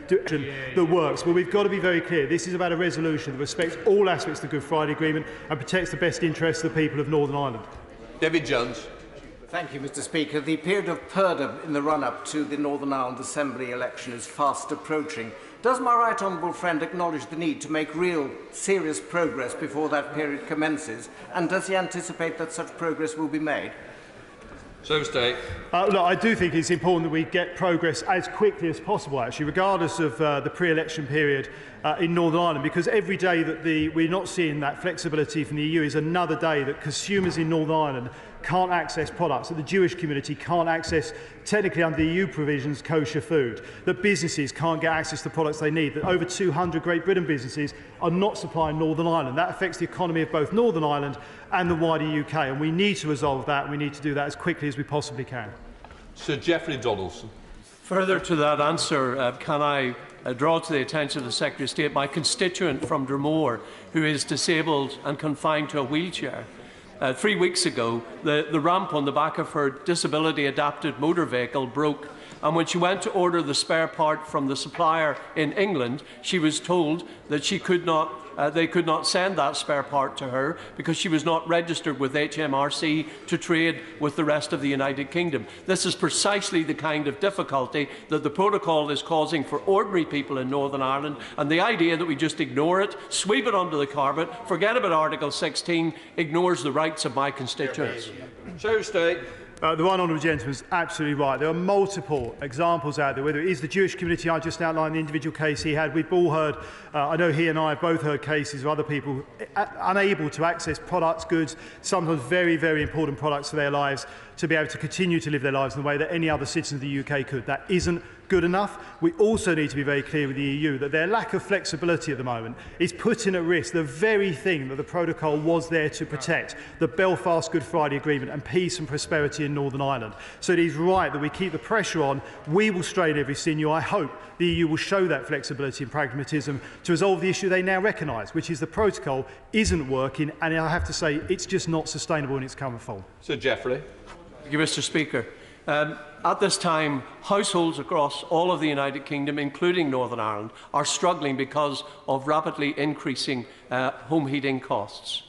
do action that works. But we've got to be very clear. This is about a resolution that respects all aspects of the Good Friday Agreement and protects the best interests of the people of Northern Ireland. David Jones. Thank you, Mr. Speaker. The period of purdah in the run-up to the Northern Ireland Assembly election is fast approaching. Does my right honourable friend acknowledge the need to make real, serious progress before that period commences? And does he anticipate that such progress will be made? So state. Look, I do think it's important that we get progress as quickly as possible, actually, regardless of the pre-election period in Northern Ireland, because every day that we're not seeing that flexibility from the EU is another day that consumers in Northern Ireland can't access products, that the Jewish community can't access, technically under the EU provisions, kosher food, that businesses can't get access to products they need, that over 200 Great Britain businesses are not supplying Northern Ireland. That affects the economy of both Northern Ireland and the wider UK, and we need to resolve that, and we need to do that as quickly as we possibly can. Sir Geoffrey Donaldson. Further to that answer, can I draw to the attention of the Secretary of State my constituent from Dromore, who is disabled and confined to a wheelchair. 3 weeks ago, the ramp on the back of her disability-adapted motor vehicle broke, and when she went to order the spare part from the supplier in England, she was told that they could not send that spare part to her because she was not registered with HMRC to trade with the rest of the United Kingdom. This is precisely the kind of difficulty that the protocol is causing for ordinary people in Northern Ireland, and the idea that we just ignore it, sweep it under the carpet, forget about Article 16, ignores the rights of my constituents. So state. The right honourable gentleman is absolutely right. There are multiple examples out there, whether it is the Jewish community I just outlined, the individual case he had. We've all heard, I know he and I have both heard cases of other people unable to access products, goods, sometimes very, very important products for their lives, to be able to continue to live their lives in the way that any other citizen of the UK could. That isn't good enough. We also need to be very clear with the EU that their lack of flexibility at the moment is putting at risk the very thing that the protocol was there to protect, the Belfast Good Friday Agreement and peace and prosperity in Northern Ireland. So it is right that we keep the pressure on. We will strain every sinew. I hope the EU will show that flexibility and pragmatism to resolve the issue they now recognise, which is the protocol isn't working, and I have to say it's just not sustainable in its current form. Sir Geoffrey. Thank you, Mr. Speaker. At this time, households across all of the United Kingdom, including Northern Ireland, are struggling because of rapidly increasing home heating costs.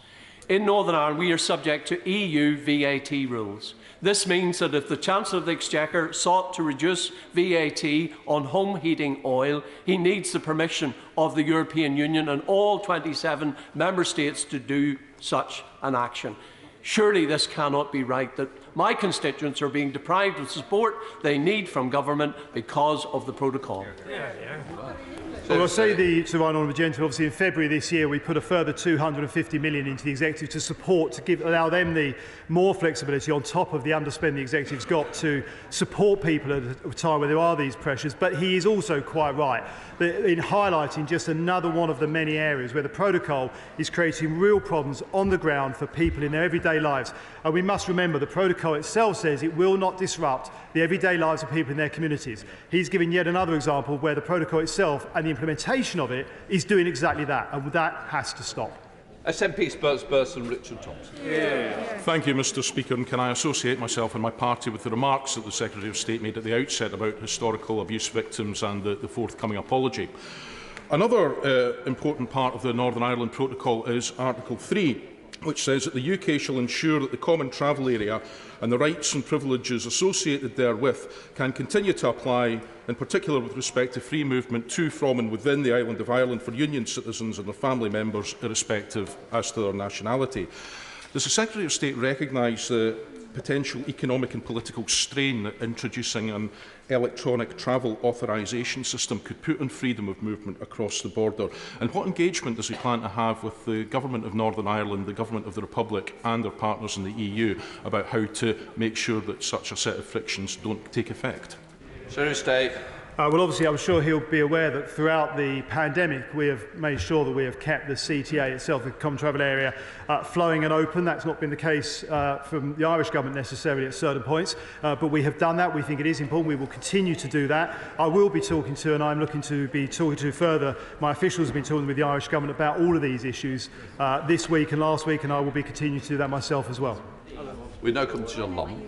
In Northern Ireland, we are subject to EU VAT rules. This means that if the Chancellor of the Exchequer sought to reduce VAT on home heating oil, he needs the permission of the European Union and all 27 member states to do such an action. Surely this cannot be right, that my constituents are being deprived of support they need from government because of the protocol. Well, I'll say to the right honourable gentleman, obviously in February this year we put a further $250 million into the executive to support, allow them the more flexibility on top of the underspend the executive's got to support people at a time where there are these pressures. But he is also quite right in highlighting just another one of the many areas where the protocol is creating real problems on the ground for people in their everyday lives. And we must remember the protocol itself says it will not disrupt the everyday lives of people in their communities. He's given yet another example where the protocol itself and the implementation of it is doing exactly that, and that has to stop. SNP spokesperson Richard Thompson. Thank you, Mr. Speaker. And can I associate myself and my party with the remarks that the Secretary of State made at the outset about historical abuse victims and the forthcoming apology. Another important part of the Northern Ireland Protocol is Article 3, which says that the UK shall ensure that the common travel area and the rights and privileges associated therewith can continue to apply, in particular with respect to free movement to, from and within the island of Ireland for Union citizens and their family members, irrespective as to their nationality. Does the Secretary of State recognise the potential economic and political strain that introducing an electronic travel authorisation system could put on freedom of movement across the border? And what engagement does he plan to have with the Government of Northern Ireland, the Government of the Republic and their partners in the EU about how to make sure that such a set of frictions don't take effect? Secretary of State. Well, obviously, I'm sure he'll be aware that throughout the pandemic, we have made sure that we have kept the CTA itself, the Common Travel Area, flowing and open. That's not been the case from the Irish government necessarily at certain points, but we have done that. We think it is important. We will continue to do that. I will be talking to, and I'm looking to be talking to further, my officials have been talking with the Irish government about all of these issues this week and last week, and I will be continuing to do that myself as well. We now come to John Long.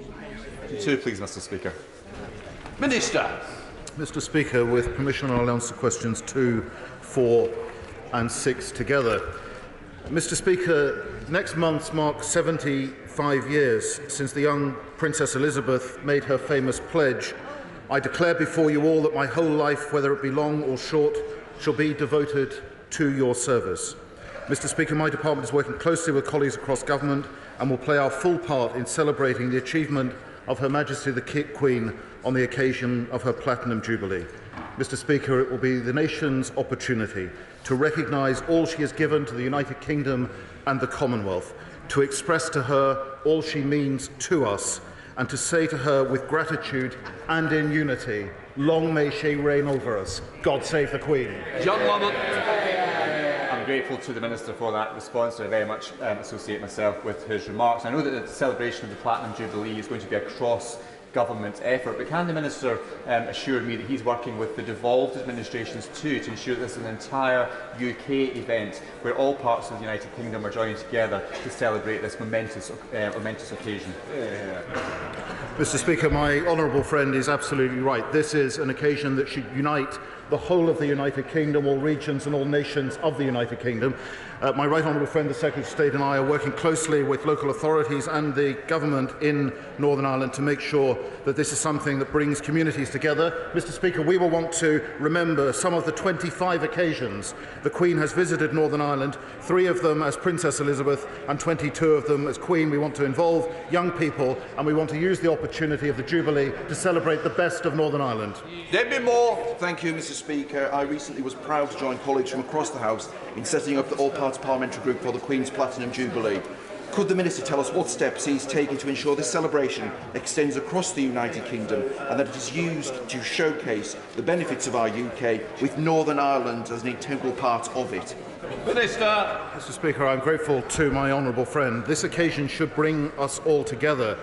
Two, please, Mr. Speaker. Minister. Mr. Speaker, with permission, I'll answer questions 2, 4 and 6 together. Mr. Speaker, next month marks 75 years since the young Princess Elizabeth made her famous pledge, "I declare before you all that my whole life, whether it be long or short, shall be devoted to your service." Mr. Speaker, my department is working closely with colleagues across government and will play our full part in celebrating the achievement of Her Majesty the Queen on the occasion of her Platinum Jubilee. Mr. Speaker, it will be the nation's opportunity to recognise all she has given to the United Kingdom and the Commonwealth, to express to her all she means to us, and to say to her with gratitude and in unity, long may she reign over us. God save the Queen. John Lamont. I'm grateful to the Minister for that response. I very much associate myself with his remarks. I know that the celebration of the Platinum Jubilee is going to be a cross-government effort, but can the Minister assure me that he's working with the devolved administrations too to ensure that this is an entire UK event where all parts of the United Kingdom are joining together to celebrate this momentous occasion? Mr. Speaker, my honourable friend is absolutely right. This is an occasion that should unite the whole of the United Kingdom, all regions and all nations of the United Kingdom. My right honourable friend, the Secretary of State, and I are working closely with local authorities and the government in Northern Ireland to make sure that this is something that brings communities together. Mr. Speaker, we will want to remember some of the 25 occasions the Queen has visited Northern Ireland, 3 of them as Princess Elizabeth and 22 of them as Queen. We want to involve young people and we want to use the opportunity of the Jubilee to celebrate the best of Northern Ireland. Debbie Moore. Thank you, Mr. Speaker. I recently was proud to join colleagues from across the House in setting up the All-Party Parliamentary Group for the Queen's Platinum Jubilee. Could the Minister tell us what steps he is taking to ensure this celebration extends across the United Kingdom and that it is used to showcase the benefits of our UK, with Northern Ireland as an integral part of it? Minister. Mr. Speaker, I'm grateful to my honourable friend. This occasion should bring us all together.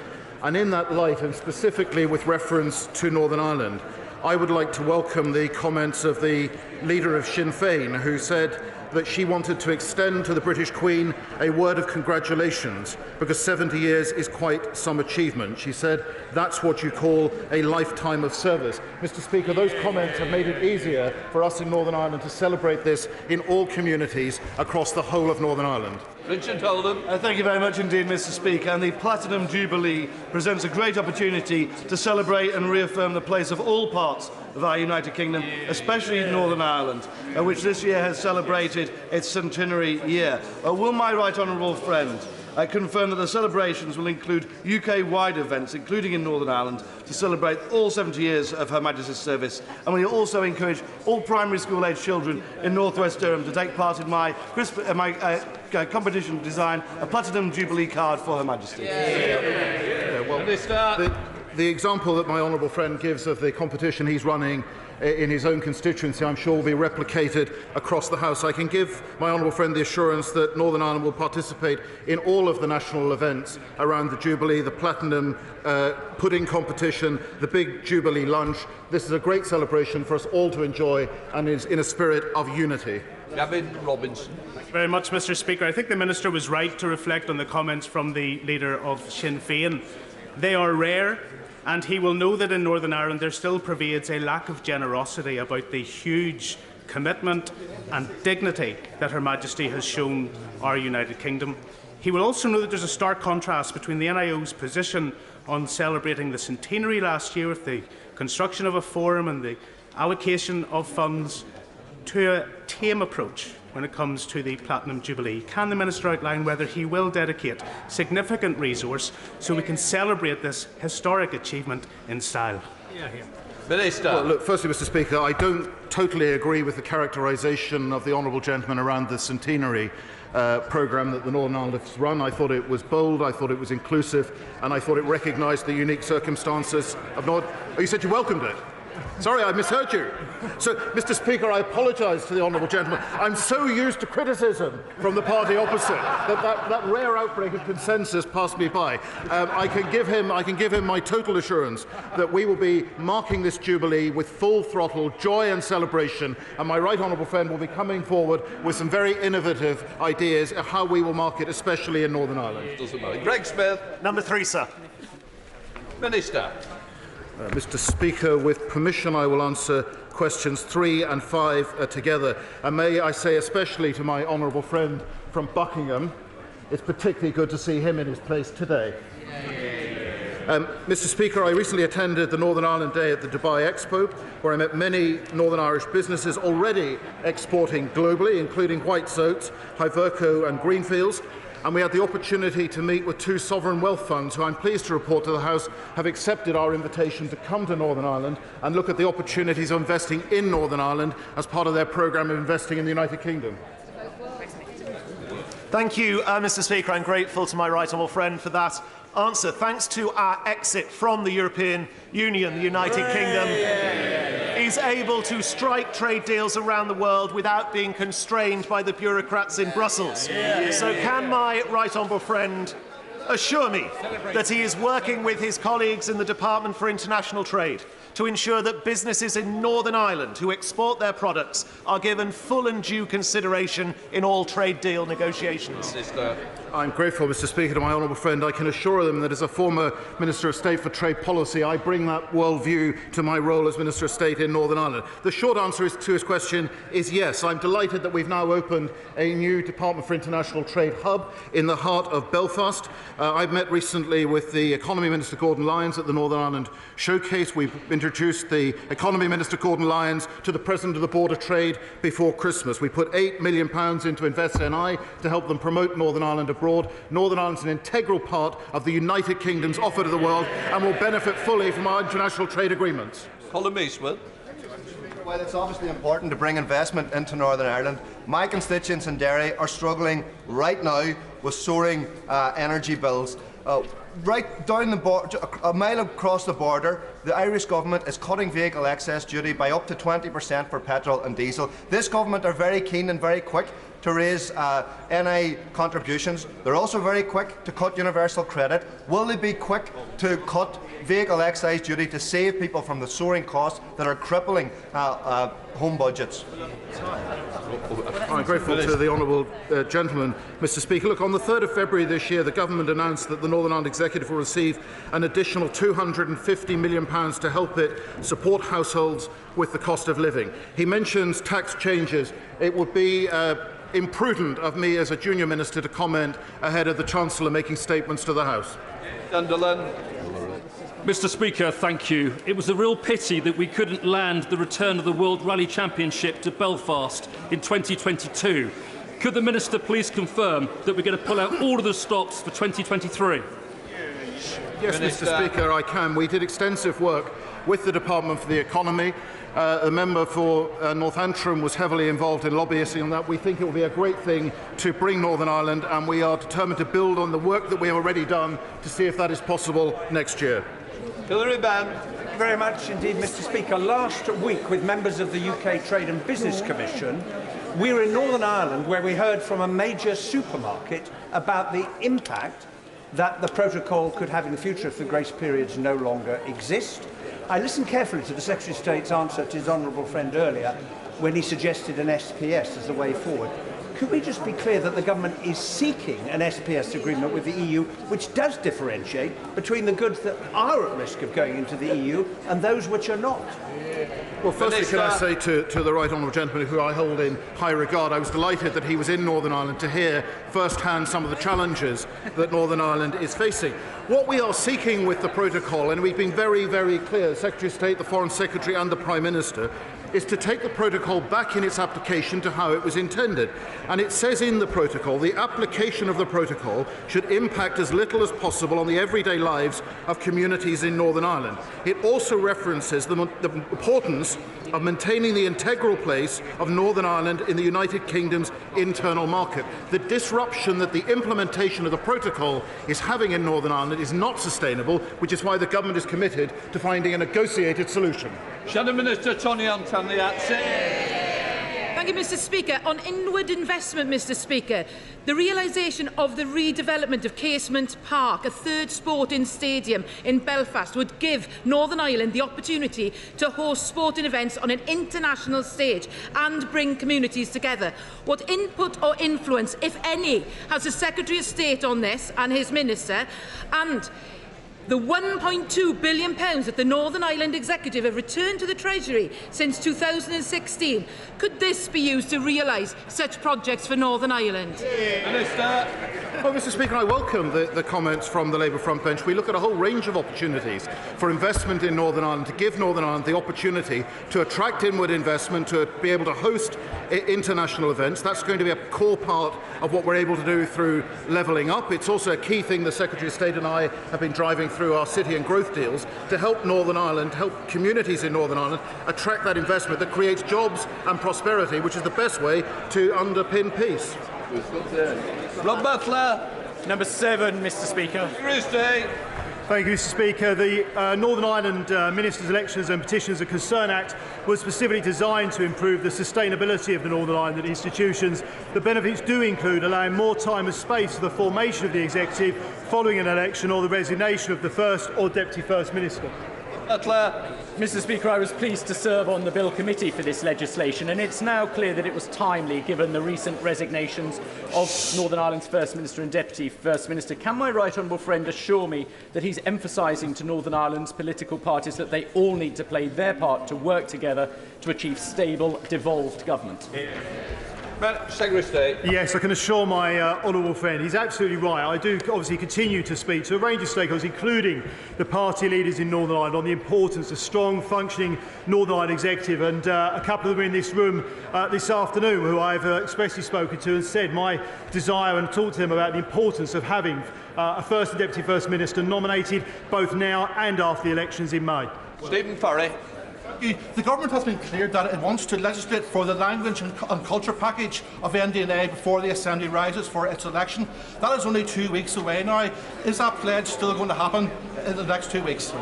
And in that light, and specifically with reference to Northern Ireland, I would like to welcome the comments of the leader of Sinn Féin, who said that she wanted to extend to the British Queen a word of congratulations because 70 years is quite some achievement. She said that's what you call a lifetime of service. Mr. Speaker, those comments have made it easier for us in Northern Ireland to celebrate this in all communities across the whole of Northern Ireland. Richard Holden. Thank you very much indeed, Mr. Speaker. And the Platinum Jubilee presents a great opportunity to celebrate and reaffirm the place of all parts of our United Kingdom, especially Northern Ireland, which this year has celebrated its centenary year. Will my right honourable friend confirm that the celebrations will include UK-wide events, including in Northern Ireland, to celebrate all 70 years of Her Majesty's service, and will also encourage all primary school-aged children in North West Durham to take part in my competition to design a Platinum Jubilee card for Her Majesty? The example that my honourable friend gives of the competition he's running in his own constituency, I'm sure will be replicated across the House. I can give my honourable friend the assurance that Northern Ireland will participate in all of the national events around the Jubilee, the Platinum pudding competition, the big Jubilee lunch. This is a great celebration for us all to enjoy and is in a spirit of unity. Gavin Robinson. Thank you very much, Mr. Speaker. I think the Minister was right to reflect on the comments from the leader of Sinn Féin. They are rare, and he will know that in Northern Ireland there still pervades a lack of generosity about the huge commitment and dignity that Her Majesty has shown our United Kingdom. He will also know that there's a stark contrast between the NIO's position on celebrating the centenary last year with the construction of a forum and the allocation of funds to a tame approach when it comes to the Platinum Jubilee. Can the Minister outline whether he will dedicate significant resource so we can celebrate this historic achievement in style? Minister. Well, look, firstly, Mr. Speaker, I don't totally agree with the characterisation of the honourable gentleman around the centenary programme that the Northern Ireland has run. I thought it was bold, I thought it was inclusive, and I thought it recognised the unique circumstances of Northern. Oh, you said you welcomed it? Sorry, I misheard you. So, Mr. Speaker, I apologise to the honourable gentleman. I'm so used to criticism from the party opposite that rare outbreak of consensus passed me by. I can give him my total assurance that we will be marking this Jubilee with full throttle joy and celebration, and my right honourable friend will be coming forward with some very innovative ideas of how we will mark it, especially in Northern Ireland. Doesn't matter. Greg Smith. Number 3, sir. Minister. Mr. Speaker, with permission, I will answer questions 3 and 5 together. And may I say especially to my honourable friend from Buckingham, it's particularly good to see him in his place today. Mr. Speaker, I recently attended the Northern Ireland Day at the Dubai Expo, where I met many Northern Irish businesses already exporting globally, including White's Oats, Hiverco and Greenfields. And we had the opportunity to meet with 2 sovereign wealth funds who I'm pleased to report to the House have accepted our invitation to come to Northern Ireland and look at the opportunities of investing in Northern Ireland as part of their programme of investing in the United Kingdom. Thank you, Mr. Speaker. I'm grateful to my right honourable friend for that answer. Thanks to our exit from the European Union, the United Kingdom is able to strike trade deals around the world without being constrained by the bureaucrats in Brussels. So can my right honourable friend assure me that he is working with his colleagues in the Department for International Trade to ensure that businesses in Northern Ireland who export their products are given full and due consideration in all trade deal negotiations? I'm grateful, Mr. Speaker, to my honourable friend. I can assure them that as a former Minister of State for Trade Policy, I bring that worldview to my role as Minister of State in Northern Ireland. The short answer to his question is yes. I'm delighted that we've now opened a new Department for International Trade hub in the heart of Belfast. I've met recently with the Economy Minister Gordon Lyons at the Northern Ireland Showcase. We've introduced the Economy Minister Gordon Lyons to the President of the Board of Trade before Christmas. We put £8 million into Invest NI to help them promote Northern Ireland abroad. Northern Ireland is an integral part of the United Kingdom's offer to the world and will benefit fully from our international trade agreements. Colin Eastwood. Well, it's obviously important to bring investment into Northern Ireland. My constituents in Derry are struggling right now with soaring energy bills. Right down the border, a mile across the border, the Irish government is cutting vehicle excess duty by up to 20% for petrol and diesel. This government are very keen and very quick to raise NI contributions. They're also very quick to cut universal credit. Will they be quick to cut vehicle excise duty to save people from the soaring costs that are crippling home budgets? I'm grateful to the honourable gentleman, Mr. Speaker. Look, on the 3rd of February this year, the government announced that the Northern Ireland Executive will receive an additional £250 million to help it support households with the cost of living. He mentions tax changes. It would be imprudent of me as a junior minister to comment ahead of the Chancellor making statements to the House. Sunderland. Mr. Speaker, thank you. It was a real pity that we couldn't land the return of the World Rally Championship to Belfast in 2022. Could the Minister please confirm that we're going to pull out all of the stops for 2023? Yes, Mr. Speaker, I can. We did extensive work with the Department for the Economy. The member for North Antrim was heavily involved in lobbying on that. We think it will be a great thing to bring Northern Ireland, and we are determined to build on the work that we have already done to see if that is possible next year. Hilary Benn. Thank you very much indeed, Mr. Speaker. Last week, with members of the UK Trade and Business Commission, we were in Northern Ireland where we heard from a major supermarket about the impact that the protocol could have in the future if the grace periods no longer exist. I listened carefully to the Secretary of State's answer to his honourable friend earlier when he suggested an SPS as the way forward. Could we just be clear that the government is seeking an SPS agreement with the EU which does differentiate between the goods that are at risk of going into the EU and those which are not? Well, firstly, can I say to the right honourable gentleman, who I hold in high regard, I was delighted that he was in Northern Ireland to hear first-hand some of the challenges that Northern Ireland is facing. What we are seeking with the protocol, and we've been very, very clear, the Secretary of State, the Foreign Secretary and the Prime Minister, is to take the protocol back in its application to how it was intended. And it says in the protocol, the application of the protocol should impact as little as possible on the everyday lives of communities in Northern Ireland. It also references the importance of maintaining the integral place of Northern Ireland in the United Kingdom's internal market. The disruption that the implementation of the protocol is having in Northern Ireland is not sustainable, which is why the government is committed to finding a negotiated solution. Shadow Minister Tony Antanliatse. Thank you, Mr. Speaker. On inward investment, Mr. Speaker, the realisation of the redevelopment of Casement Park, a third sporting stadium in Belfast, would give Northern Ireland the opportunity to host sporting events on an international stage and bring communities together. What input or influence, if any, has the Secretary of State on this and his Minister? And The £1.2 billion that the Northern Ireland Executive have returned to the Treasury since 2016, could this be used to realise such projects for Northern Ireland? Minister. Well, Mr. Speaker, I welcome the comments from the Labour front bench. We look at a whole range of opportunities for investment in Northern Ireland, to give Northern Ireland the opportunity to attract inward investment, to be able to host international events. That's going to be a core part of what we're able to do through levelling up. It's also a key thing the Secretary of State and I have been driving through our city and growth deals to help Northern Ireland, help communities in Northern Ireland attract that investment that creates jobs and prosperity, which is the best way to underpin peace. Rob Butler. Number 7, Mr. Speaker. Thank you, Mr. Speaker. The Northern Ireland Ministers' Elections and Petitions and Concern Act was specifically designed to improve the sustainability of the Northern Ireland institutions. The benefits do include allowing more time and space for the formation of the Executive following an election or the resignation of the First or Deputy First Minister. Butler. Mr. Speaker, I was pleased to serve on the Bill Committee for this legislation, and it's now clear that it was timely given the recent resignations of Northern Ireland's First Minister and Deputy First Minister. Can my right honourable friend assure me that he's emphasising to Northern Ireland's political parties that they all need to play their part to work together to achieve stable, devolved government? Secretary of State. Yes, I can assure my honourable friend he's absolutely right. I do obviously continue to speak to a range of stakeholders, including the party leaders in Northern Ireland, on the importance of strong, functioning Northern Ireland Executive. And a couple of them in this room this afternoon, who I've expressly spoken to, and said my desire and talked to them about the importance of having a First and Deputy First Minister nominated both now and after the elections in May. Stephen Furry. The government has been clear that it wants to legislate for the language and culture package of NDNA before the Assembly rises for its election. That is only 2 weeks away now. Is that pledge still going to happen in the next 2 weeks?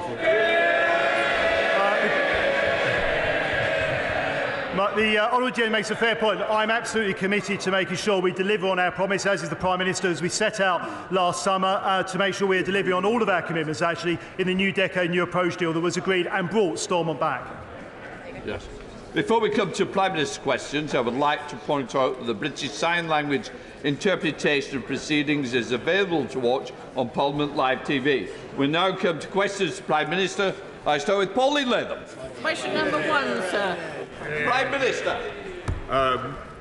The honourable gentleman makes a fair point. I'm absolutely committed to making sure we deliver on our promise, as is the Prime Minister, as we set out last summer, to make sure we are delivering on all of our commitments, actually, in the new decade new approach deal that was agreed and brought Stormont back. Yes. Before we come to Prime Minister's questions, I would like to point out that the British Sign Language interpretation of proceedings is available to watch on Parliament Live TV. We now come to questions to Prime Minister. I start with Pauline Latham. Question number 1, sir. Prime Minister.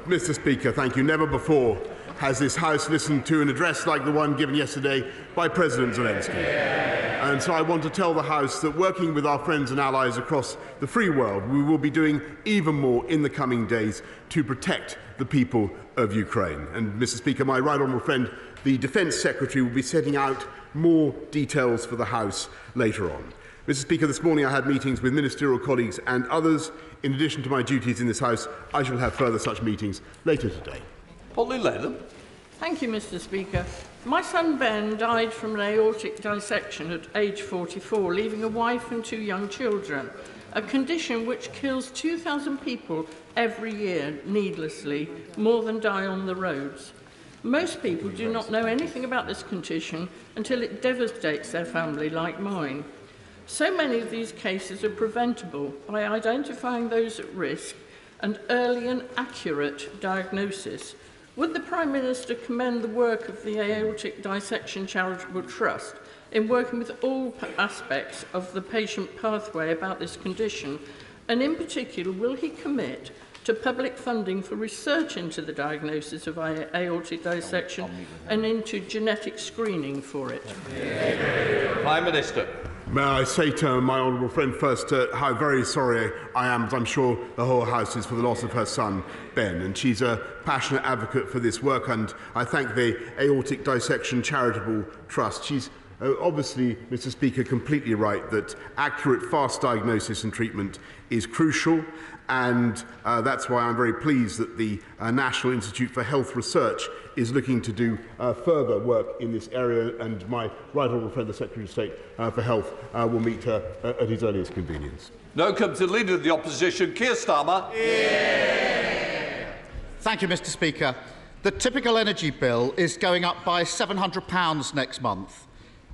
Mr. Speaker, thank you. Never before has this House listened to an address like the one given yesterday by President Zelensky. And so I want to tell the House that, working with our friends and allies across the free world, we will be doing even more in the coming days to protect the people of Ukraine. And, Mr. Speaker, my right honourable friend, the Defence Secretary, will be setting out more details for the House later on. Mr. Speaker, this morning I had meetings with ministerial colleagues and others. In addition to my duties in this House, I shall have further such meetings later today. Pauline Latham. Thank you, Mr. Speaker. My son Ben died from an aortic dissection at age 44, leaving a wife and 2 young children, a condition which kills 2,000 people every year needlessly, more than die on the roads. Most people do not know anything about this condition until it devastates their family, like mine. So many of these cases are preventable by identifying those at risk and early and accurate diagnosis. Would the Prime Minister commend the work of the Aortic Dissection Charitable Trust in working with all aspects of the patient pathway about this condition? And in particular, will he commit to public funding for research into the diagnosis of aortic dissection and into genetic screening for it? Prime Minister. May I say to my honourable friend first how very sorry I am, as I'm sure the whole House is, for the loss of her son, Ben. And she's a passionate advocate for this work, and I thank the Aortic Dissection Charitable Trust. She's obviously, Mr. Speaker, completely right that accurate, fast diagnosis and treatment is crucial, and that's why I'm very pleased that the National Institute for Health Research is looking to do further work in this area, and my right honourable friend, the Secretary of State for Health, will meet her at his earliest convenience. Now comes the Leader of the Opposition, Keir Starmer. Thank you, Mr. Speaker. The typical energy bill is going up by £700 next month,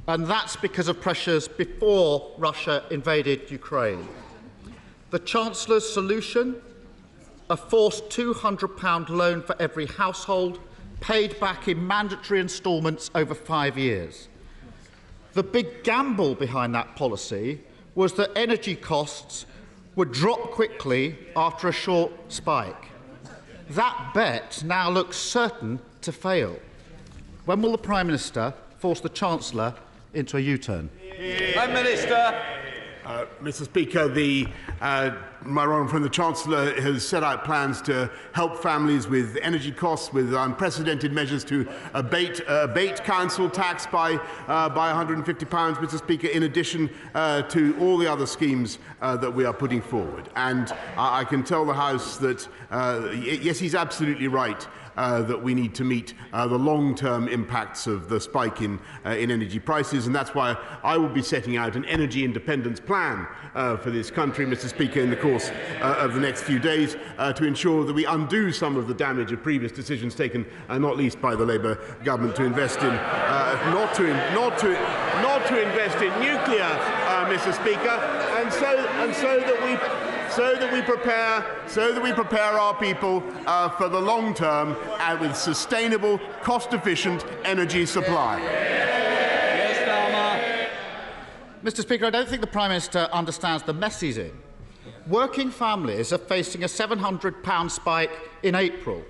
and that's because of pressures before Russia invaded Ukraine. The Chancellor's solution? A forced £200 loan for every household, paid back in mandatory instalments over 5 years. The big gamble behind that policy was that energy costs would drop quickly after a short spike. That bet now looks certain to fail. When will the Prime Minister force the Chancellor into a U-turn? Prime Minister. Mr. Speaker, my honourable friend, the Chancellor, has set out plans to help families with energy costs, with unprecedented measures to abate council tax by £150, Mr. Speaker, in addition to all the other schemes that we are putting forward. And I can tell the House that, yes, he's absolutely right. That we need to meet the long-term impacts of the spike in energy prices, and that's why I will be setting out an energy independence plan for this country, Mr. Speaker, in the course of the next few days to ensure that we undo some of the damage of previous decisions taken, not least by the Labour government, to invest in not to invest in nuclear, Mr. Speaker, and so that we prepare our people for the long term and with sustainable, cost-efficient energy supply. Mr. Speaker, I don't think the Prime Minister understands the mess he's in. Working families are facing a £700 spike in April.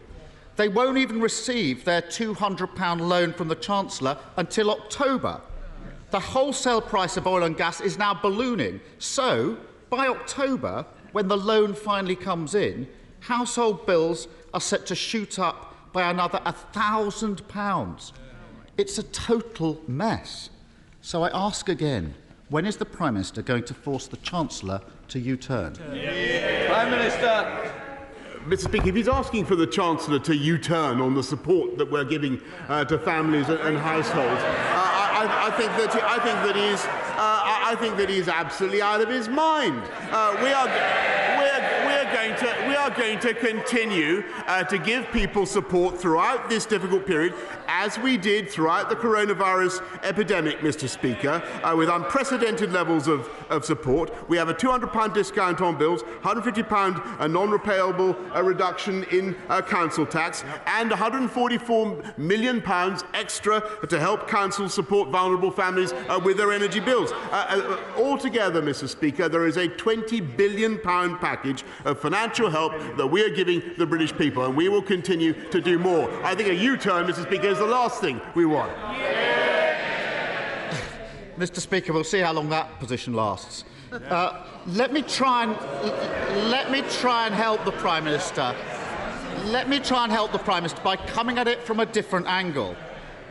They won't even receive their £200 loan from the Chancellor until October. The wholesale price of oil and gas is now ballooning. So, by October, when the loan finally comes in, household bills are set to shoot up by another £1,000. It's a total mess. So I ask again, when is the Prime Minister going to force the Chancellor to U-turn? Prime Minister. Mr. Speaker, if he's asking for the Chancellor to U-turn on the support that we're giving to families and households, I think that he's absolutely out of his mind. We are going to continue to give people support throughout this difficult period, as we did throughout the coronavirus epidemic, Mr. Speaker, with unprecedented levels of support. We have a £200 discount on bills, £150 non-repayable reduction in council tax, and £144 million extra to help councils support vulnerable families with their energy bills. Altogether, Mr. Speaker, there is a £20 billion package of financial help that we are giving the British people, and we will continue to do more. I think a U-turn, Mr. Speaker, is the last thing we want. Mr. Speaker, we'll see how long that position lasts. Let me try and help the Prime Minister. Let me try and help the Prime Minister by coming at it from a different angle.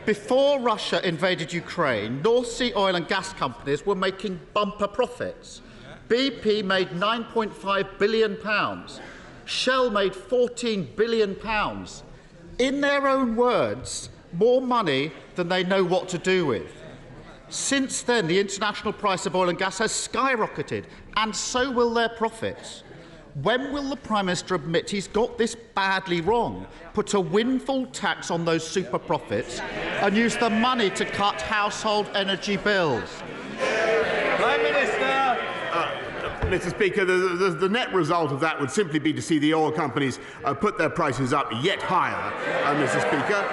Before Russia invaded Ukraine, North Sea oil and gas companies were making bumper profits. BP made £9.5 billion. Shell made £14 billion. In their own words, more money than they know what to do with. Since then, the international price of oil and gas has skyrocketed, and so will their profits. When will the Prime Minister admit he's got this badly wrong, put a windfall tax on those super profits, and use the money to cut household energy bills? Prime Minister. Mr. Speaker, the net result of that would simply be to see the oil companies put their prices up yet higher, Mr. Speaker.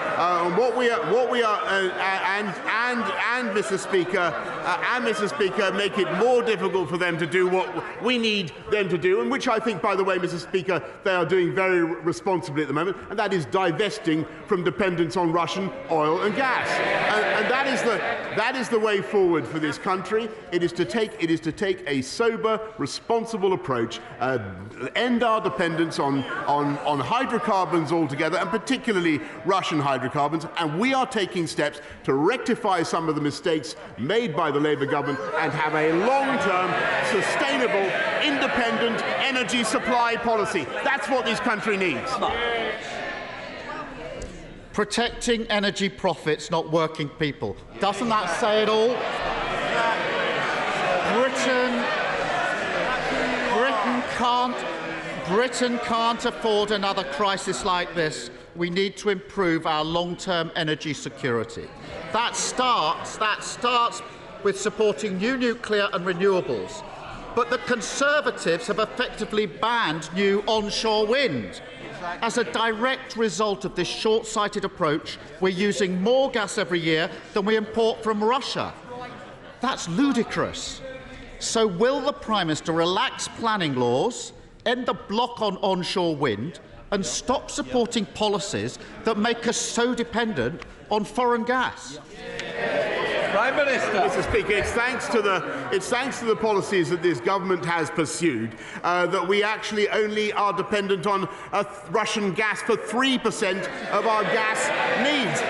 Mr. Speaker, make it more difficult for them to do what we need them to do, and which I think, by the way, Mr. Speaker, they are doing very responsibly at the moment, and that is divesting from dependence on Russian oil and gas. And that is the way forward for this country. It is to take a sober, responsible approach, end our dependence on hydrocarbons altogether, and particularly Russian hydrocarbons, and we are taking steps to rectify some of the mistakes made by the Labour government and have a long-term, sustainable, independent energy supply policy. That's what this country needs. Protecting energy profits, not working people. Doesn't that say it all? Britain can't afford another crisis like this. We need to improve our long-term energy security. That starts with supporting new nuclear and renewables. But the Conservatives have effectively banned new onshore wind. As a direct result of this short-sighted approach, we're using more gas every year than we import from Russia. That's ludicrous. So will the Prime Minister relax planning laws, end the block on onshore wind, and stop supporting policies that make us so dependent on foreign gas? Prime Minister. Mr. Speaker, it's thanks to the policies that this government has pursued that we actually only are dependent on Russian gas for 3% of our gas needs,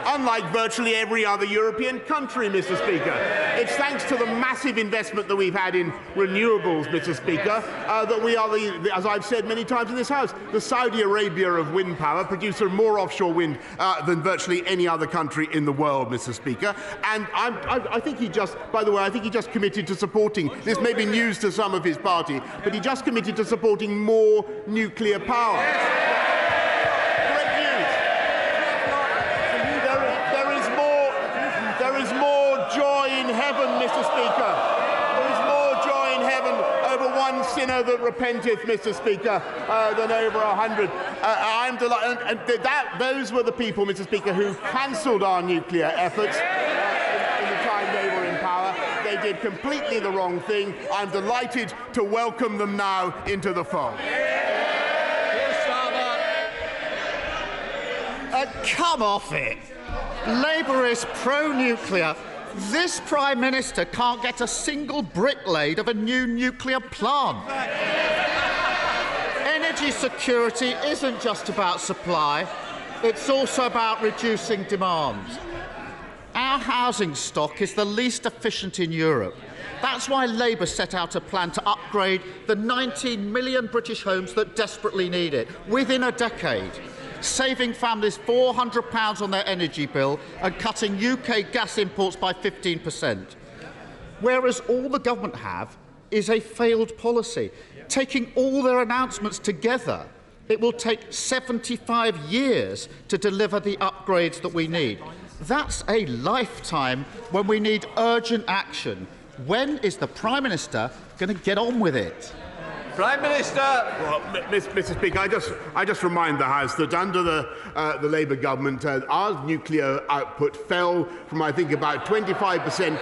unlike virtually every other European country, Mr. Speaker. It's thanks to the massive investment that we've had in renewables, Mr. Speaker, that we are, as I've said many times in this House, the Saudi Arabia of wind power, producer of more offshore wind than virtually any other country in the world, Mr. Speaker. And I think he just, by the way, I think he just committed to supporting, this may be news to some of his party, but he just committed to supporting more nuclear power. Great news. There is more joy in heaven, Mr. Speaker. There is more joy in heaven over one sinner that repenteth, Mr. Speaker, than over 100. I'm delighted. And those were the people, Mr. Speaker, who cancelled our nuclear efforts. They were in power. They did completely the wrong thing. I'm delighted to welcome them now into the fold. Come off it. Labour is pro-nuclear. This Prime Minister can't get a single brick laid of a new nuclear plant. Energy security isn't just about supply. It's also about reducing demand. Our housing stock is the least efficient in Europe. That's why Labour set out a plan to upgrade the 19 million British homes that desperately need it within a decade, saving families £400 on their energy bill and cutting UK gas imports by 15%. Whereas all the government have is a failed policy. Taking all their announcements together, it will take 75 years to deliver the upgrades that we need. That's a lifetime when we need urgent action. When is the Prime Minister going to get on with it? Prime Minister. Well, Mr. Speaker, I just remind the House that under the Labour government, our nuclear output fell from, I think, about 25%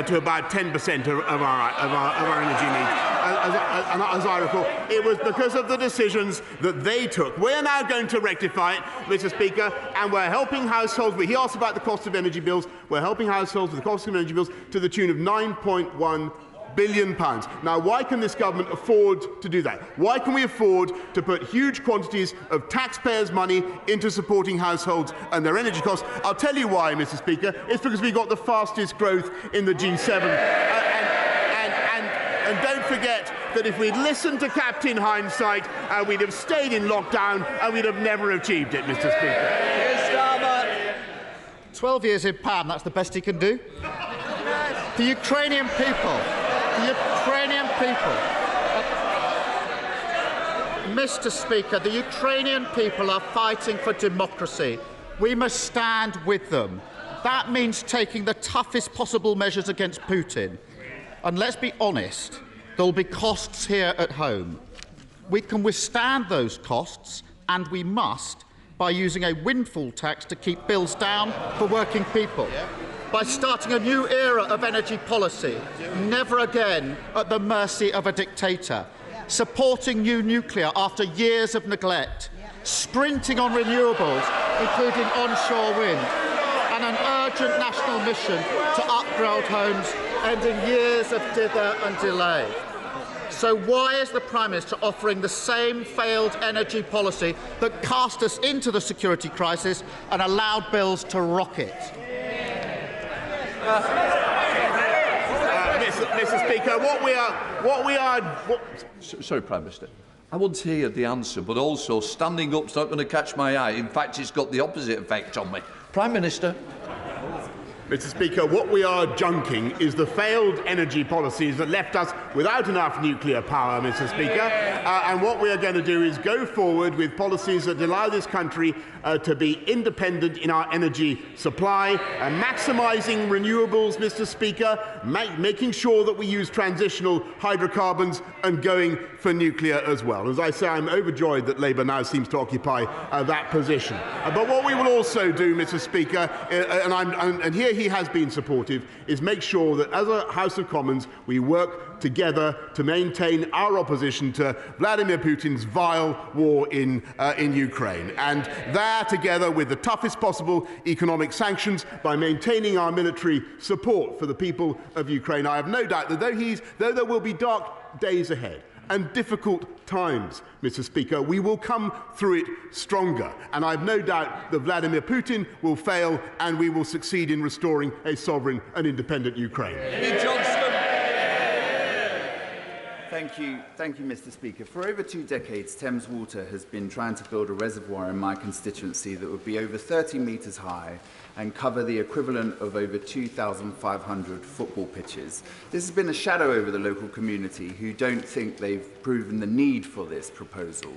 to about 10% of our energy needs. As I recall, it was because of the decisions that they took. We're now going to rectify it, Mr. Speaker, and we're helping households. He asked about the cost of energy bills. We're helping households with the cost of energy bills to the tune of £9.1 billion. Now, why can this government afford to do that? Why can we afford to put huge quantities of taxpayers' money into supporting households and their energy costs? I'll tell you why, Mr. Speaker. It's because we've got the fastest growth in the G7. And don't forget that if we'd listened to Captain Hindsight, we'd have stayed in lockdown and we'd have never achieved it, Mr. Speaker. 12 years in power, that's the best he can do. The Ukrainian people, Mr. Speaker, the Ukrainian people are fighting for democracy. We must stand with them. That means taking the toughest possible measures against Putin. And let's be honest, there will be costs here at home. We can withstand those costs, and we must, by using a windfall tax to keep bills down for working people. By starting a new era of energy policy, never again at the mercy of a dictator, supporting new nuclear after years of neglect, sprinting on renewables, including onshore wind, and an urgent national mission to upgrade homes, ending years of dither and delay. So why is the Prime Minister offering the same failed energy policy that cast us into the security crisis and allowed bills to rocket? Mr. Speaker, Sorry, Prime Minister. I want to hear the answer, but also standing up's not going to catch my eye. In fact, it's got the opposite effect on me. Prime Minister. Mr. Speaker, what we are junking is the failed energy policies that left us without enough nuclear power, Mr. Speaker. And what we are going to do is go forward with policies that allow this country to be independent in our energy supply, maximising renewables, Mr. Speaker, making sure that we use transitional hydrocarbons and going for nuclear as well. As I say, I'm overjoyed that Labour now seems to occupy that position. But what we will also do, Mr. Speaker, and here he he has been supportive, is make sure that as a House of Commons we work together to maintain our opposition to Vladimir Putin's vile war in Ukraine. And there, together with the toughest possible economic sanctions, by maintaining our military support for the people of Ukraine, I have no doubt that though there will be dark days ahead and difficult times, Mr. Speaker, we will come through it stronger. And I have no doubt that Vladimir Putin will fail and we will succeed in restoring a sovereign and independent Ukraine. Thank you, Mr. Speaker. For over 2 decades, Thames Water has been trying to build a reservoir in my constituency that would be over 30 metres high and cover the equivalent of over 2,500 football pitches. This has been a shadow over the local community who don't think they've proven the need for this proposal.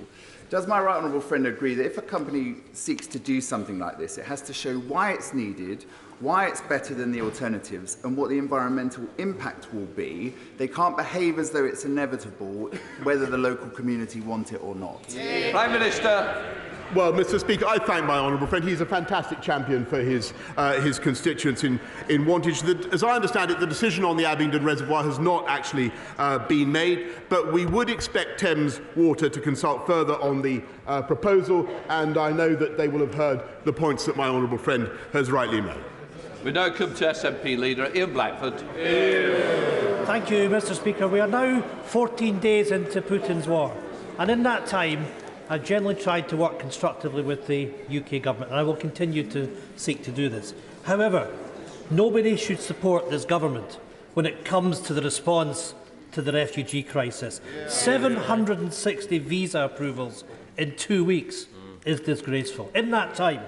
Does my right honourable friend agree that if a company seeks to do something like this, it has to show why it's needed, why it's better than the alternatives, and what the environmental impact will be? They can't behave as though it's inevitable, whether the local community want it or not. Prime Minister. Well, Mr. Speaker, I thank my honourable friend. He's a fantastic champion for his constituents in Wantage. As I understand it, the decision on the Abingdon Reservoir has not actually been made, but we would expect Thames Water to consult further on the proposal, and I know that they will have heard the points that my honourable friend has rightly made. We now come to SNP leader Ian Blackford. Thank you, Mr. Speaker. We are now 14 days into Putin's war, and in that time I've generally tried to work constructively with the UK government, and I will continue to seek to do this. However, nobody should support this government when it comes to the response to the refugee crisis. 760 visa approvals in 2 weeks is disgraceful. In that time,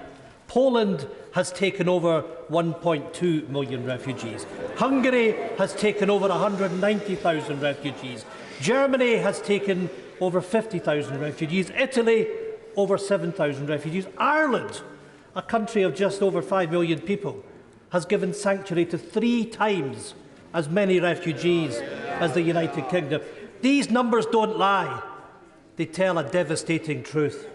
Poland has taken over 1.2 million refugees. Hungary has taken over 190,000 refugees. Germany has taken over 50,000 refugees. Italy, over 7,000 refugees. Ireland, a country of just over 5 million people, has given sanctuary to 3 times as many refugees as the United Kingdom. These numbers don't lie. They tell a devastating truth.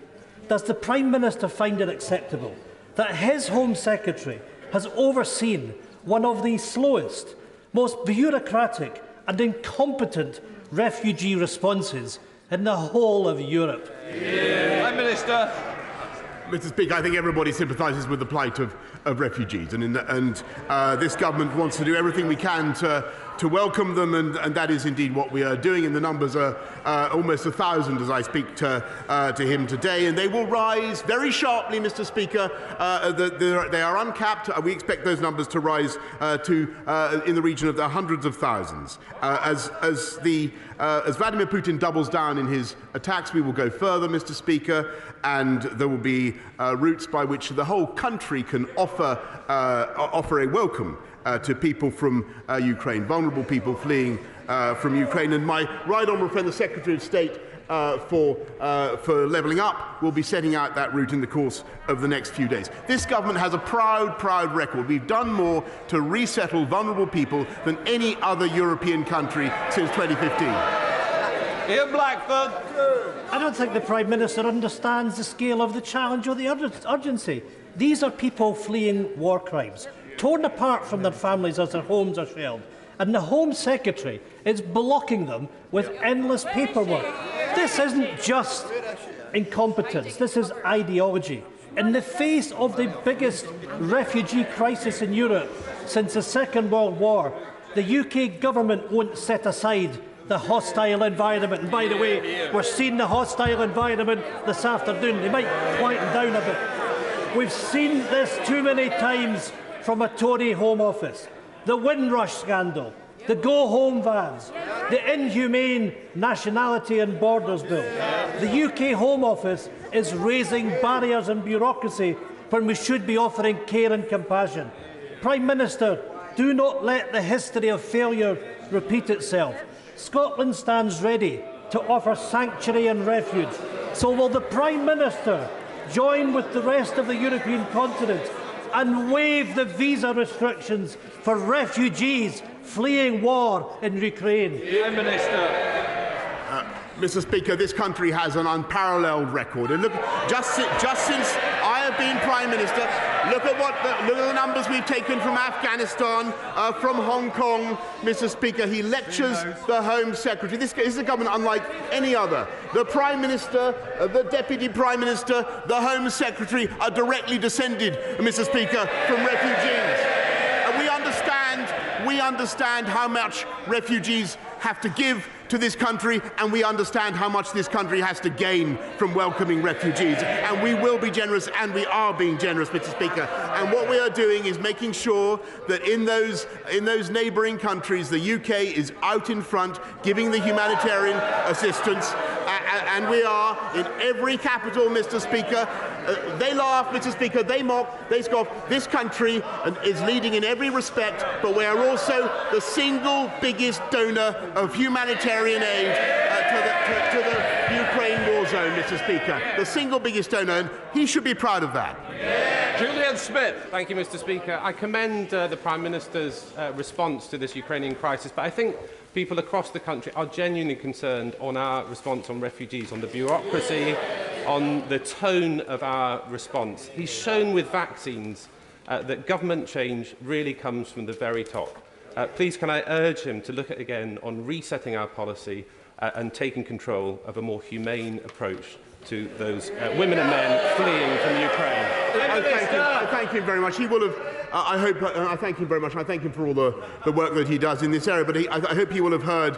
Does the Prime Minister find it acceptable that his Home Secretary has overseen one of the slowest, most bureaucratic and incompetent refugee responses in the whole of Europe? Prime Minister. Mr. Speaker, I think everybody sympathises with the plight of refugees, and this government wants to do everything we can to welcome them, and that is indeed what we are doing. And the numbers are almost 1,000 as I speak to him today, and they will rise very sharply, Mr. Speaker. They are uncapped. We expect those numbers to rise to in the region of the hundreds of thousands. As Vladimir Putin doubles down in his attacks, we will go further, Mr. Speaker, and there will be routes by which the whole country can offer a welcome to people from Ukraine, vulnerable people fleeing from Ukraine. And my right honourable friend, the Secretary of State for Levelling Up, will be setting out that route in the course of the next few days. This government has a proud record. We've done more to resettle vulnerable people than any other European country since 2015. Ian Blackford. I don't think the Prime Minister understands the scale of the challenge or the urgency. These are people fleeing war crimes, torn apart from their families as their homes are shelled, and the Home Secretary is blocking them with endless paperwork. This isn't just incompetence, this is ideology. In the face of the biggest refugee crisis in Europe since the Second World War, the UK government won't set aside the hostile environment. And by the way, we're seeing the hostile environment this afternoon. They might quieten down a bit. We've seen this too many times from a Tory Home Office. The Windrush scandal, the go-home vans, the inhumane Nationality and Borders Bill. The UK Home Office is raising barriers and bureaucracy when we should be offering care and compassion. Prime Minister, do not let the history of failure repeat itself. Scotland stands ready to offer sanctuary and refuge. So will the Prime Minister join with the rest of the European continent and waive the visa restrictions for refugees fleeing war in Ukraine? Prime Minister. Mr. Speaker, this country has an unparalleled record. And look, just since I have been Prime Minister, Look at the numbers we've taken from Afghanistan, from Hong Kong, Mr. Speaker. He lectures the Home Secretary. This is a government unlike any other. The Prime Minister, the Deputy Prime Minister, the Home Secretary are directly descended, Mr. Speaker, from refugees. And we understand how much refugees have to give to this country, and we understand how much this country has to gain from welcoming refugees. And we will be generous, and we are being generous, Mr. Speaker. And what we are doing is making sure that in those neighbouring countries, the UK is out in front, giving the humanitarian assistance. And we are in every capital, Mr. Speaker. They laugh, Mr. Speaker, they mock, they scoff. This country is leading in every respect, but we are also the single biggest donor of humanitarian aid to the Ukraine war zone, Mr. Speaker. The single biggest donor, and he should be proud of that. Julian Smith. Thank you, Mr. Speaker. I commend the Prime Minister's response to this Ukrainian crisis, but I think people across the country are genuinely concerned on our response on refugees, on the bureaucracy, on the tone of our response. He's shown with vaccines that government change really comes from the very top. Please can I urge him to look at again on resetting our policy and taking control of a more humane approach to those women and men fleeing from Ukraine. I thank him very much. He will have. I thank him very much. I thank him for all the work that he does in this area. But I hope he will have heard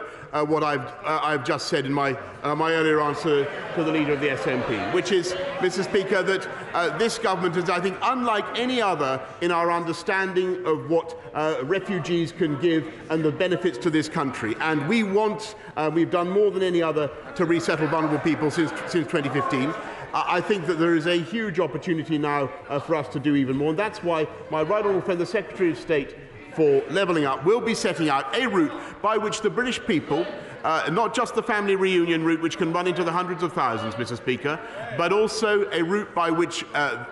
what I've just said in my earlier answer to the leader of the SNP, which is, Mr. Speaker, that this government is, I think, unlike any other in our understanding of what refugees can give and the benefits to this country. And we want. We've done more than any other to resettle vulnerable people since 2015. I think that there is a huge opportunity now for us to do even more, and that's why my right honourable friend, the Secretary of State for Levelling Up, will be setting out a route by which the British people, not just the family reunion route, which can run into the hundreds of thousands, Mr. Speaker, but also a route by which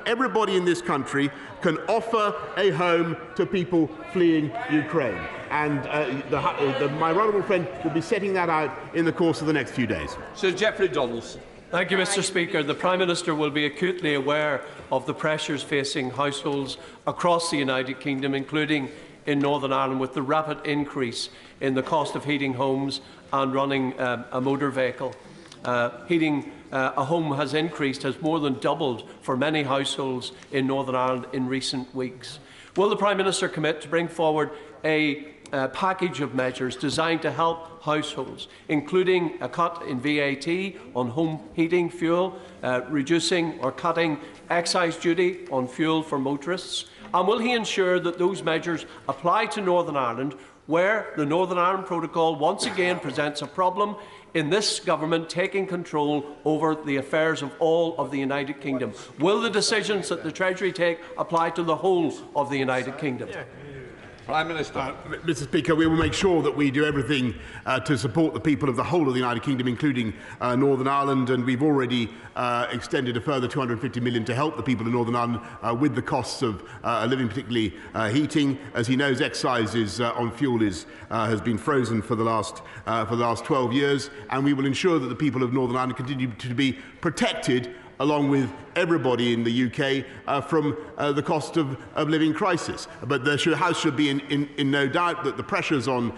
everybody in this country can offer a home to people fleeing Ukraine. And my right honourable friend will be setting that out in the course of the next few days. Sir Geoffrey Donaldson. Thank you, Mr. Speaker. The Prime Minister will be acutely aware of the pressures facing households across the United Kingdom, including in Northern Ireland, with the rapid increase in the cost of heating homes and running a motor vehicle. Heating a home has more than doubled for many households in Northern Ireland in recent weeks. Will the Prime Minister commit to bring forward a package of measures designed to help households, including a cut in VAT on home heating fuel, reducing or cutting excise duty on fuel for motorists? And will he ensure that those measures apply to Northern Ireland, where the Northern Ireland Protocol once again presents a problem in this government taking control over the affairs of all of the United Kingdom? Will the decisions that the Treasury take apply to the whole of the United Kingdom? Prime Minister. Mr. Speaker, we will make sure that we do everything to support the people of the whole of the United Kingdom, including Northern Ireland, and we've already extended a further £250 million to help the people of Northern Ireland with the costs of living, particularly heating. As he knows, excise on fuel has been frozen for the last 12 years, and we will ensure that the people of Northern Ireland continue to be protected along with everybody in the UK from the cost of living crisis. But the House should be in no doubt that the pressures on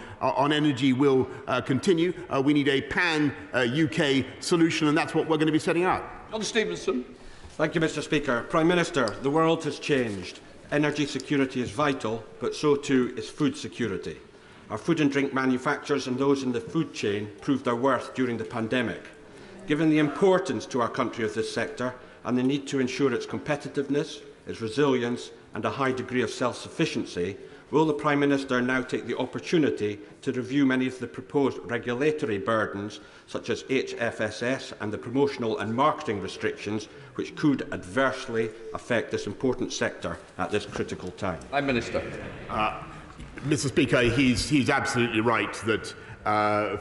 energy will continue. We need a pan-UK solution, and that's what we're going to be setting out. John Stevenson. Thank you, Mr. Speaker. Prime Minister, the world has changed. Energy security is vital, but so too is food security. Our food and drink manufacturers and those in the food chain proved their worth during the pandemic. Given the importance to our country of this sector and the need to ensure its competitiveness, its resilience and a high degree of self-sufficiency, will the Prime Minister now take the opportunity to review many of the proposed regulatory burdens, such as HFSS and the promotional and marketing restrictions, which could adversely affect this important sector at this critical time? Prime Minister. Mr. Speaker, he's absolutely right that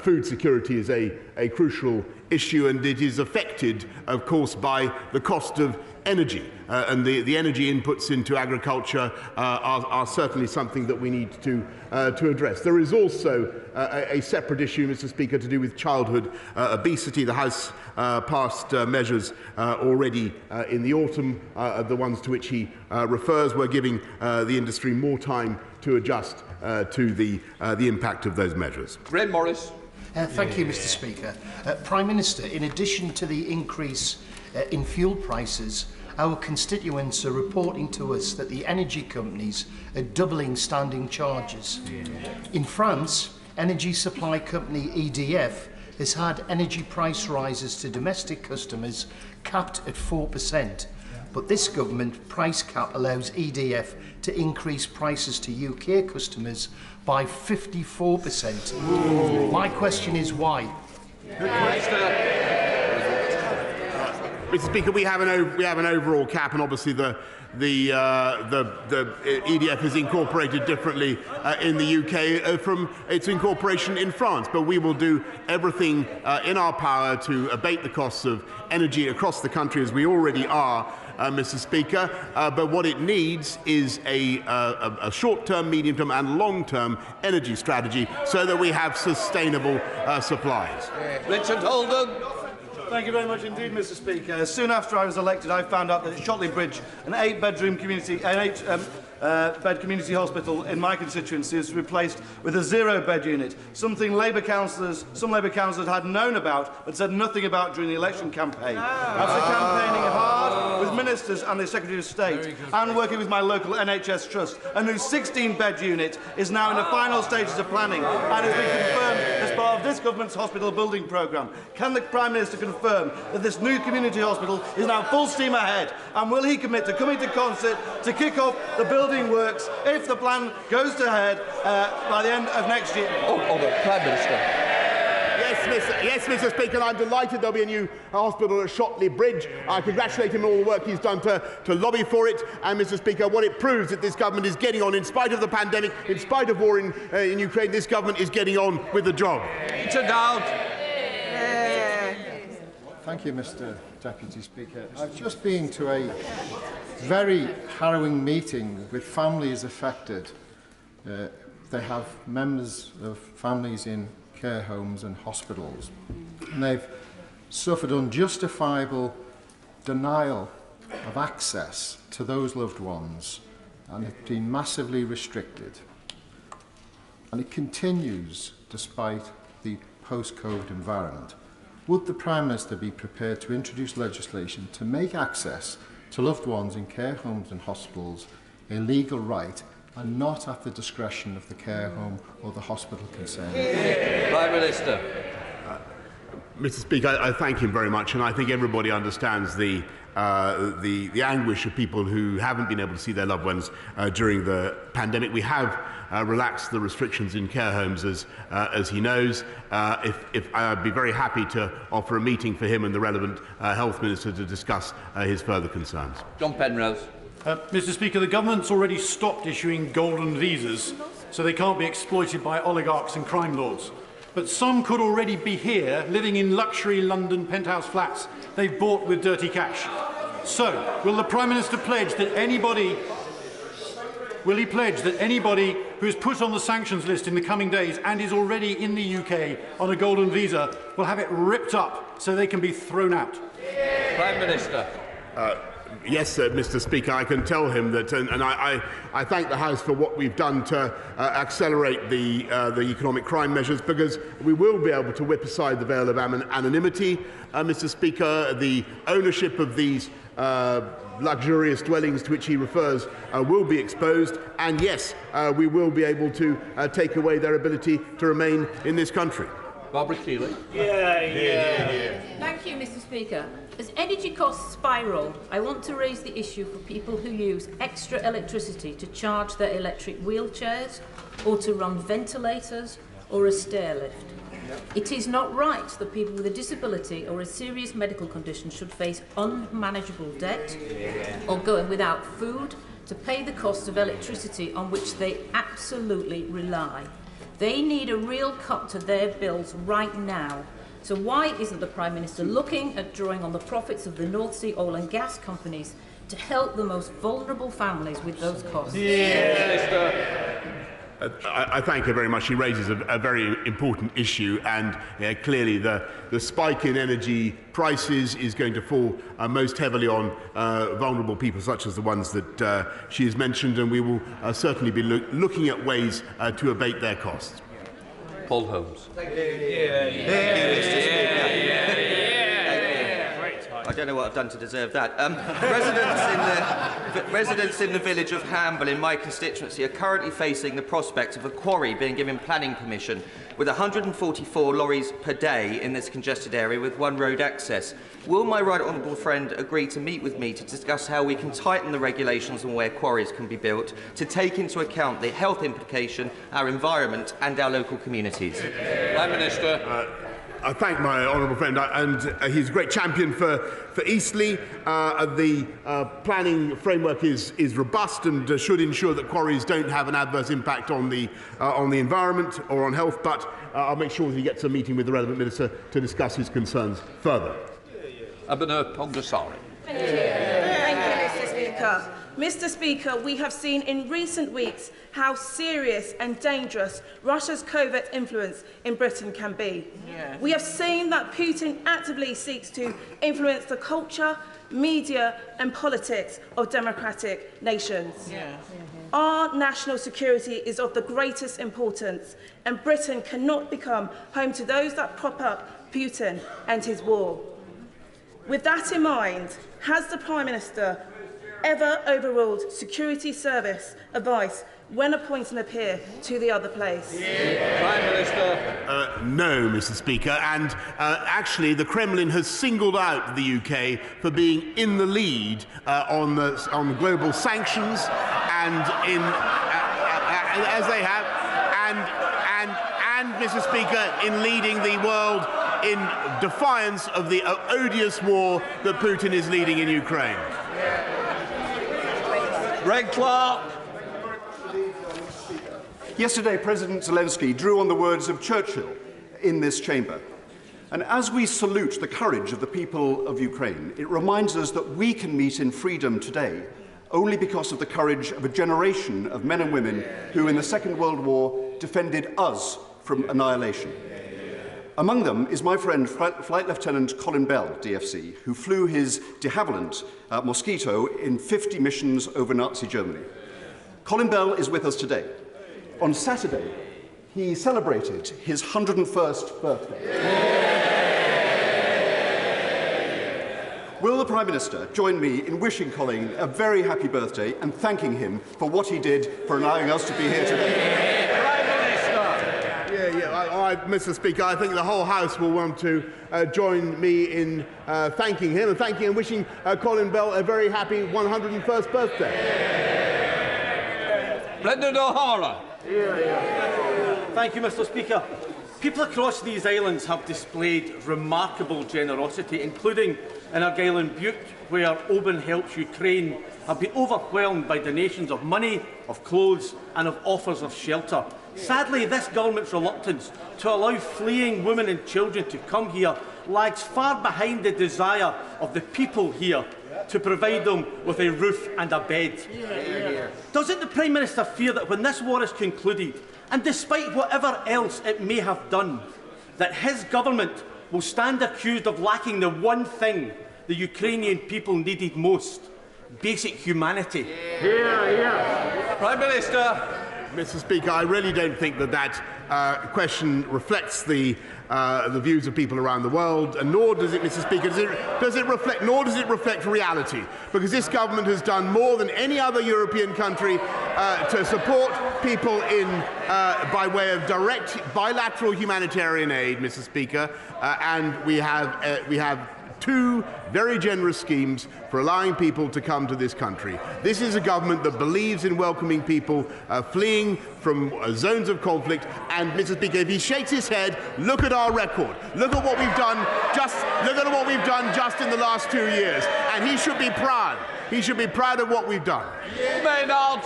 food security is a crucial issue, and it is affected, of course, by the cost of energy. And the energy inputs into agriculture are certainly something that we need to address. There is also a separate issue, Mr. Speaker, to do with childhood obesity. The House passed measures already in the autumn, the ones to which he refers. We're giving the industry more time to adjust to the impact of those measures. Graham Morris. Thank you, Mr. Speaker. Prime Minister, in addition to the increase in fuel prices, our constituents are reporting to us that the energy companies are doubling standing charges. In France, energy supply company EDF has had energy price rises to domestic customers capped at 4%. But this government price cap allows EDF to increase prices to UK customers by 54%. Ooh. My question is why? Mr. Speaker, we have an overall cap, and obviously the EDF is incorporated differently in the UK from its incorporation in France. But we will do everything in our power to abate the costs of energy across the country, as we already are, Mr. Speaker. But what it needs is a short-term, medium-term and long-term energy strategy so that we have sustainable supplies. Richard Holden. Thank you very much indeed, Mr. Speaker. Soon after I was elected, I found out that at Shotley Bridge, an 8-bed community hospital in my constituency is replaced with a 0-bed unit, something some Labour councillors had known about but said nothing about during the election campaign. After campaigning hard with ministers and the Secretary of State and working with my local NHS trust, a new 16-bed unit is now in the final stages of planning and has been confirmed as part of this government's hospital building programme. Can the Prime Minister confirm that this new community hospital is now full steam ahead, and will he commit to coming to concert to kick off the building works if the plan goes ahead by the end of next year? The Prime Minister. Yes, Mr. Speaker, I'm delighted there'll be a new hospital at Shotley Bridge. I congratulate him on all the work he's done to lobby for it. And, Mr. Speaker, what it proves that this government is getting on, in spite of the pandemic, in spite of war in Ukraine, this government is getting on with the job. Thank you, Mr. Deputy Speaker. I've just been to a very harrowing meeting with families affected. They have members of families in care homes and hospitals, and they've suffered unjustifiable denial of access to those loved ones, and it's been massively restricted. And it continues despite the post-COVID environment. Would the Prime Minister be prepared to introduce legislation to make access to loved ones in care homes and hospitals a legal right and not at the discretion of the care home or the hospital concerned? Prime Minister. Mr. Speaker, I thank him very much, and I think everybody understands the anguish of people who haven't been able to see their loved ones during the pandemic. We have relaxed the restrictions in care homes, as he knows. I'd be very happy to offer a meeting for him and the relevant health minister to discuss his further concerns. John Penrose. Mr. Speaker, the government's already stopped issuing golden visas, so they can't be exploited by oligarchs and crime lords. But some could already be here, living in luxury London penthouse flats they've bought with dirty cash. So, will the Prime Minister pledge that anybody who is put on the sanctions list in the coming days and is already in the UK on a golden visa will have it ripped up so they can be thrown out? Prime Minister. Yes, Mr. Speaker, I can tell him that, and I thank the House for what we've done to accelerate the economic crime measures, because we will be able to whip aside the veil of anonymity. Mr. Speaker, the ownership of these luxurious dwellings to which he refers will be exposed, and yes, we will be able to take away their ability to remain in this country. Barbara Keeley. Thank you, Mr. Speaker. As energy costs spiral, I want to raise the issue for people who use extra electricity to charge their electric wheelchairs or to run ventilators or a stair lift. It is not right that people with a disability or a serious medical condition should face unmanageable debt or going without food, to pay the cost of electricity on which they absolutely rely. They need a real cut to their bills right now. So why isn't the Prime Minister looking at drawing on the profits of the North Sea oil and gas companies to help the most vulnerable families with those costs? I thank her very much. She raises a very important issue, and clearly the spike in energy prices is going to fall most heavily on vulnerable people such as the ones that she has mentioned, and we will certainly be looking at ways to abate their costs. Paul Holmes. I don't know what I've done to deserve that. Residents in the village of Hamble in my constituency are currently facing the prospect of a quarry being given planning permission with 144 lorries per day in this congested area with one road access. Will my right honourable friend agree to meet with me to discuss how we can tighten the regulations on where quarries can be built to take into account the health implication, our environment and our local communities? Prime Minister. I thank my honourable friend, and he's a great champion for Eastleigh. The planning framework is robust and should ensure that quarries don't have an adverse impact on the environment or on health, but I'll make sure that he gets a meeting with the relevant minister to discuss his concerns further. Abhinav Pongasari. Thank you. Thank you, Mr. Speaker. Mr. Speaker, we have seen in recent weeks how serious and dangerous Russia's covert influence in Britain can be. Yeah. We have seen that Putin actively seeks to influence the culture, media and politics of democratic nations. Yeah. Our national security is of the greatest importance, and Britain cannot become home to those that prop up Putin and his war. With that in mind, has the Prime Minister ever overruled security service advice when appointing a peer to the other place? Yeah. Prime Minister. No, Mr. Speaker, and actually the Kremlin has singled out the UK for being in the lead on global sanctions, and as they have, and Mr. Speaker, in leading the world in defiance of the odious war that Putin is leading in Ukraine. Greg Clark. Yesterday, President Zelensky drew on the words of Churchill in this chamber. And as we salute the courage of the people of Ukraine, it reminds us that we can meet in freedom today only because of the courage of a generation of men and women who, in the Second World War, defended us from annihilation. Among them is my friend, Flight Lieutenant Colin Bell, DFC, who flew his de Havilland Mosquito in 50 missions over Nazi Germany. Colin Bell is with us today. On Saturday, he celebrated his 101st birthday. Will the Prime Minister join me in wishing Colin a very happy birthday and thanking him for what he did for allowing us to be here today? Mr. Speaker, I think the whole House will want to join me in thanking him and wishing Colin Bell a very happy 101st birthday. Brendan O'Hara. Thank you, Mr. Speaker. People across these islands have displayed remarkable generosity, including in Argyll and Bute, where Oban Helps Ukraine have been overwhelmed by donations of money, of clothes and of offers of shelter. Sadly, this government's reluctance to allow fleeing women and children to come here lags far behind the desire of the people here to provide them with a roof and a bed. Doesn't the Prime Minister fear that when this war is concluded, and despite whatever else it may have done, that his government will stand accused of lacking the one thing the Ukrainian people needed most: basic humanity? Prime Minister. Mr. Speaker, I really don't think that question reflects the views of people around the world, and nor does it, Mr. Speaker, does it reflect reality, because this government has done more than any other European country to support people by way of direct bilateral humanitarian aid, Mr. Speaker, and we have two very generous schemes for allowing people to come to this country. This is a government that believes in welcoming people fleeing from zones of conflict. And, Mr. Speaker, if he shakes his head, look at our record. Look at what we've done just in the last 2 years. And he should be proud. He should be proud of what we've done. Maynard.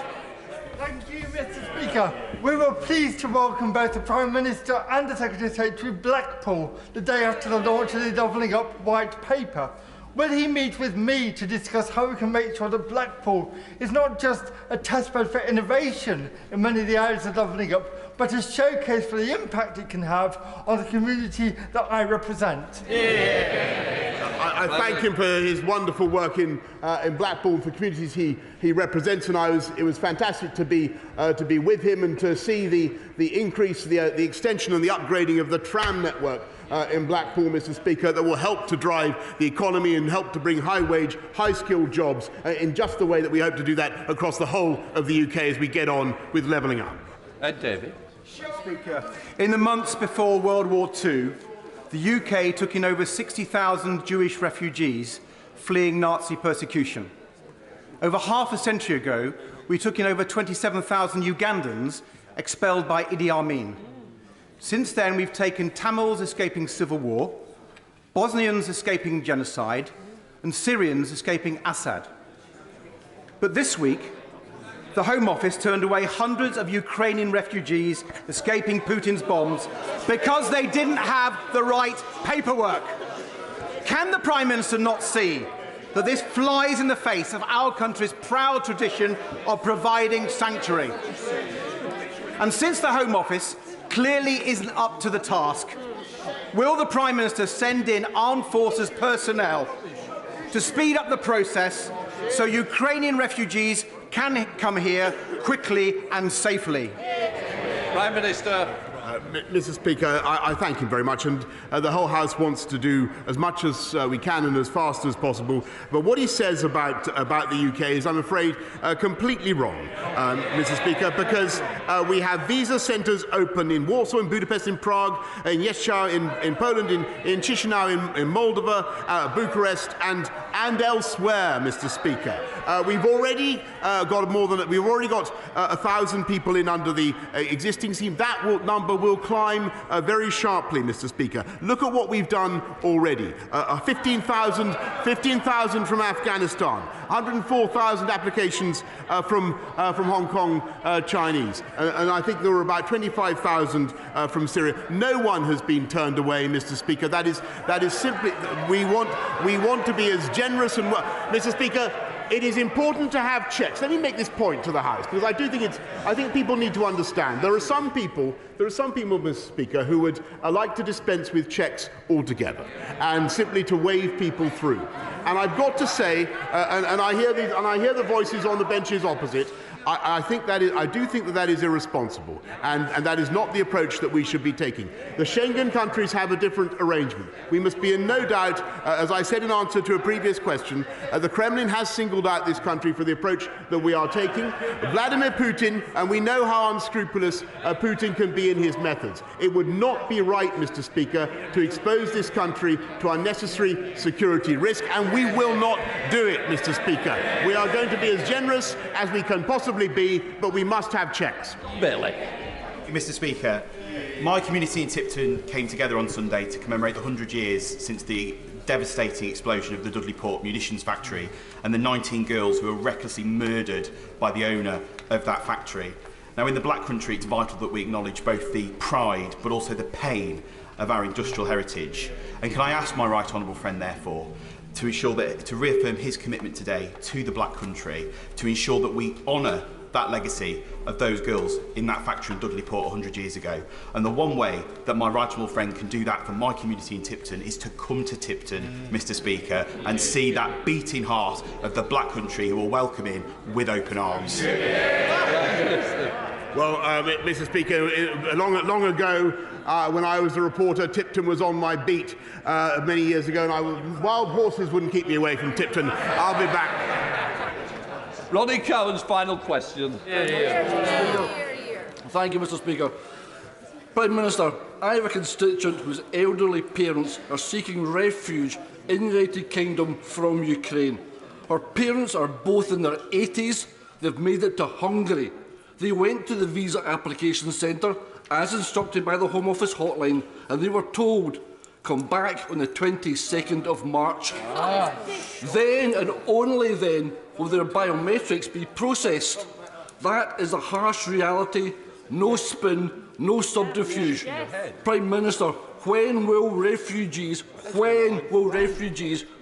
Thank you, Mr. Speaker. We were pleased to welcome both the Prime Minister and the Secretary of State to Blackpool the day after the launch of the Doubling Up White Paper. Will he meet with me to discuss how we can make sure that Blackpool is not just a testbed for innovation in many of the areas of Doubling Up, but a showcase for the impact it can have on the community that I represent? I thank him for his wonderful work in Blackpool for communities he represents, and it was fantastic to be with him and to see the increase, the extension and the upgrading of the tram network in Blackpool, Mr. Speaker, that will help to drive the economy and help to bring high-wage, high-skilled jobs in just the way that we hope to do that across the whole of the UK as we get on with levelling up. Ed Davey. Speaker, in the months before World War II, the UK took in over 60,000 Jewish refugees fleeing Nazi persecution. Over half a century ago, we took in over 27,000 Ugandans expelled by Idi Amin. Since then, we've taken Tamils escaping civil war, Bosnians escaping genocide, and Syrians escaping Assad. But this week, the Home Office turned away hundreds of Ukrainian refugees escaping Putin's bombs because they didn't have the right paperwork. Can the Prime Minister not see that this flies in the face of our country's proud tradition of providing sanctuary? And since the Home Office clearly isn't up to the task, will the Prime Minister send in armed forces personnel to speed up the process so Ukrainian refugees can come here quickly and safely? Prime Minister. Mr. Speaker, I thank him very much, and the whole House wants to do as much as we can and as fast as possible. But what he says about the UK is, I'm afraid, completely wrong, Mr. Speaker, because we have visa centres open in Warsaw, in Budapest, in Prague, in Jeszczał, in Poland, in Chisinau, in Moldova, Bucharest, and elsewhere, Mr. Speaker. We've already got 1,000 people in under the existing scheme. That number will climb very sharply, Mr. Speaker. Look at what we've done already. 15,000 from Afghanistan, 104,000 applications from Hong Kong Chinese, and I think there were about 25,000 from Syria. No one has been turned away, Mr. Speaker. That is simply, we want to be as generous and Mr. Speaker. It is important to have checks. Let me make this point to the House, because I think people need to understand. There are some people, Mr. Speaker, who would like to dispense with checks altogether and simply to wave people through. And I've got to say, and I hear the voices on the benches opposite. I do think that is irresponsible, and that is not the approach that we should be taking. The Schengen countries have a different arrangement. We must be in no doubt, as I said in answer to a previous question, the Kremlin has singled out this country for the approach that we are taking. Vladimir Putin, and we know how unscrupulous Putin can be in his methods. It would not be right, Mr. Speaker, to expose this country to unnecessary security risk, and we will not do it, Mr. Speaker. We are going to be as generous as we can possibly be, but we must have checks. Billy. Mr. Speaker, my community in Tipton came together on Sunday to commemorate the 100 years since the devastating explosion of the Dudley Port munitions factory and the 19 girls who were recklessly murdered by the owner of that factory. Now, in the Black Country, it's vital that we acknowledge both the pride but also the pain of our industrial heritage. And can I ask my right honourable friend, therefore, to ensure that, to reaffirm his commitment today to the Black Country, to ensure that we honour that legacy of those girls in that factory in Dudley Port 100 years ago. And the one way that my right honourable friend can do that for my community in Tipton is to come to Tipton, Mr. Speaker, and see that beating heart of the Black Country who will welcome him with open arms. Well, Mr. Speaker, long ago, when I was a reporter, Tipton was on my beat many years ago, and wild horses wouldn't keep me away from Tipton. I'll be back. Ronnie Cowan's final question. Thank you, Mr. Speaker. Prime Minister, I have a constituent whose elderly parents are seeking refuge in the United Kingdom from Ukraine. Her parents are both in their 80s. They've made it to Hungary. They went to the visa application centre, as instructed by the Home Office hotline, and they were told, come back on the 22nd of March. Then and only then will their biometrics be processed. That is a harsh reality, no spin, no subterfuge. Prime Minister, when will refugees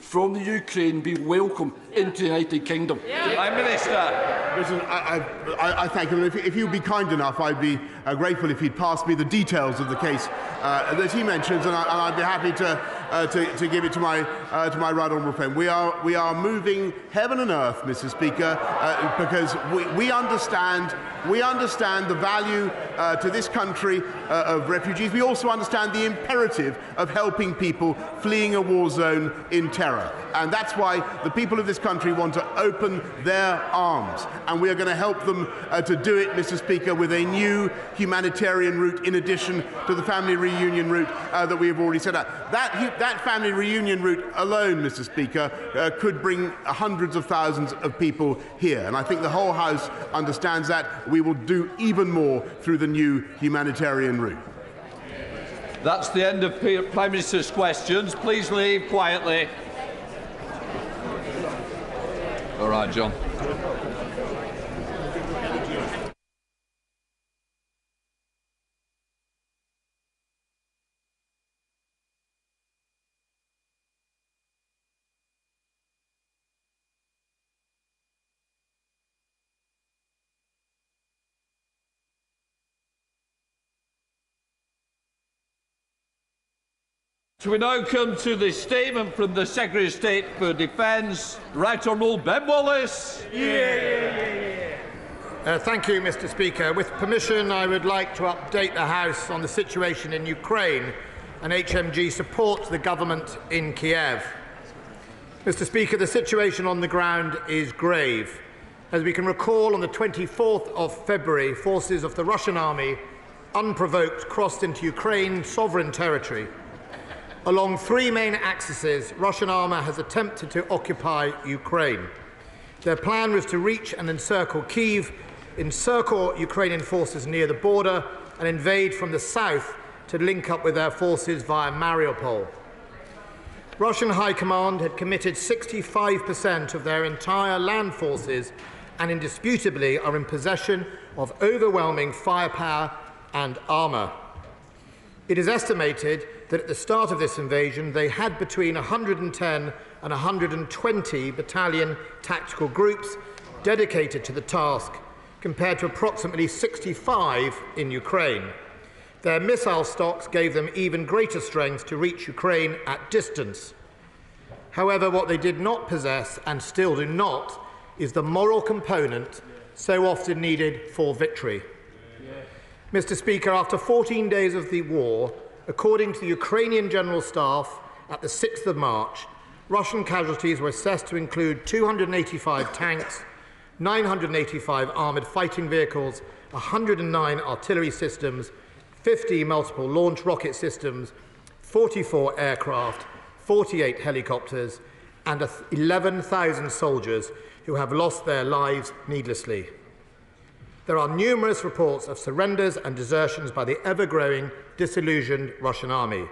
from the Ukraine be welcome into the United Kingdom? Prime Minister. Listen, I thank him. If you'd be kind enough, I'd be grateful if he'd pass me the details of the case that he mentions, and I'd be happy to give it to my right honourable friend. We are moving heaven and earth, Mr. Speaker, because we understand the value to this country of refugees. We also understand the imperative of helping people fleeing a war zone in terror, and that's why the people of this country want to open their arms, and we are going to help them to do it, Mr. Speaker, with a new humanitarian route in addition to the family reunion route that we have already set out. That family reunion route alone, Mr. Speaker, could bring hundreds of thousands of people here, and I think the whole House understands that. We will do even more through the new humanitarian route. That's the end of Prime Minister's questions. Please leave quietly. All right, John. So we now come to the statement from the Secretary of State for Defence, Right Honourable Ben Wallace. Thank you, Mr. Speaker. With permission, I would like to update the House on the situation in Ukraine, and HMG supports the government in Kiev. Mr. Speaker, the situation on the ground is grave. As we can recall, on the 24th of February, forces of the Russian army, unprovoked, crossed into Ukraine's sovereign territory. Along three main axes, Russian armour has attempted to occupy Ukraine. Their plan was to reach and encircle Kyiv, encircle Ukrainian forces near the border, and invade from the south to link up with their forces via Mariupol. Russian High Command had committed 65% of their entire land forces and indisputably are in possession of overwhelming firepower and armour. It is estimated that at the start of this invasion they had between 110 and 120 battalion tactical groups dedicated to the task, compared to approximately 65 in Ukraine. Their missile stocks gave them even greater strength to reach Ukraine at distance. However, what they did not possess, and still do not, is the moral component so often needed for victory. Mr. Speaker, after 14 days of the war, according to the Ukrainian General Staff, at the 6th of March, Russian casualties were assessed to include 285 tanks, 985 armoured fighting vehicles, 109 artillery systems, 50 multiple launch rocket systems, 44 aircraft, 48 helicopters, and 11,000 soldiers who have lost their lives needlessly. There are numerous reports of surrenders and desertions by the ever-growing, disillusioned Russian army.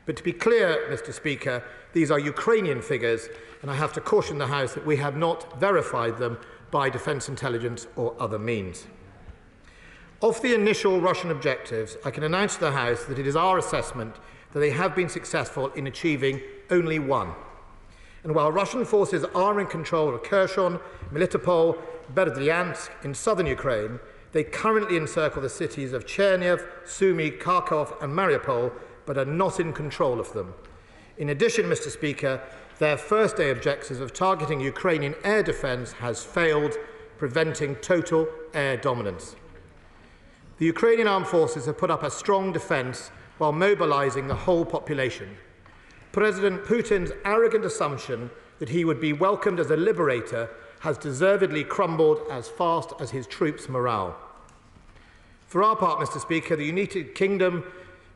But to be clear, Mr. Speaker, these are Ukrainian figures, and I have to caution the House that we have not verified them by defence intelligence or other means. Of the initial Russian objectives, I can announce to the House that it is our assessment that they have been successful in achieving only one. And while Russian forces are in control of Kherson, Melitopol, Berdyansk in southern Ukraine, they currently encircle the cities of Chernihiv, Sumy, Kharkov and Mariupol, but are not in control of them. In addition, Mr. Speaker, their first-day objectives of targeting Ukrainian air defence has failed, preventing total air dominance. The Ukrainian armed forces have put up a strong defence while mobilising the whole population. President Putin's arrogant assumption that he would be welcomed as a liberator has deservedly crumbled as fast as his troops' morale. For our part, Mr. Speaker, the United Kingdom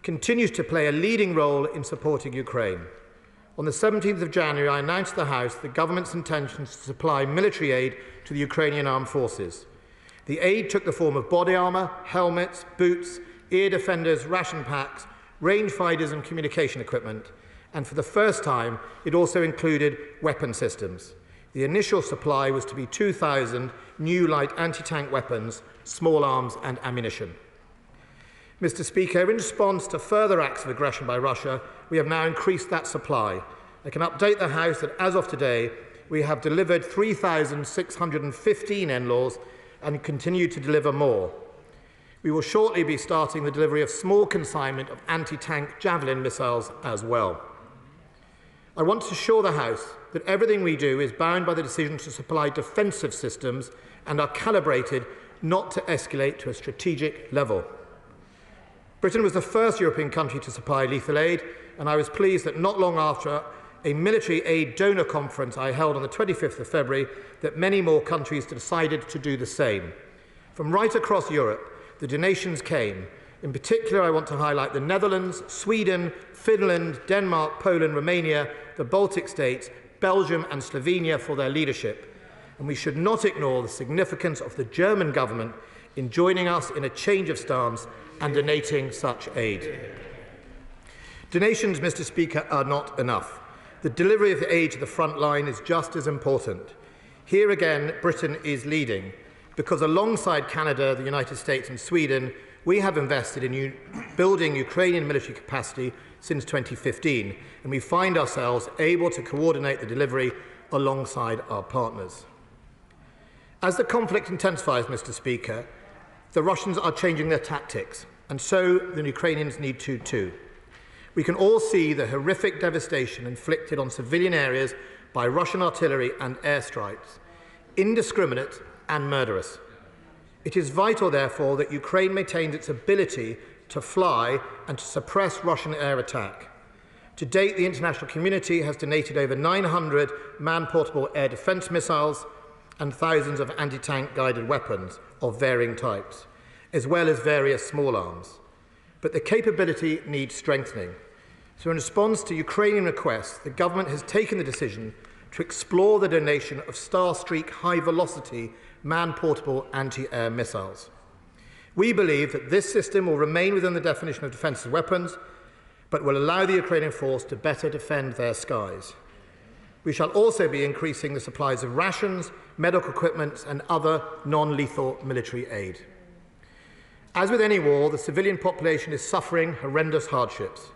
continues to play a leading role in supporting Ukraine. On the 17th of January, I announced to the House the government's intentions to supply military aid to the Ukrainian armed forces. The aid took the form of body armour, helmets, boots, ear defenders, ration packs, rangefinders and communication equipment, and for the first time, it also included weapon systems. The initial supply was to be 2,000 new light anti-tank weapons, small arms and ammunition. Mr. Speaker, in response to further acts of aggression by Russia, we have now increased that supply. I can update the House that as of today, we have delivered 3,615 NLAWs and continue to deliver more. We will shortly be starting the delivery of small consignment of anti-tank Javelin missiles as well. I want to assure the House that everything we do is bound by the decision to supply defensive systems and are calibrated not to escalate to a strategic level. Britain was the first European country to supply lethal aid, and I was pleased that not long after a military aid donor conference I held on the 25th of February, that many more countries decided to do the same. From right across Europe, the donations came. In particular, I want to highlight the Netherlands, Sweden, Finland, Denmark, Poland, Romania, the Baltic states, Belgium and Slovenia for their leadership. And we should not ignore the significance of the German government in joining us in a change of stance and donating such aid. Donations, Mr. Speaker, are not enough. The delivery of aid to the front line is just as important. Here again, Britain is leading, because alongside Canada, the United States and Sweden, we have invested in building Ukrainian military capacity since 2015, and we find ourselves able to coordinate the delivery alongside our partners. As the conflict intensifies, Mr. Speaker, the Russians are changing their tactics, and so the Ukrainians need to too. We can all see the horrific devastation inflicted on civilian areas by Russian artillery and airstrikes, indiscriminate and murderous. It is vital, therefore, that Ukraine maintains its ability to fly and to suppress Russian air attack. To date, the international community has donated over 900 man-portable air defence missiles and thousands of anti-tank guided weapons of varying types, as well as various small arms. But the capability needs strengthening. So in response to Ukrainian requests, the government has taken the decision to explore the donation of Starstreak high-velocity man-portable anti-air missiles. We believe that this system will remain within the definition of defensive weapons, but will allow the Ukrainian force to better defend their skies. We shall also be increasing the supplies of rations, medical equipment and other non-lethal military aid. As with any war, the civilian population is suffering horrendous hardships.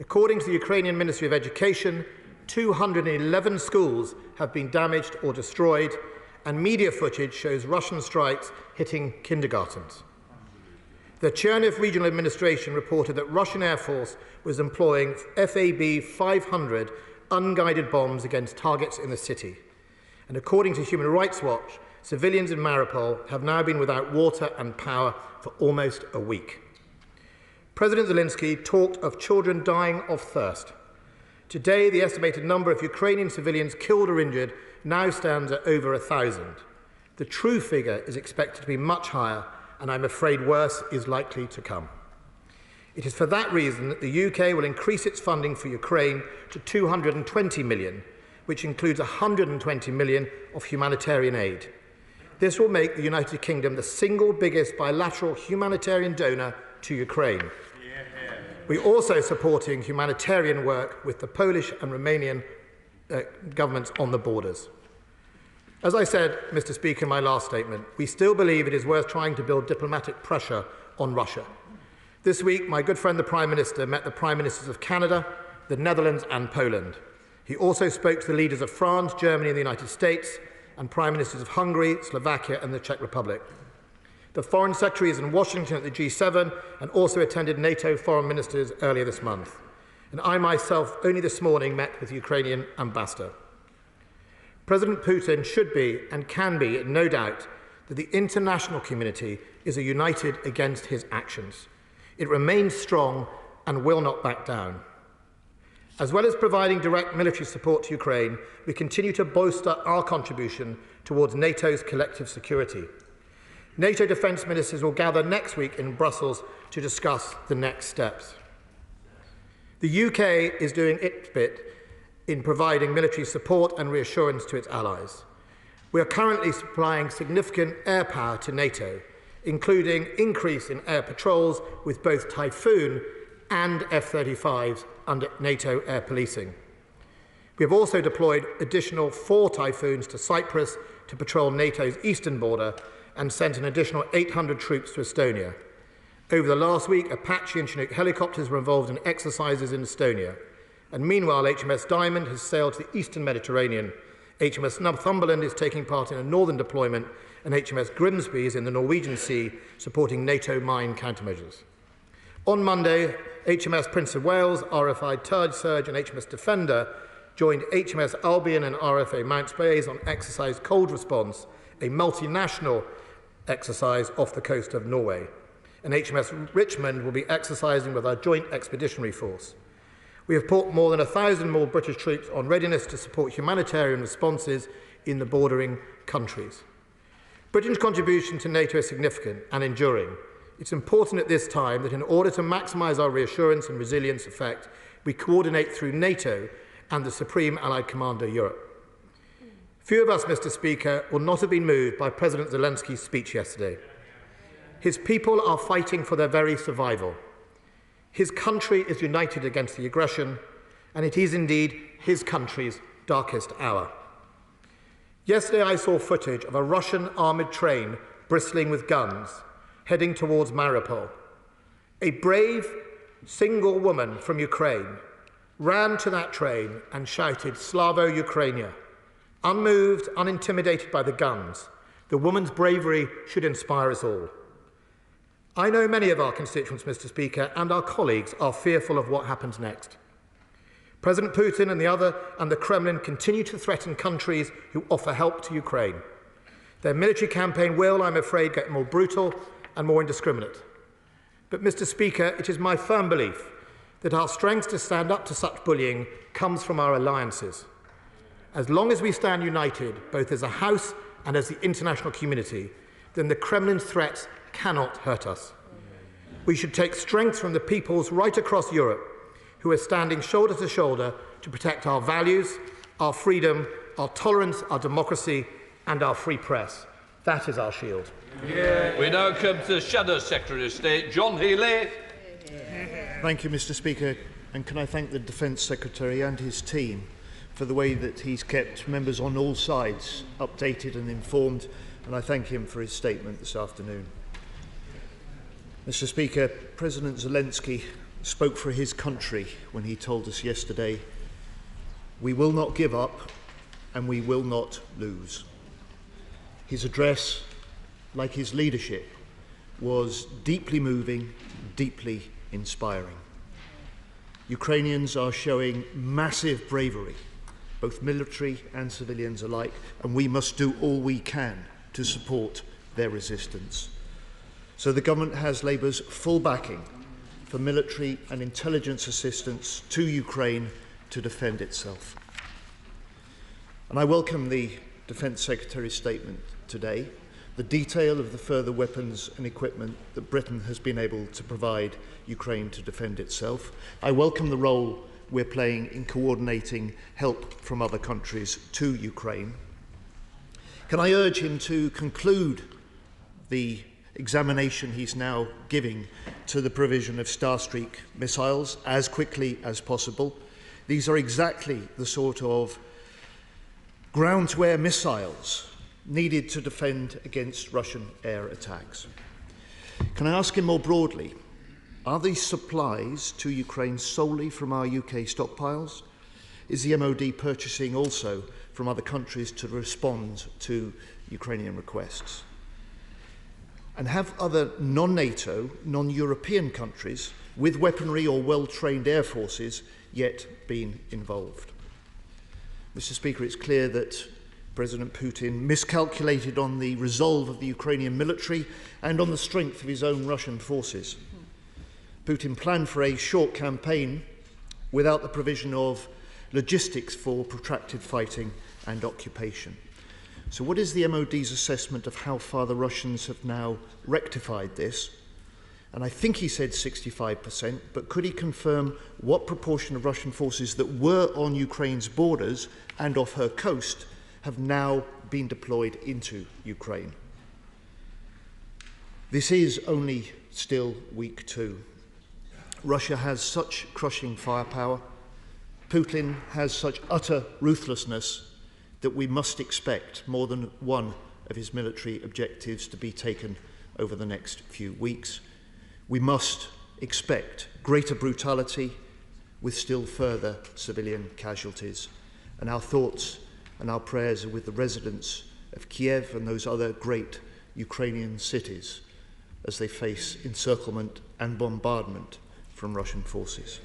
According to the Ukrainian Ministry of Education, 211 schools have been damaged or destroyed, and media footage shows Russian strikes hitting kindergartens. The Chernihiv Regional Administration reported that Russian Air Force was employing FAB 500 unguided bombs against targets in the city. And according to Human Rights Watch, civilians in Mariupol have now been without water and power for almost a week. President Zelensky talked of children dying of thirst. Today, the estimated number of Ukrainian civilians killed or injured now stands at over 1,000. The true figure is expected to be much higher, and I'm afraid worse is likely to come. It is for that reason that the UK will increase its funding for Ukraine to 220 million, which includes 120 million of humanitarian aid. This will make the United Kingdom the single biggest bilateral humanitarian donor to Ukraine. We're also supporting humanitarian work with the Polish and Romanian governments on the borders. As I said, Mr. Speaker, in my last statement, we still believe it is worth trying to build diplomatic pressure on Russia. This week, my good friend the Prime Minister met the Prime Ministers of Canada, the Netherlands and Poland. He also spoke to the leaders of France, Germany and the United States, and Prime Ministers of Hungary, Slovakia and the Czech Republic. The Foreign Secretary is in Washington at the G7 and also attended NATO foreign ministers earlier this month. And I myself only this morning met with the Ukrainian ambassador. President Putin should be and can be in no doubt that the international community is united against his actions. It remains strong and will not back down. As well as providing direct military support to Ukraine, we continue to bolster our contribution towards NATO's collective security. NATO defence ministers will gather next week in Brussels to discuss the next steps. The UK is doing its bit in providing military support and reassurance to its allies. We are currently supplying significant air power to NATO, including increase in air patrols with both Typhoon and F-35s under NATO air policing. We have also deployed additional 4 Typhoons to Cyprus to patrol NATO's eastern border and sent an additional 800 troops to Estonia. Over the last week, Apache and Chinook helicopters were involved in exercises in Estonia. And meanwhile, HMS Diamond has sailed to the eastern Mediterranean. HMS Northumberland is taking part in a northern deployment, and HMS Grimsby is in the Norwegian Sea, supporting NATO mine countermeasures. On Monday, HMS Prince of Wales, RFI Turd Surge, and HMS Defender joined HMS Albion and RFA Mounts Bays on exercise Cold Response, a multinational exercise off the coast of Norway. And HMS Richmond will be exercising with our Joint Expeditionary Force. We have put more than 1,000 more British troops on readiness to support humanitarian responses in the bordering countries. Britain's contribution to NATO is significant and enduring. It's important at this time that in order to maximise our reassurance and resilience effect, we coordinate through NATO and the Supreme Allied Commander Europe. Few of us, Mr. Speaker, will not have been moved by President Zelensky's speech yesterday. His people are fighting for their very survival. His country is united against the aggression, and it is indeed his country's darkest hour. Yesterday I saw footage of a Russian armoured train bristling with guns, heading towards Mariupol. A brave, single woman from Ukraine ran to that train and shouted, "Slavo Ukrainia." Unmoved, unintimidated by the guns, the woman's bravery should inspire us all. I know many of our constituents, Mr. Speaker, and our colleagues are fearful of what happens next. President Putin and the Kremlin continue to threaten countries who offer help to Ukraine. Their military campaign will, I'm afraid, get more brutal and more indiscriminate. But, Mr. Speaker, it is my firm belief that our strength to stand up to such bullying comes from our alliances. As long as we stand united, both as a House and as the international community, then the Kremlin's threats cannot hurt us. We should take strength from the peoples right across Europe who are standing shoulder to shoulder to protect our values, our freedom, our tolerance, our democracy, and our free press. That is our shield. Yeah. We now come to the Shadow Secretary of State, John Healey. Thank you, Mr. Speaker, and can I thank the Defence Secretary and his team for the way that he's kept members on all sides updated and informed, and I thank him for his statement this afternoon. Mr. Speaker, President Zelensky spoke for his country when he told us yesterday, "We will not give up and we will not lose." His address, like his leadership, was deeply moving, deeply inspiring. Ukrainians are showing massive bravery, both military and civilians alike, and we must do all we can to support their resistance. So the government has Labour's full backing for military and intelligence assistance to Ukraine to defend itself. And I welcome the Defence Secretary's statement today, the detail of the further weapons and equipment that Britain has been able to provide Ukraine to defend itself. I welcome the role we're playing in coordinating help from other countries to Ukraine. Can I urge him to conclude the examination he's now giving to the provision of Starstreak missiles as quickly as possible? These are exactly the sort of ground-to-air missiles needed to defend against Russian air attacks. Can I ask him more broadly, are these supplies to Ukraine solely from our UK stockpiles? Is the MOD purchasing also from other countries to respond to Ukrainian requests? And have other non-NATO, non-European countries with weaponry or well-trained air forces yet been involved? Mr. Speaker, it's clear that President Putin miscalculated on the resolve of the Ukrainian military and on the strength of his own Russian forces. Putin planned for a short campaign without the provision of logistics for protracted fighting and occupation. So what is the MOD's assessment of how far the Russians have now rectified this? And I think he said 65%, but could he confirm what proportion of Russian forces that were on Ukraine's borders and off her coast have now been deployed into Ukraine? This is only still week 2. Russia has such crushing firepower, Putin has such utter ruthlessness, that we must expect more than one of his military objectives to be taken over the next few weeks. We must expect greater brutality with still further civilian casualties. And our thoughts and our prayers are with the residents of Kiev and those other great Ukrainian cities as they face encirclement and bombardment from Russian forces.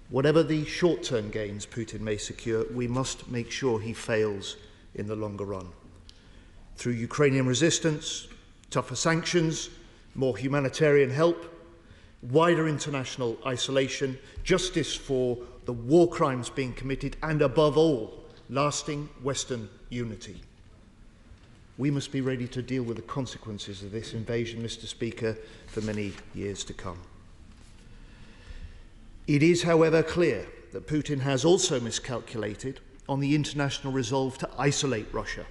Whatever the short-term gains Putin may secure, we must make sure he fails in the longer run. Through Ukrainian resistance, tougher sanctions, more humanitarian help, wider international isolation, justice for the war crimes being committed, and above all, lasting Western unity. We must be ready to deal with the consequences of this invasion, Mr. Speaker, for many years to come. It is, however, clear that Putin has also miscalculated on the international resolve to isolate Russia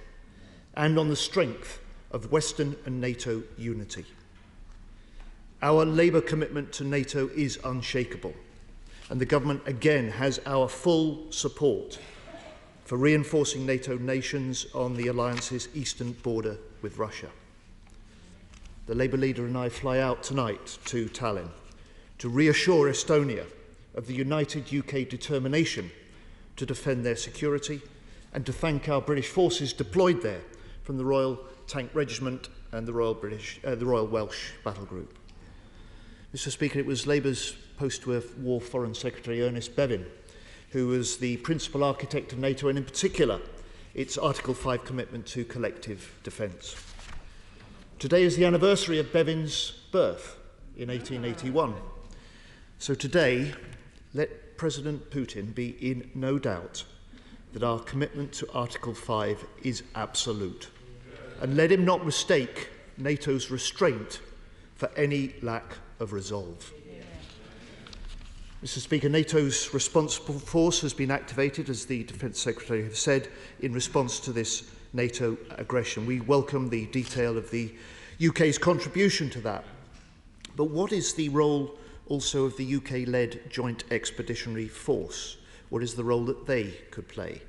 and on the strength of Western and NATO unity. Our Labour commitment to NATO is unshakable, and the government again has our full support for reinforcing NATO nations on the alliance's eastern border with Russia. The Labour leader and I fly out tonight to Tallinn to reassure Estonia of the united UK determination to defend their security and to thank our British forces deployed there from the Royal Tank Regiment and the Royal Welsh Battle Group. Mr. Speaker, it was Labour's post-war Foreign Secretary Ernest Bevin who was the principal architect of NATO and in particular its Article 5 commitment to collective defence. Today is the anniversary of Bevin's birth in 1881. So today, let President Putin be in no doubt that our commitment to Article 5 is absolute. And let him not mistake NATO's restraint for any lack of resolve. Mr. Speaker, NATO's responsible force has been activated, as the Defence Secretary has said, in response to this NATO aggression. We welcome the detail of the UK's contribution to that. But what is the role also of the UK-led Joint Expeditionary Force? What is the role that they could play?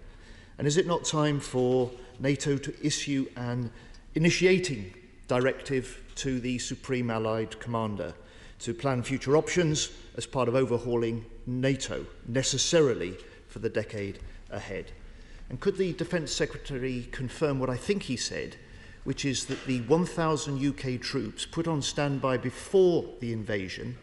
And is it not time for NATO to issue an initiating directive to the Supreme Allied Commander to plan future options as part of overhauling NATO, necessarily for the decade ahead? And could the Defence Secretary confirm what I think he said, which is that the 1,000 UK troops put on standby before the invasion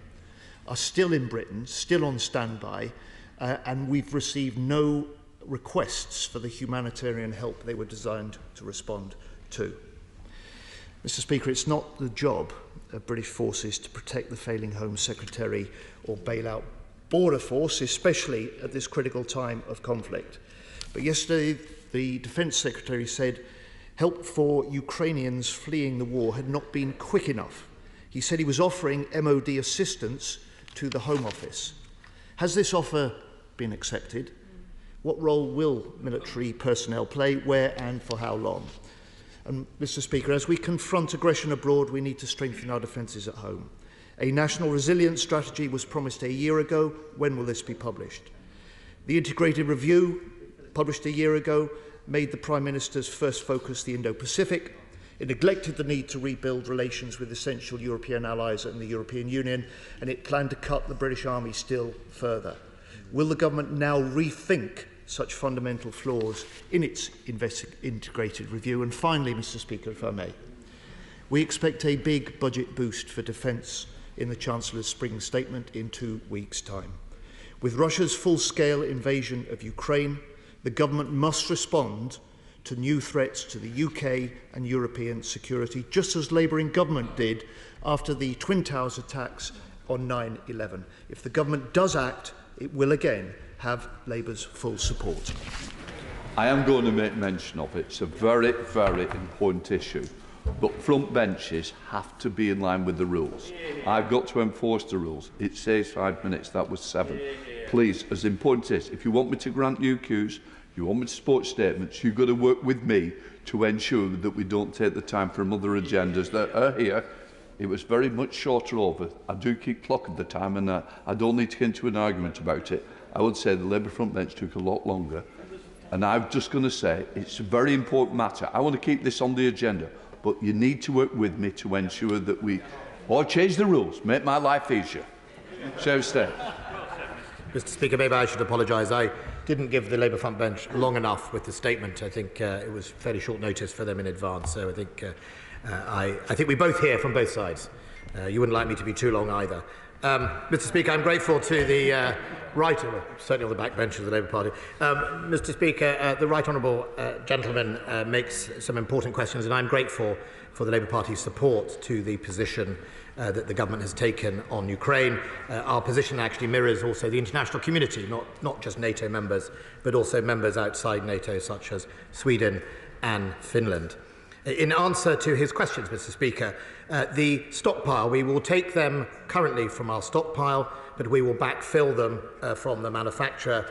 are still in Britain, still on standby, and we've received no requests for the humanitarian help they were designed to respond to? Mr. Speaker, it's not the job of British forces to protect the failing Home Secretary or bail out border force, especially at this critical time of conflict. But yesterday, the Defence Secretary said help for Ukrainians fleeing the war had not been quick enough. He said he was offering MOD assistance to the Home Office. Has this offer been accepted? What role will military personnel play, where and for how long? And, Mr. Speaker, as we confront aggression abroad, we need to strengthen our defences at home. A national resilience strategy was promised a year ago. When will this be published? The integrated review, published a year ago, made the Prime Minister's first focus the Indo-Pacific. It neglected the need to rebuild relations with essential European allies and the European Union, and it planned to cut the British Army still further. Will the government now rethink such fundamental flaws in its integrated review? And finally, Mr. Speaker, if I may, we expect a big budget boost for defence in the Chancellor's spring statement in 2 weeks' time. With Russia's full-scale invasion of Ukraine, the government must respond to new threats to the UK and European security, just as Labour in government did after the Twin Towers attacks on 9/11. If the government does act, it will again have Labour's full support. I am going to make mention of it. It's a very, very important issue. But front benches have to be in line with the rules. I've got to enforce the rules. It says 5 minutes, that was 7. Please, as important as if you want me to grant PMQs, you want me to support statements, you've got to work with me to ensure that we don't take the time from other agendas that are here It was very much shorter over. I do keep clocking the time, and I don't need to get into an argument about it. I would say the Labour front bench took a lot longer. And I'm just going to say it's a very important matter. I want to keep this on the agenda, but you need to work with me to ensure that we or change the rules, make my life easier. So stay. Mr. Speaker, maybe I should apologise. I didn't give the Labour front bench long enough with the statement. I think it was fairly short notice for them in advance. So I think we both hear from both sides. You wouldn't like me to be too long either. Mr. Speaker, I'm grateful to the right, certainly on the backbench of the Labour Party. Mr. Speaker, the right honourable gentleman makes some important questions, and I'm grateful for the Labour Party's support to the position that the government has taken on Ukraine. Our position actually mirrors also the international community, not just NATO members, but also members outside NATO, such as Sweden and Finland. In answer to his questions, Mr. Speaker, the stockpile, we will take them currently from our stockpile, but we will backfill them from the manufacturer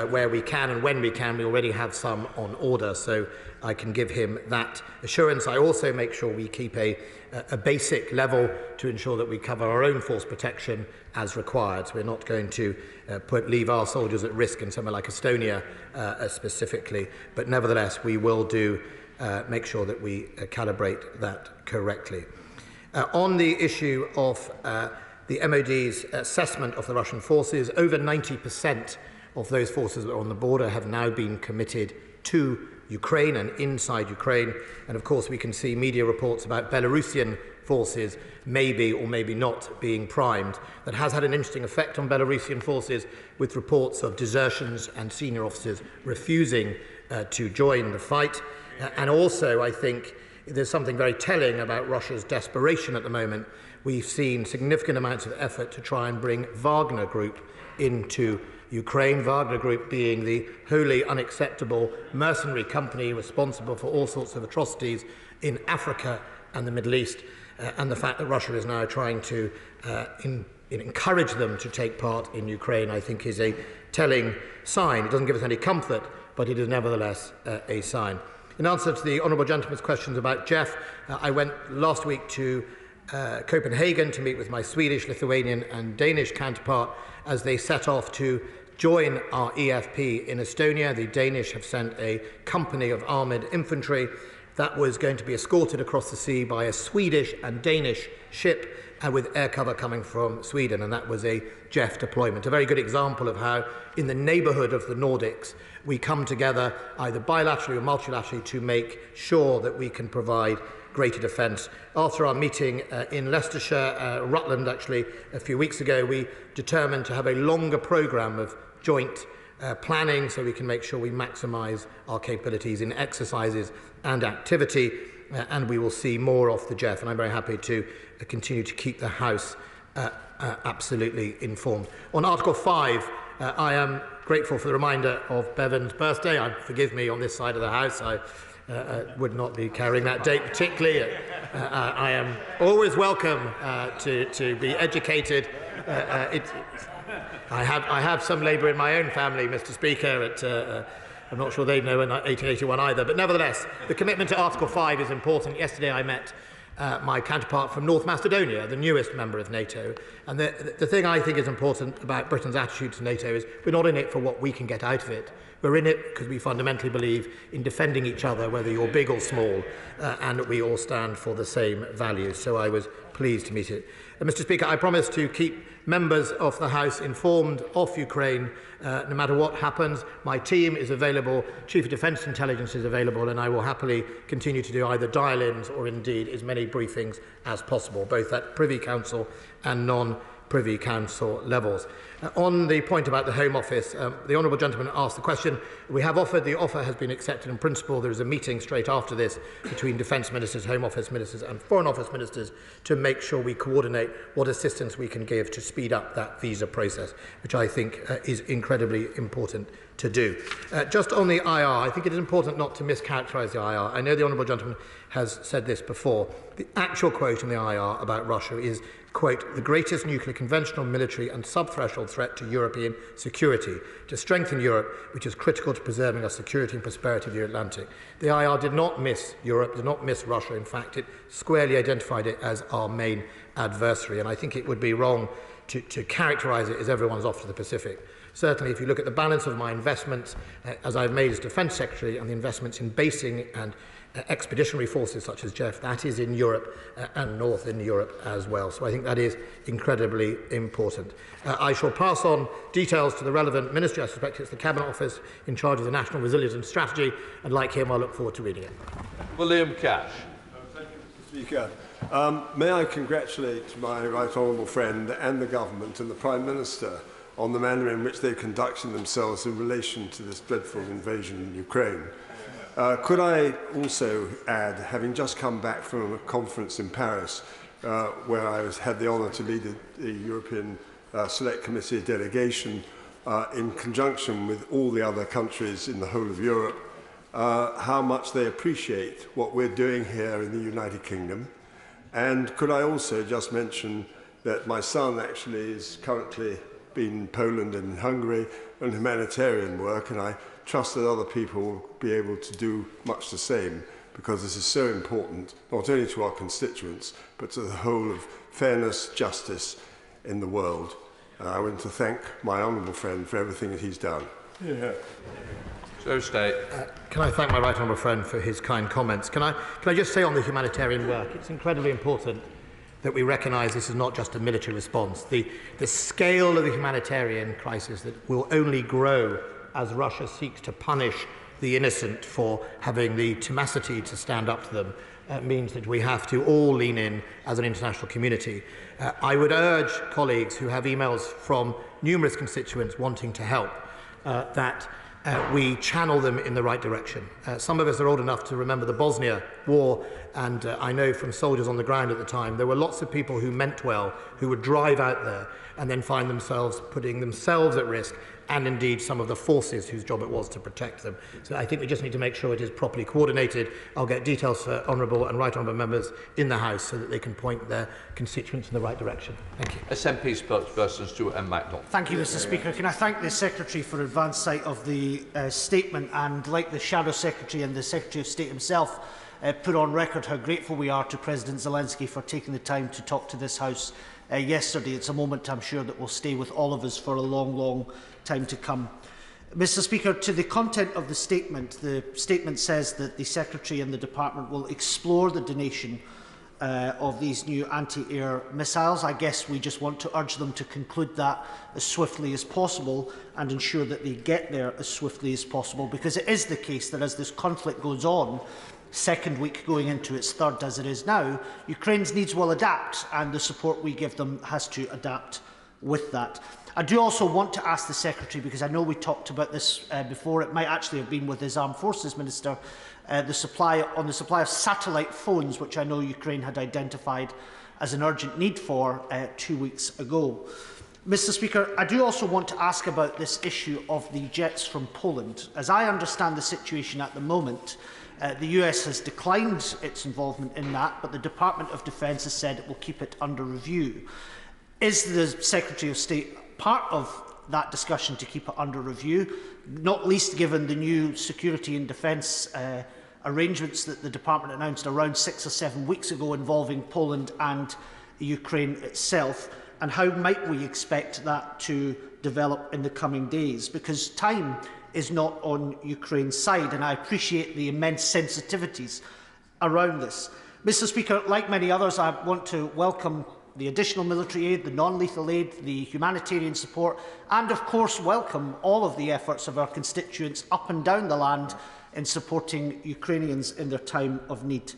where we can and when we can. We already have some on order, so I can give him that assurance. I also make sure we keep a basic level to ensure that we cover our own force protection as required. So we're not going to leave our soldiers at risk in somewhere like Estonia specifically, but nevertheless we will do make sure that we calibrate that correctly. On the issue of the MOD's assessment of the Russian forces, over 90% of those forces that are on the border have now been committed to Ukraine and inside Ukraine. And of course we can see media reports about Belarusian forces maybe or maybe not being primed. That has had an interesting effect on Belarusian forces, with reports of desertions and senior officers refusing to join the fight. And also, I think there's something very telling about Russia's desperation at the moment. We've seen significant amounts of effort to try and bring Wagner Group into Ukraine, Wagner Group being the wholly unacceptable mercenary company responsible for all sorts of atrocities in Africa and the Middle East, and the fact that Russia is now trying to encourage them to take part in Ukraine, I think is a telling sign. It doesn't give us any comfort, but it is nevertheless a sign. In answer to the honourable gentleman's questions about Jeff, I went last week to Copenhagen to meet with my Swedish, Lithuanian and Danish counterpart as they set off to join our EFP in Estonia. The Danish have sent a company of armoured infantry that was going to be escorted across the sea by a Swedish and Danish ship, and with air cover coming from Sweden, and that was a JEF deployment. A very good example of how, in the neighbourhood of the Nordics, we come together either bilaterally or multilaterally to make sure that we can provide greater defence. After our meeting in Leicestershire, Rutland actually, a few weeks ago, we determined to have a longer programme of joint planning so we can make sure we maximise our capabilities in exercises and activity, and we will see more off the JEF, and I'm very happy to continue to keep the House absolutely informed. On Article 5, I am grateful for the reminder of Bevan's birthday. Forgive me, on this side of the House, I would not be carrying that date particularly. I am always welcome to be educated. I have some Labour in my own family, Mr. Speaker. I'm not sure they know in 1881 either. But nevertheless, the commitment to Article 5 is important. Yesterday I met my counterpart from North Macedonia, the newest member of NATO. And the thing I think is important about Britain's attitude to NATO is we're not in it for what we can get out of it. We're in it because we fundamentally believe in defending each other, whether you're big or small, and we all stand for the same values. So I was pleased to meet it. Mr. Speaker, I promise to keep members of the House informed of Ukraine no matter what happens. My team is available, Chief of Defence Intelligence is available, and I will happily continue to do either dial-ins or indeed as many briefings as possible, both at Privy Council and non-Privy Council levels. On the point about the Home Office, the honourable gentleman asked the question. We have offered, the offer has been accepted in principle. There is a meeting straight after this between Defence Ministers, Home Office Ministers and Foreign Office Ministers to make sure we coordinate what assistance we can give to speed up that visa process, which I think is incredibly important to do. Just on the IR, I think it is important not to mischaracterise the IR. I know the honourable gentleman has said this before. The actual quote in the IR about Russia is quote, the greatest nuclear, conventional, military and sub-threshold threat to European security, to strengthen Europe, which is critical to preserving our security and prosperity of the Atlantic. The IR did not miss Europe, did not miss Russia. In fact, it squarely identified it as our main adversary, and I think it would be wrong to characterise it as everyone's off to the Pacific. Certainly, if you look at the balance of my investments, as I've made as Defence Secretary, and the investments in basing and expeditionary forces such as JEF, that is in Europe and north in Europe as well. So I think that is incredibly important. I shall pass on details to the relevant ministry. I suspect it's the Cabinet Office in charge of the National Resilience and Strategy, and like him, I look forward to reading it. William Cash. Thank you, Mr. Speaker. May I congratulate my right honourable friend and the Government and the Prime Minister on the manner in which they're conducting themselves in relation to this dreadful invasion in Ukraine. Could I also add, having just come back from a conference in Paris, where I had the honour to lead the European Select Committee delegation in conjunction with all the other countries in the whole of Europe, how much they appreciate what we're doing here in the United Kingdom. And could I also just mention that my son actually is currently in Poland and in Hungary on humanitarian work, and I trust that other people will be able to do much the same, because this is so important, not only to our constituents, but to the whole of fairness, justice in the world. I want to thank my honourable friend for everything that he's done. Yeah. So State. Can I thank my right honourable friend for his kind comments? Can I just say on the humanitarian work, it's incredibly important that we recognise this is not just a military response. The scale of the humanitarian crisis that will only grow as Russia seeks to punish the innocent for having the tenacity to stand up to them means that we have to all lean in as an international community. I would urge colleagues who have emails from numerous constituents wanting to help that we channel them in the right direction. Some of us are old enough to remember the Bosnia War, and I know from soldiers on the ground at the time, there were lots of people who meant well, who would drive out there and then find themselves putting themselves at risk, and indeed some of the forces whose job it was to protect them. So I think we just need to make sure it is properly coordinated. I'll get details for honourable and right honourable members in the House so that they can point their constituents in the right direction. Thank you. SNP spokesperson Stuart M. MacDonald. Thank you, Mr. Speaker. Can I thank the Secretary for advance sight of the statement, and like the Shadow Secretary and the Secretary of State himself, put on record how grateful we are to President Zelensky for taking the time to talk to this House yesterday. It's a moment, I'm sure, that will stay with all of us for a long, long time to come. Mr. Speaker, to the content of the statement says that the Secretary and the Department will explore the donation of these new anti-air missiles. I guess we just want to urge them to conclude that as swiftly as possible and ensure that they get there as swiftly as possible, because it is the case that as this conflict goes on, second week going into its third as it is now, Ukraine's needs will adapt, and the support we give them has to adapt with that. I do also want to ask the Secretary, because I know we talked about this before, it might actually have been with his Armed Forces Minister, the supply of satellite phones, which I know Ukraine had identified as an urgent need for 2 weeks ago. Mr. Speaker, I do also want to ask about this issue of the jets from Poland. As I understand the situation at the moment, the US has declined its involvement in that, but the Department of Defence has said it will keep it under review. Is the Secretary of State part of that discussion to keep it under review, not least given the new security and defence arrangements that the Department announced around 6 or 7 weeks ago involving Poland and Ukraine itself? And how might we expect that to develop in the coming days? Because time is not on Ukraine's side, and I appreciate the immense sensitivities around this. Mr. Speaker, like many others, I want to welcome the additional military aid, the non-lethal aid, the humanitarian support, and of course welcome all of the efforts of our constituents up and down the land in supporting Ukrainians in their time of need.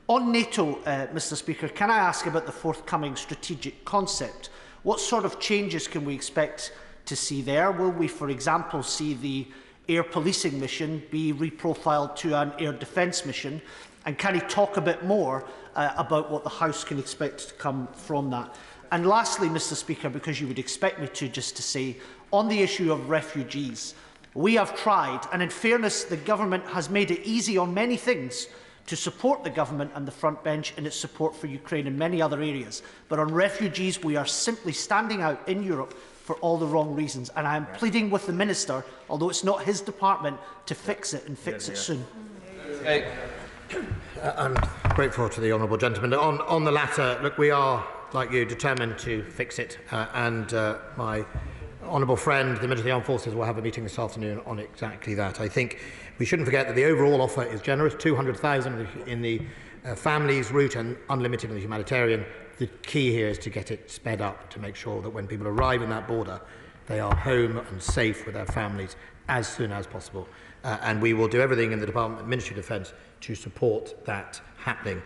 On NATO, Mr. Speaker, can I ask about the forthcoming strategic concept? What sort of changes can we expect to see there? Will we, for example, see the air policing mission be reprofiled to an air defence mission? And can he talk a bit more about what the House can expect to come from that? And lastly, Mr. Speaker, because you would expect me to, just to say, on the issue of refugees, we have tried, and in fairness, the government has made it easy on many things to support the government and the front bench in its support for Ukraine in many other areas. But on refugees, we are simply standing out in Europe for all the wrong reasons. And I am pleading with the Minister, although it's not his department, to fix it and fix it soon. I'm grateful to the honourable gentleman. On the latter, look, we are, like you, determined to fix it. My honourable friend, the Minister of the Armed Forces, will have a meeting this afternoon on exactly that. I think we shouldn't forget that the overall offer is generous, 200,000 in the families route and unlimited in the humanitarian. The key here is to get it sped up, to make sure that when people arrive in that border, they are home and safe with their families as soon as possible. And we will do everything in the Department Ministry of Defence to support that happening.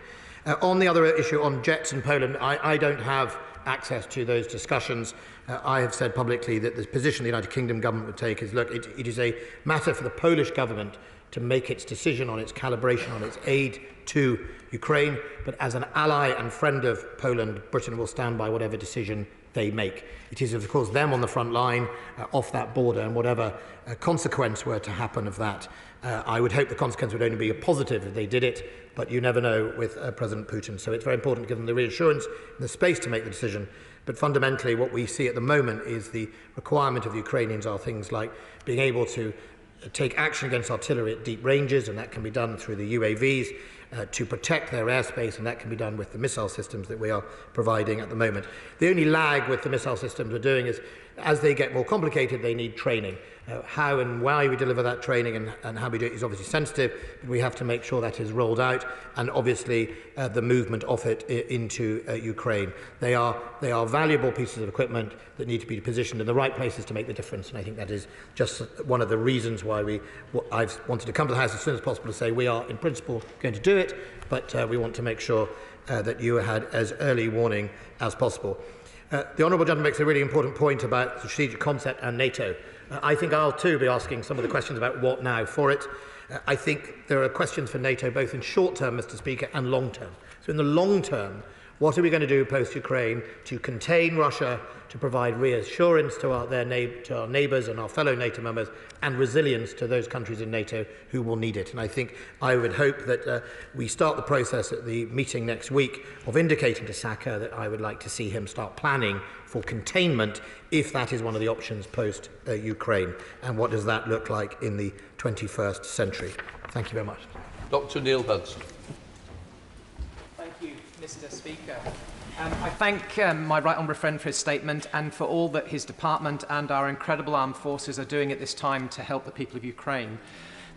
On the other issue, on jets in Poland, I don't have access to those discussions. I have said publicly that the position the United Kingdom government would take is, look, it is a matter for the Polish government to make its decision on its calibration, on its aid to Ukraine, but as an ally and friend of Poland, Britain will stand by whatever decision they make. It is, of course, them on the front line, off that border, and whatever consequence were to happen of that, I would hope the consequence would only be a positive if they did it, but you never know with President Putin. So it's very important to give them the reassurance and the space to make the decision. But fundamentally, what we see at the moment is the requirement of the Ukrainians are things like being able to take action against artillery at deep ranges, and that can be done through the UAVs, to protect their airspace, and that can be done with the missile systems that we are providing at the moment. The only lag with the missile systems we're doing is, as they get more complicated, they need training. How and why we deliver that training and how we do it is obviously sensitive, but we have to make sure that is rolled out, and obviously the movement of it into Ukraine. They are valuable pieces of equipment that need to be positioned in the right places to make the difference, and I think that is just one of the reasons why I've wanted to come to the House as soon as possible to say we are in principle going to do it, but we want to make sure that you had as early warning as possible. The honourable gentleman makes a really important point about the strategic concept and NATO. I think I'll too be asking some of the questions about what now for it. I think there are questions for NATO both in short term, Mr. Speaker, and long term. So in the long term, what are we going to do post-Ukraine to contain Russia, to provide reassurance to our neighbours and our fellow NATO members, and resilience to those countries in NATO who will need it? And I think I would hope that we start the process at the meeting next week of indicating to Saka that I would like to see him start planning for containment if that is one of the options post-Ukraine. And what does that look like in the 21st century? Thank you very much. Dr. Neil Hudson. Thank you, Mr. Speaker. I thank my right honourable friend for his statement and for all that his department and our incredible armed forces are doing at this time to help the people of Ukraine.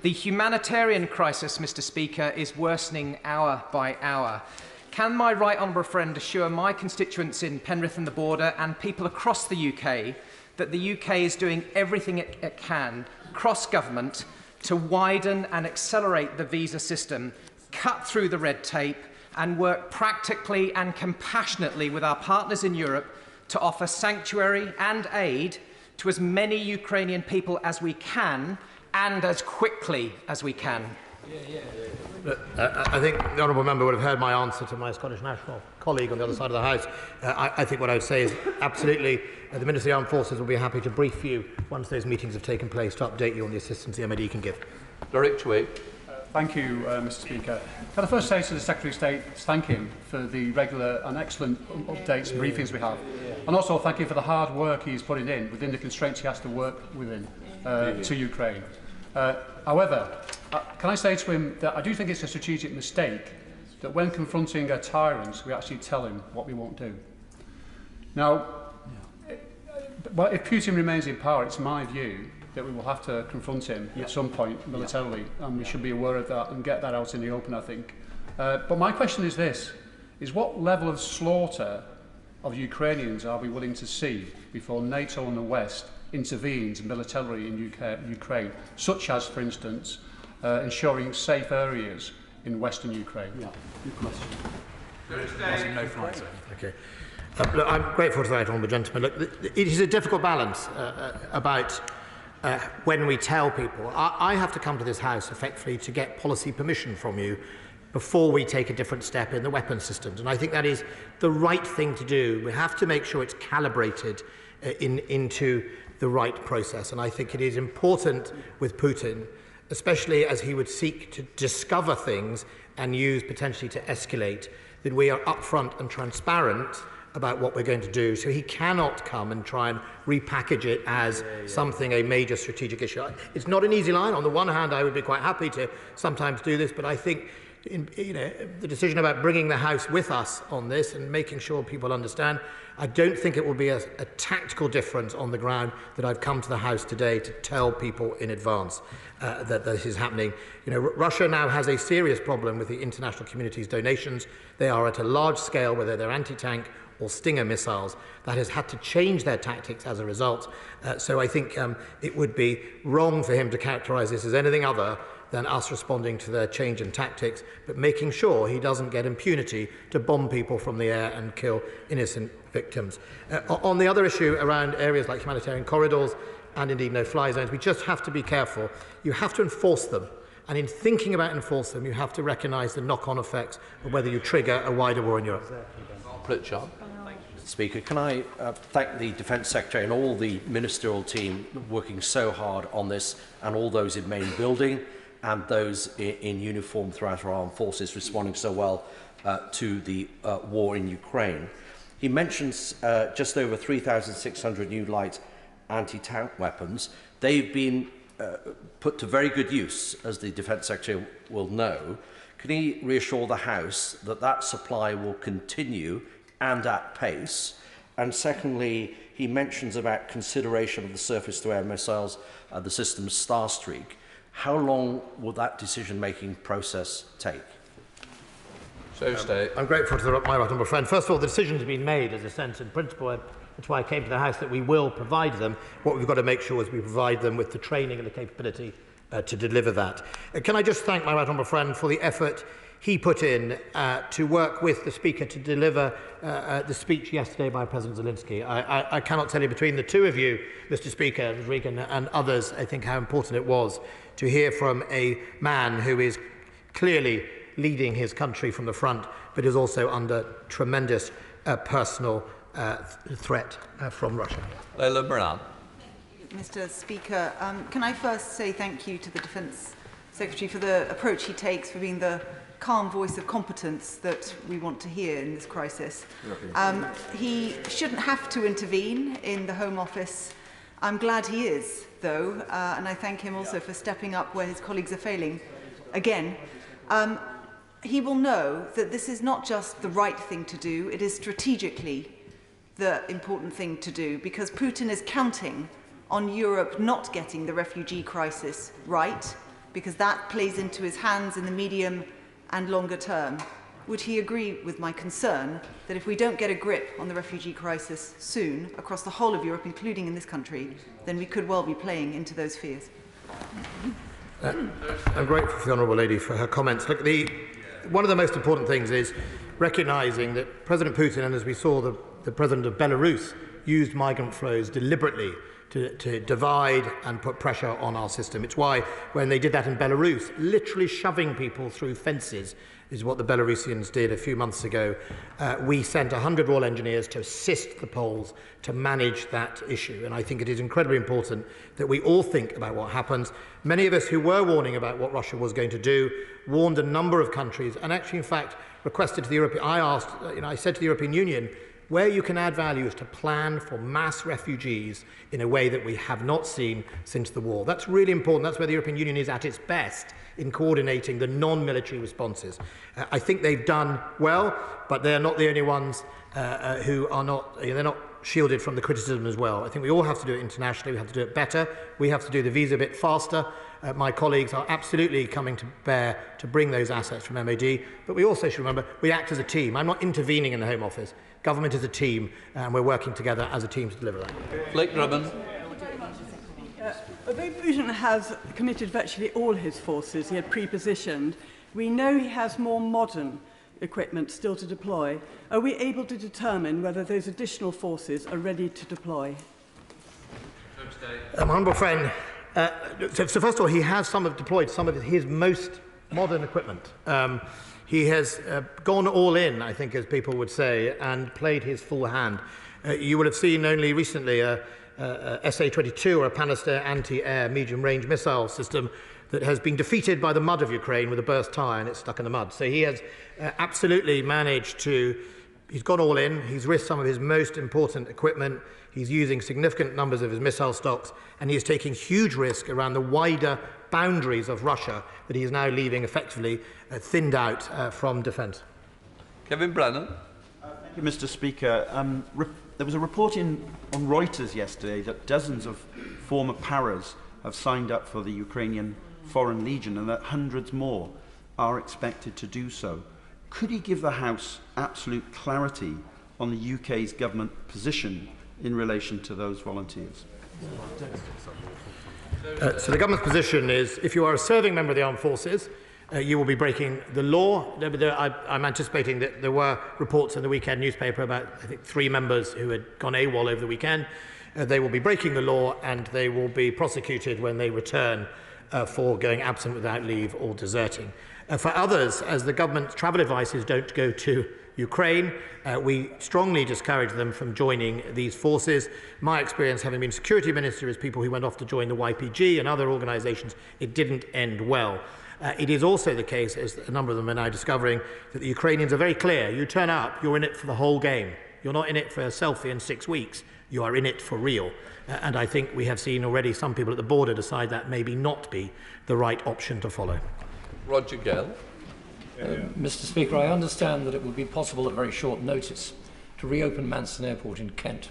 The humanitarian crisis, Mr. Speaker, is worsening hour by hour. Can my right honourable friend assure my constituents in Penrith and the Border and people across the UK that the UK is doing everything it can, cross-government, to widen and accelerate the visa system, cut through the red tape, and work practically and compassionately with our partners in Europe to offer sanctuary and aid to as many Ukrainian people as we can and as quickly as we can? I think the honourable member would have heard my answer to my Scottish National colleague on the other side of the House. I think what I would say is absolutely the Minister of the Armed Forces will be happy to brief you once those meetings have taken place to update you on the assistance the MOD can give. Derek Chway. Thank you, Mr. Speaker. Can I first say to the Secretary of State, thank him for the regular and excellent updates and briefings we have, and also thank him for the hard work he's putting in within the constraints he has to work within to Ukraine. However, can I say to him that I do think it's a strategic mistake that when confronting a tyrant, we actually tell him what we won't do. Now, if Putin remains in power, it's my view that we will have to confront him at some point militarily, and we should be aware of that and get that out in the open, I think. But my question is this, is what level of slaughter of Ukrainians are we willing to see before NATO and the West intervenes militarily in Ukraine, such as, for instance, ensuring safe areas in western Ukraine? Yeah, good question. No for answer. Okay. Look, I'm grateful to that honourable gentleman. Look, it is a difficult balance about when we tell people. I have to come to this House effectively to get policy permission from you before we take a different step in the weapons systems. And I think that is the right thing to do. We have to make sure it's calibrated into the right process. And I think it is important with Putin especially as he would seek to discover things and use potentially to escalate, that we are upfront and transparent about what we're going to do. So he cannot come and try and repackage it as something, a major strategic issue. It's not an easy line. On the one hand, I would be quite happy to sometimes do this, but I think the decision about bringing the House with us on this and making sure people understand, I don't think it will be a tactical difference on the ground that I've come to the House today to tell people in advance that this is happening. Russia now has a serious problem with the international community's donations. They are at a large scale, whether they're anti-tank or Stinger missiles, that has had to change their tactics as a result. So I think it would be wrong for him to characterise this as anything other than us responding to their change in tactics, but making sure he doesn't get impunity to bomb people from the air and kill innocent victims. On the other issue around areas like humanitarian corridors and indeed no-fly zones, we just have to be careful. You have to enforce them. And in thinking about enforcing them, you have to recognise the knock-on effects of whether you trigger a wider war in Europe. Mr. Speaker, can I thank the Defence Secretary and all the ministerial team working so hard on this, and all those in main building and those in uniform throughout our armed forces responding so well to the war in Ukraine. He mentions just over 3,600 new light anti-tank weapons. They've been put to very good use, as the Defence Secretary will know. Can he reassure the House that that supply will continue and at pace? And secondly, he mentions about consideration of the surface-to-air missiles, the system Starstreak. How long will that decision-making process take? I'm grateful to my right honourable friend. First of all, the decision has been made as a sense in principle. That's why I came to the House, that we will provide them. What we've got to make sure is we provide them with the training and the capability to deliver that. Can I just thank my right honourable friend for the effort he put in to work with the Speaker to deliver the speech yesterday by President Zelensky. I cannot tell you, between the two of you, Mr. Speaker, Regan, and others, I think how important it was to hear from a man who is clearly leading his country from the front, but is also under tremendous personal threat from Russia. Leila Moran. Mr. Speaker, can I first say thank you to the Defence Secretary for the approach he takes, for being the calm voice of competence that we want to hear in this crisis. He shouldn't have to intervene in the Home Office. I'm glad he is, though, and I thank him also for stepping up where his colleagues are failing again. He will know that this is not just the right thing to do, it is strategically the important thing to do, because Putin is counting on Europe not getting the refugee crisis right, because that plays into his hands in the medium and longer term. Would he agree with my concern that if we don't get a grip on the refugee crisis soon across the whole of Europe, including in this country, then we could well be playing into those fears? I'm grateful for the Honourable Lady for her comments. Look, one of the most important things is recognising that President Putin, and as we saw the President of Belarus, used migrant flows deliberately to divide and put pressure on our system. It's why when they did that in Belarus, literally shoving people through fences is what the Belarusians did a few months ago. We sent 100 Royal Engineers to assist the Poles to manage that issue. And I think it is incredibly important that we all think about what happens. Many of us who were warning about what Russia was going to do warned a number of countries, and actually, in fact, requested to the European... I said to the European Union, where you can add value is to plan for mass refugees in a way that we have not seen since the war. That's really important. That's where the European Union is at its best in coordinating the non-military responses. I think they've done well, but they're not the only ones who are not, they're not shielded from the criticism as well. I think we all have to do it internationally. We have to do it better. We have to do the visa bit faster. My colleagues are absolutely coming to bear to bring those assets from MOD, but we also should remember we act as a team. I'm not intervening in the Home Office. Government is a team, and we're working together as a team to deliver that. Blake Gribben. Although Putin has committed virtually all his forces he had pre-positioned, we know he has more modern equipment still to deploy. Are we able to determine whether those additional forces are ready to deploy? My humble friend, so first of all, he has deployed some of his most modern equipment. He has gone all in, I think, as people would say, and played his full hand. You will have seen only recently a SA-22 or a Panaster anti-air medium-range missile system that has been defeated by the mud of Ukraine with a burst tyre and it's stuck in the mud. So he has absolutely managed to, he's gone all in, he's risked some of his most important equipment, he's using significant numbers of his missile stocks, and he is taking huge risk around the wider boundaries of Russia that he is now leaving effectively thinned out from defence. Kevin Brennan. Thank you, Mr. Speaker. There was a report on Reuters yesterday that dozens of former paras have signed up for the Ukrainian Foreign Legion and that hundreds more are expected to do so. Could he give the House absolute clarity on the UK's government position in relation to those volunteers? So the government's position is if you are a serving member of the armed forces, you will be breaking the law. I'm anticipating that there were reports in the weekend newspaper about, I think, 3 members who had gone AWOL over the weekend. They will be breaking the law and they will be prosecuted when they return for going absent without leave or deserting. For others, as the government's travel advice is don't go to Ukraine, we strongly discourage them from joining these forces. My experience, having been security minister, is people who went off to join the YPG and other organisations, it didn't end well. It is also the case, as a number of them are now discovering, that the Ukrainians are very clear. You turn up, you're in it for the whole game. You're not in it for a selfie in 6 weeks. You are in it for real. And I think we have seen already some people at the border decide that maybe not be the right option to follow. Roger Gale. Mr. Speaker, I understand that it would be possible at very short notice to reopen Manston Airport in Kent,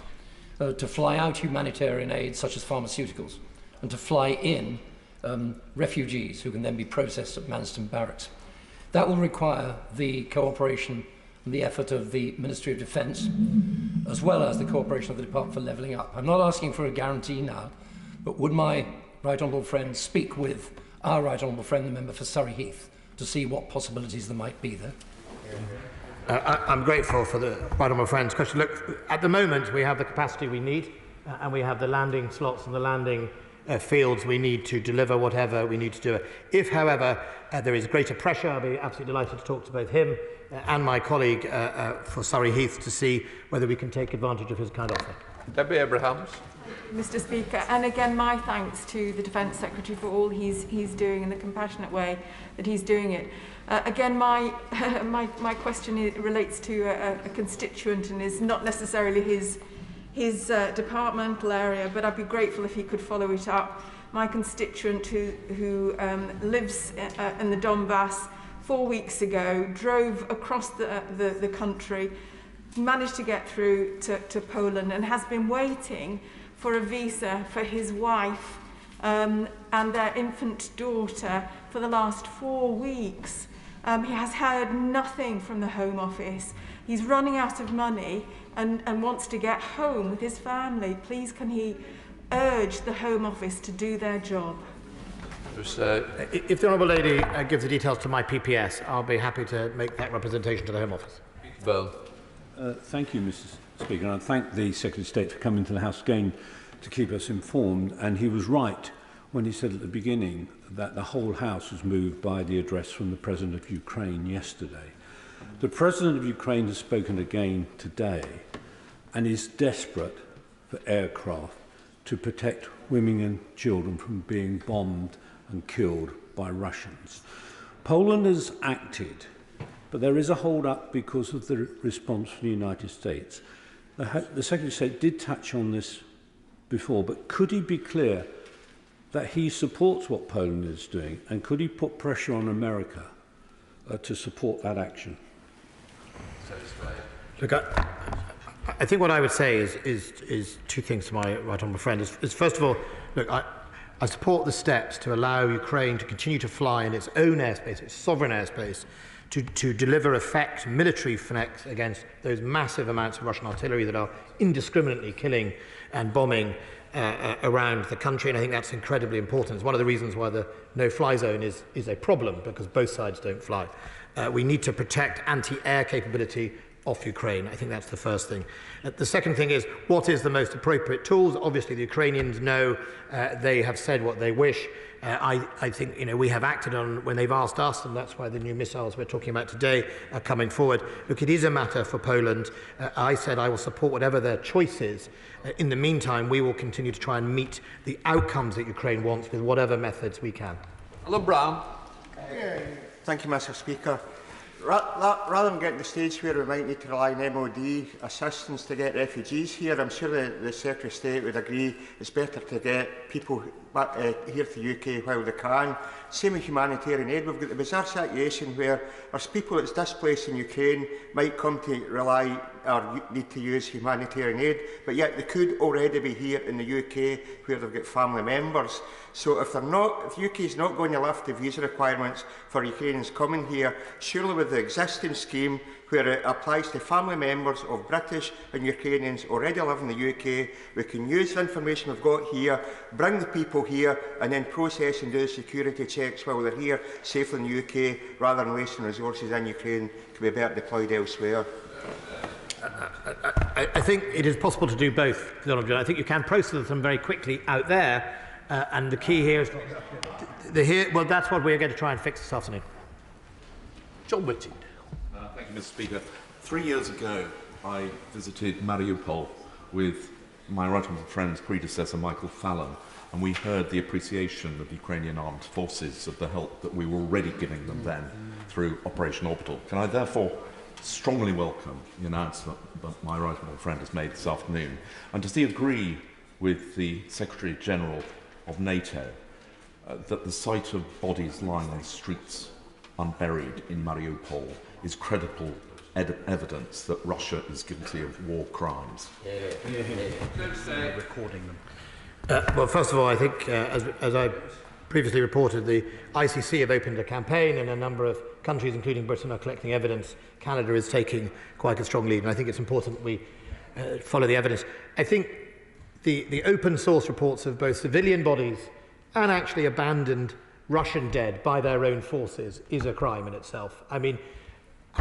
to fly out humanitarian aid such as pharmaceuticals, and to fly in refugees who can then be processed at Manston Barracks. That will require the cooperation and the effort of the Ministry of Defence, as well as the cooperation of the Department for Levelling Up. I'm not asking for a guarantee now, but would my right honourable friend speak with our right honourable friend, the member for Surrey Heath, to see what possibilities there might be there? I'm grateful for the right honourable friend's question. Look, at the moment we have the capacity we need and we have the landing slots and the landing fields we need to deliver whatever we need to do. If, however, there is greater pressure, I'll be absolutely delighted to talk to both him and my colleague for Surrey Heath to see whether we can take advantage of his kind offer. Debbie Abrahams. Mr. Speaker, and again my thanks to the Defence Secretary for all he's doing in the compassionate way that he's doing it. Again, my question relates to a constituent and is not necessarily his departmental area, but I'd be grateful if he could follow it up. My constituent who lives in the Donbass 4 weeks ago, drove across the country, managed to get through to Poland and has been waiting for a visa for his wife and their infant daughter for the last 4 weeks. He has heard nothing from the Home Office. He's running out of money and wants to get home with his family. Please can he urge the Home Office to do their job? If the Honourable Lady gives the details to my PPS, I'll be happy to make that representation to the Home Office. Well. Thank you, Mr. Speaker, and I thank the Secretary of State for coming to the House again to keep us informed. And he was right when he said at the beginning that the whole House was moved by the address from the President of Ukraine yesterday. The President of Ukraine has spoken again today and is desperate for aircraft to protect women and children from being bombed and killed by Russians. Poland has acted, but there is a hold-up because of the response from the United States. The Secretary of State did touch on this before, but could he be clear that he supports what Poland is doing, and could he put pressure on America to support that action? Look, I think what I would say is 2 things to my right honourable friend. Is first of all, look, I support the steps to allow Ukraine to continue to fly in its own airspace, its sovereign airspace, to deliver military effect against those massive amounts of Russian artillery that are indiscriminately killing and bombing around the country, and I think that's incredibly important. It's one of the reasons why the no-fly zone is a problem, because both sides don't fly. We need to protect anti-air capability off Ukraine. I think that's the first thing. The second thing is, what is the most appropriate tools? Obviously, the Ukrainians know, they have said what they wish. I think we have acted on when they've asked us, and that's why the new missiles we're talking about today are coming forward. Look, it is a matter for Poland. I said I will support whatever their choice is. In the meantime, we will continue to try and meet the outcomes that Ukraine wants with whatever methods we can. Alan Brown. Thank you, Mr. Speaker. Rather than getting to the stage where we might need to rely on MOD assistance to get refugees here, I'm sure the Secretary of State would agree it's better to get people back here to the UK while they can. Same with humanitarian aid. We've got the bizarre situation where there's people that's displaced in Ukraine might come to rely or need to use humanitarian aid, but yet they could already be here in the UK where they've got family members. So if the UK is not going to lift the visa requirements for Ukrainians coming here, surely with the existing scheme where it applies to family members of British and Ukrainians already live in the UK, we can use the information we've got here, bring the people here and then process and do security checks while they're here safely in the UK rather than wasting resources in Ukraine to be better deployed elsewhere. I think it is possible to do both. I think you can process them very quickly out there, and the key here is well, that's what we're going to try and fix this afternoon. John Whitting. Thank you, Mr. Speaker. 3 years ago, I visited Mariupol with my right honourable friend's predecessor, Michael Fallon, and we heard the appreciation of the Ukrainian armed forces of the help that we were already giving them then through Operation Orbital. Can I therefore strongly welcome the announcement that my right honourable friend has made this afternoon? And does he agree with the Secretary-General of NATO that the sight of bodies lying on streets unburied in Mariupol is credible evidence that Russia is guilty of war crimes? Recording them. Well, first of all, I think, as I previously reported, the ICC have opened a campaign and a number of countries, including Britain, are collecting evidence. Canada is taking quite a strong lead, and I think it's important that we follow the evidence. I think the open source reports of both civilian bodies and actually abandoned Russian dead by their own forces is a crime in itself. I mean,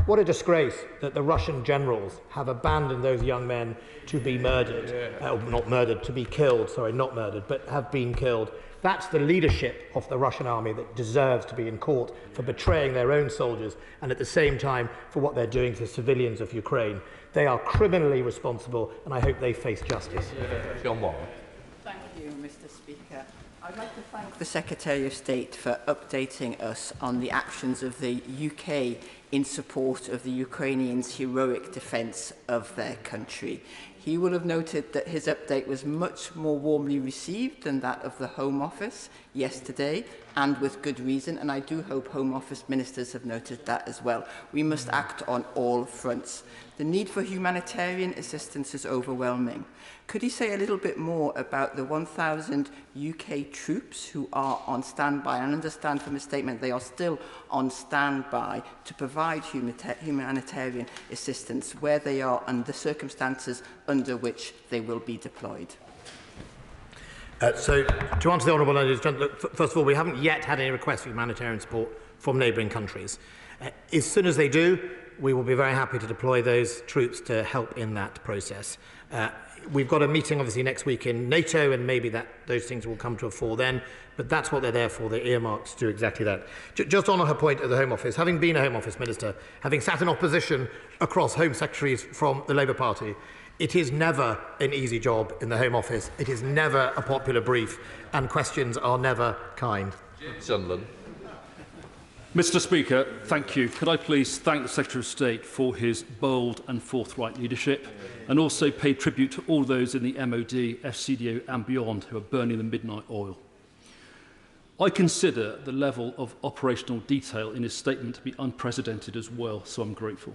what a disgrace that the Russian generals have abandoned those young men to be murdered. Not murdered, to be killed, sorry, not murdered, but have been killed. That's the leadership of the Russian army that deserves to be in court for betraying their own soldiers and at the same time for what they're doing to civilians of Ukraine. They are criminally responsible and I hope they face justice. John Wallace. Thank you, Mr. Speaker. I'd like to thank the Secretary of State for updating us on the actions of the UK in support of the Ukrainians' heroic defence of their country. He will have noted that his update was much more warmly received than that of the Home Office yesterday, and with good reason, and I do hope Home Office ministers have noted that as well. We must act on all fronts. The need for humanitarian assistance is overwhelming. Could he say a little bit more about the 1,000 UK troops who are on standby? I understand from his statement they are still on standby to provide humanitarian assistance where they are and the circumstances under which they will be deployed. So, to answer the Honourable Lady, first of all, we haven't yet had any requests for humanitarian support from neighbouring countries. As soon as they do, we will be very happy to deploy those troops to help in that process. We've got a meeting, obviously, next week in NATO, and maybe those things will come to a fore then, but that's what they're there for. They're earmarked to do exactly that. Just on her point at the Home Office, having been a Home Office Minister, having sat in opposition across Home Secretaries from the Labour Party, it is never an easy job in the Home Office. It is never a popular brief, and questions are never kind. Sunderland. Mr. Speaker, thank you. Could I please thank the Secretary of State for his bold and forthright leadership, and also pay tribute to all those in the MOD, FCDO and beyond who are burning the midnight oil. I consider the level of operational detail in his statement to be unprecedented as well, so I'm grateful.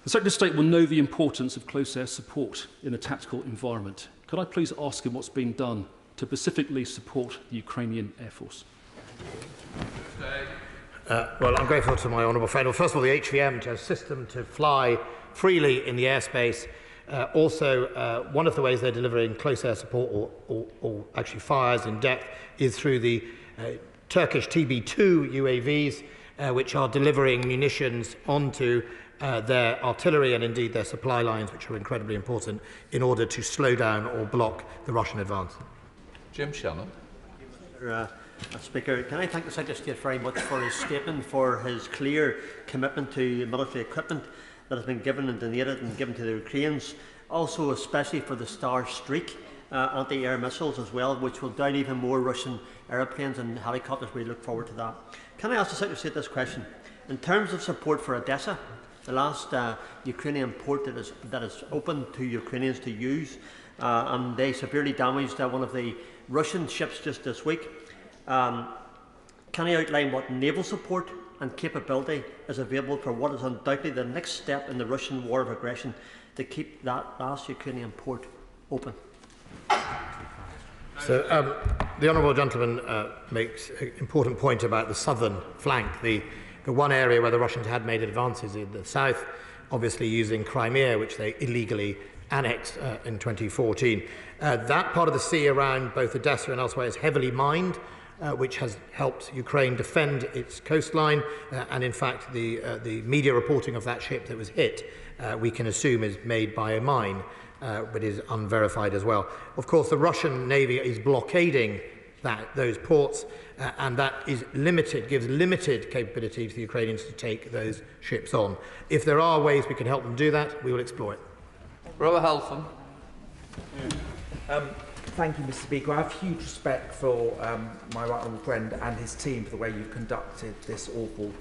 The Secretary of State will know the importance of close air support in a tactical environment. Could I please ask him what's been done to specifically support the Ukrainian Air Force? Well, I'm grateful to my honourable friend. Well, first of all, the HVM to assist them to fly freely in the airspace. Also, one of the ways they're delivering close air support or actually fires in depth is through the Turkish TB2 UAVs, which are delivering munitions onto their artillery and indeed their supply lines, which are incredibly important in order to slow down or block the Russian advance. Jim Shannon. Mr. Speaker, can I thank the Secretary of State very much for his statement, for his clear commitment to military equipment that has been given and donated and given to the Ukrainians, also especially for the Star Streak anti-air missiles as well, which will down even more Russian aeroplanes and helicopters. We look forward to that. Can I ask the Secretary of State this question? In terms of support for Odessa, the last Ukrainian port that is open to Ukrainians to use, and they severely damaged one of the Russian ships just this week. Can you outline what naval support and capability is available for what is undoubtedly the next step in the Russian war of aggression to keep that last Ukrainian port open? So the honourable gentleman makes an important point about the southern flank, the one area where the Russians had made advances in the south, obviously using Crimea, which they illegally annexed in 2014. That part of the sea around both Odessa and elsewhere is heavily mined, which has helped Ukraine defend its coastline, and in fact the media reporting of that ship that was hit, we can assume is made by a mine, but is unverified as well. Of course, the Russian Navy is blockading those ports, and that is limited, gives limited capability to the Ukrainians to take those ships on. If there are ways we can help them do that, we will explore it. Brother Halfon. Thank you, Mr. Speaker. I have huge respect for my right honourable friend and his team for the way you've conducted this awful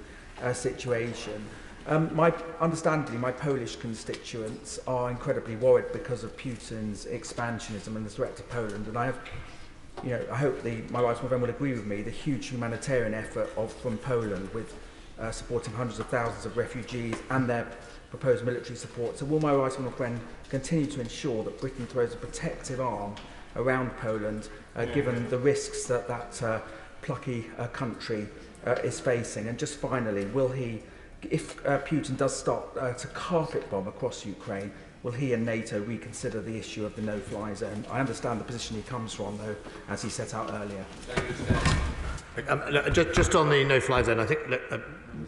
situation. Understandably, my Polish constituents are incredibly worried because of Putin's expansionism and the threat to Poland. And I have, I hope my right honourable friend will agree with me, the huge humanitarian effort from Poland with supporting hundreds of thousands of refugees and their proposed military support. So will my right honourable friend continue to ensure that Britain throws a protective arm around Poland, given the risks that plucky country is facing? And just finally, will he, if Putin does start to carpet bomb across Ukraine, will he and NATO reconsider the issue of the no-fly zone? I understand the position he comes from, though, as he set out earlier. Just on the no-fly zone, I think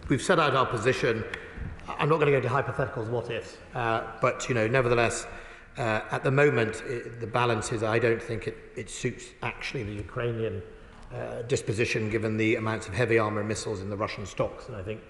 we've set out our position. I'm not going to go to hypotheticals, what ifs, but nevertheless, at the moment, the balance is I don't think it suits actually the Ukrainian disposition, given the amounts of heavy armour and missiles in the Russian stocks. And I think,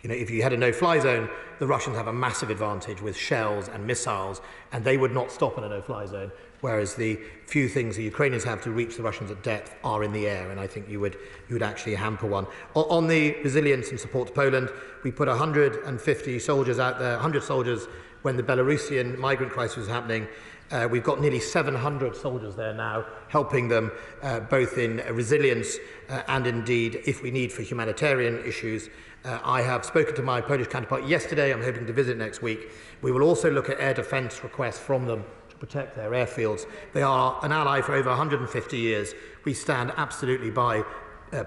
if you had a no-fly zone, the Russians have a massive advantage with shells and missiles, and they would not stop in a no-fly zone, whereas the few things the Ukrainians have to reach the Russians at depth are in the air, and I think you would actually hamper one. On the resilience and support to Poland, we put 150 soldiers out there, 100 soldiers when the Belarusian migrant crisis was happening. We've got nearly 700 soldiers there now, helping them both in resilience and indeed, if we need, for humanitarian issues. I have spoken to my Polish counterpart yesterday. I'm hoping to visit next week. We will also look at air defence requests from them to protect their airfields. They are an ally for over 150 years. We stand absolutely by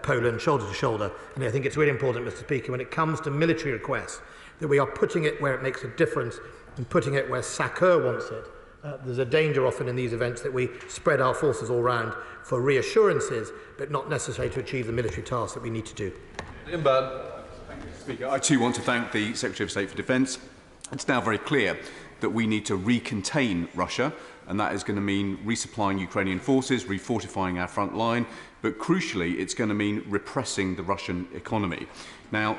Poland, shoulder to shoulder. And I think it's really important, Mr. Speaker, when it comes to military requests, that we are putting it where it makes a difference and putting it where SACEUR wants it. There's a danger often in these events that we spread our forces all round for reassurances, but not necessarily to achieve the military tasks that we need to do. Thank you, Mr. Speaker. I too want to thank the Secretary of State for Defence. It's now very clear that we need to recontain Russia, and that is going to mean resupplying Ukrainian forces, refortifying our front line, but crucially it's going to mean repressing the Russian economy. Now,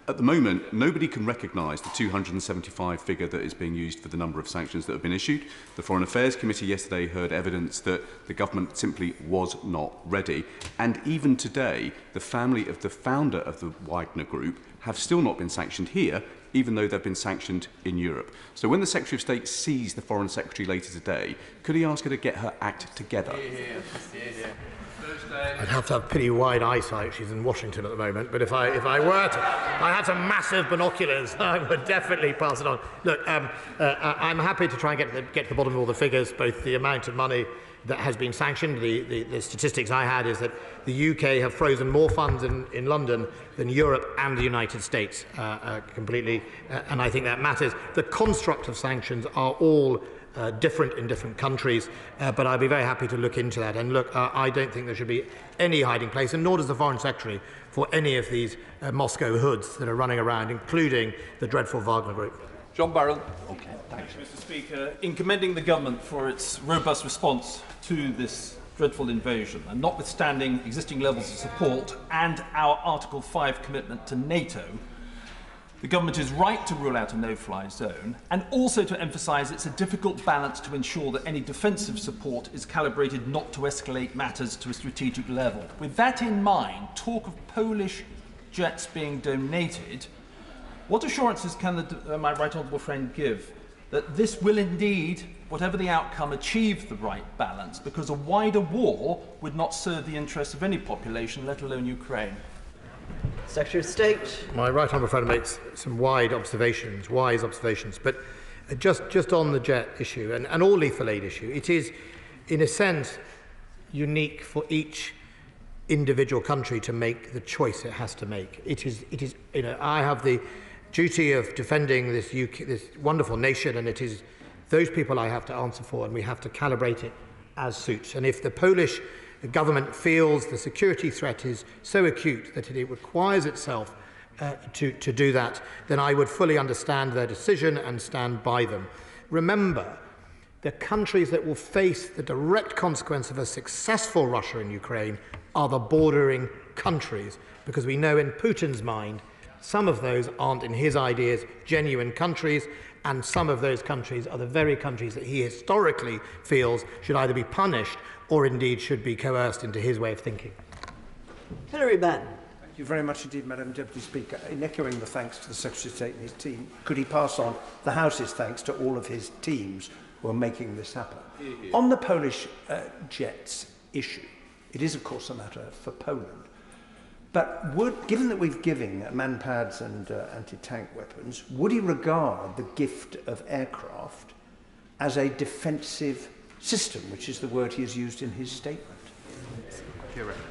at the moment, nobody can recognise the 275 figure that is being used for the number of sanctions that have been issued. The Foreign Affairs Committee yesterday heard evidence that the government simply was not ready. And even today, the family of the founder of the Wagner Group have still not been sanctioned here, even though they've been sanctioned in Europe. So when the Secretary of State sees the Foreign Secretary later today, could he ask her to get her act together? I'd have to have pretty wide eyesight. She's in Washington at the moment. But if I were to, I had some massive binoculars, I would definitely pass it on. Look, I'm happy to try and get to the bottom of all the figures, both the amount of money that has been sanctioned. The statistics I had is that the UK have frozen more funds in London than Europe and the United States completely, and I think that matters. The construct of sanctions are all different in different countries, but I'd be very happy to look into that. And look, I don't think there should be any hiding place, and nor does the Foreign Secretary, for any of these Moscow hoods that are running around, including the dreadful Wagner Group. John Barrell. Okay, thanks, Mr. Speaker. In commending the government for its robust response to this dreadful invasion, and notwithstanding existing levels of support and our Article 5 commitment to NATO, The government is right to rule out a no-fly zone and also to emphasise it's a difficult balance to ensure that any defensive support is calibrated not to escalate matters to a strategic level. With that in mind, talk of Polish jets being donated, what assurances can my right honourable friend give that this will indeed, whatever the outcome, achieve the right balance, because a wider war would not serve the interests of any population, let alone Ukraine? Secretary of State. My right honourable friend makes some wise observations, but just on the jet issue and all lethal aid issue, it is, in a sense, unique for each individual country to make the choice it has to make. It is. You know, I have the duty of defending this wonderful nation, and it is those people I have to answer for, and we have to calibrate it as suits. And if the Polish government feels the security threat is so acute that it requires itself to do that, then I would fully understand their decision and stand by them. Remember, the countries that will face the direct consequence of a successful Russia in Ukraine are the bordering countries, because we know in Putin's mind some of those aren't, in his ideas, genuine countries, and some of those countries are the very countries that he historically feels should either be punished or indeed should be coerced into his way of thinking. Hilary Benn. Thank you very much indeed, Madam Deputy Speaker. In echoing the thanks to the Secretary of State and his team, could he pass on the House's thanks to all of his teams who are making this happen? On the Polish jets issue, it is of course a matter for Poland, but given that we've given man-pads and anti-tank weapons, would he regard the gift of aircraft as a defensive system, which is the word he has used in his statement?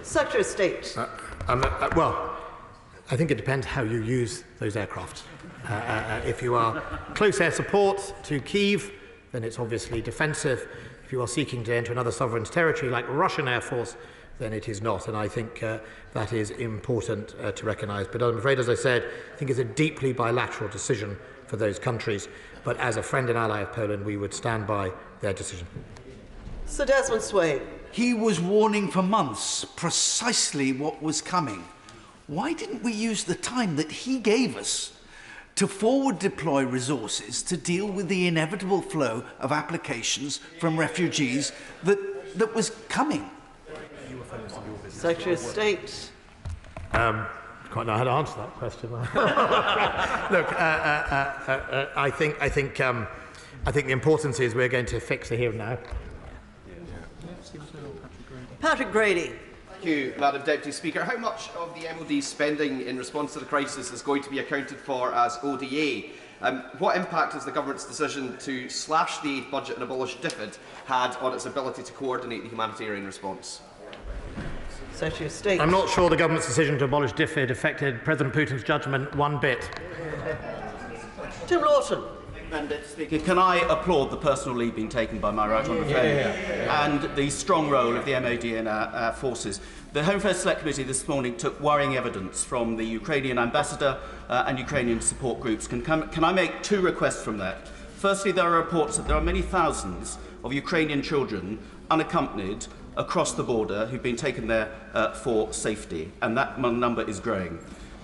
Secretary of State. Well, I think it depends how you use those aircraft. If you are close air support to Kyiv, then it's obviously defensive. If you are seeking to enter another sovereign's territory like Russian Air Force, then it is not. And I think that is important to recognise. But I'm afraid, as I said, I think it's a deeply bilateral decision for those countries. But as a friend and ally of Poland, we would stand by their decision. Sir Desmond Swayne. He was warning for months precisely what was coming. Why didn't we use the time that he gave us to forward deploy resources to deal with the inevitable flow of applications from refugees that was coming? Secretary of State. Quite know how to answer that question. Look, I think the importance is we're going to fix the here and now. Patrick Grady. Thank you, Madam Deputy Speaker. How much of the MOD spending in response to the crisis is going to be accounted for as ODA? What impact has the government's decision to slash the aid budget and abolish DFID had on its ability to coordinate the humanitarian response? Secretary of State. I'm not sure the government's decision to abolish DFID affected President Putin's judgment one bit. Tim Lawson. Madam Speaker, can I applaud the personal lead being taken by my right honourable friend and the strong role of the MOD and our forces. The Home Affairs Select Committee this morning took worrying evidence from the Ukrainian ambassador and Ukrainian support groups. Can I make two requests from that? Firstly, there are reports that there are many thousands of Ukrainian children unaccompanied across the border who've been taken there for safety, and that number is growing.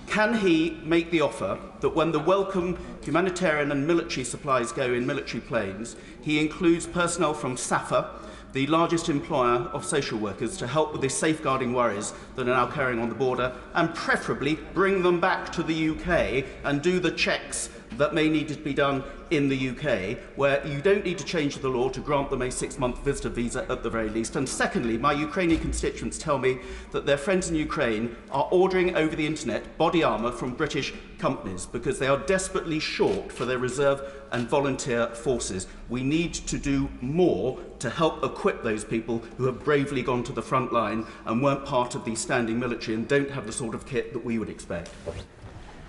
Can he make the offer that when the welcome humanitarian and military supplies go in military planes, he includes personnel from SAFA, the largest employer of social workers, to help with the safeguarding worries that are now carrying on the border, and preferably bring them back to the UK and do the checks that may need to be done in the UK, where you don't need to change the law to grant them a 6-month visitor visa at the very least. And secondly, my Ukrainian constituents tell me that their friends in Ukraine are ordering over the internet body armour from British companies because they are desperately short for their reserve and volunteer forces. We need to do more to help equip those people who have bravely gone to the front line and weren't part of the standing military and don't have the sort of kit that we would expect.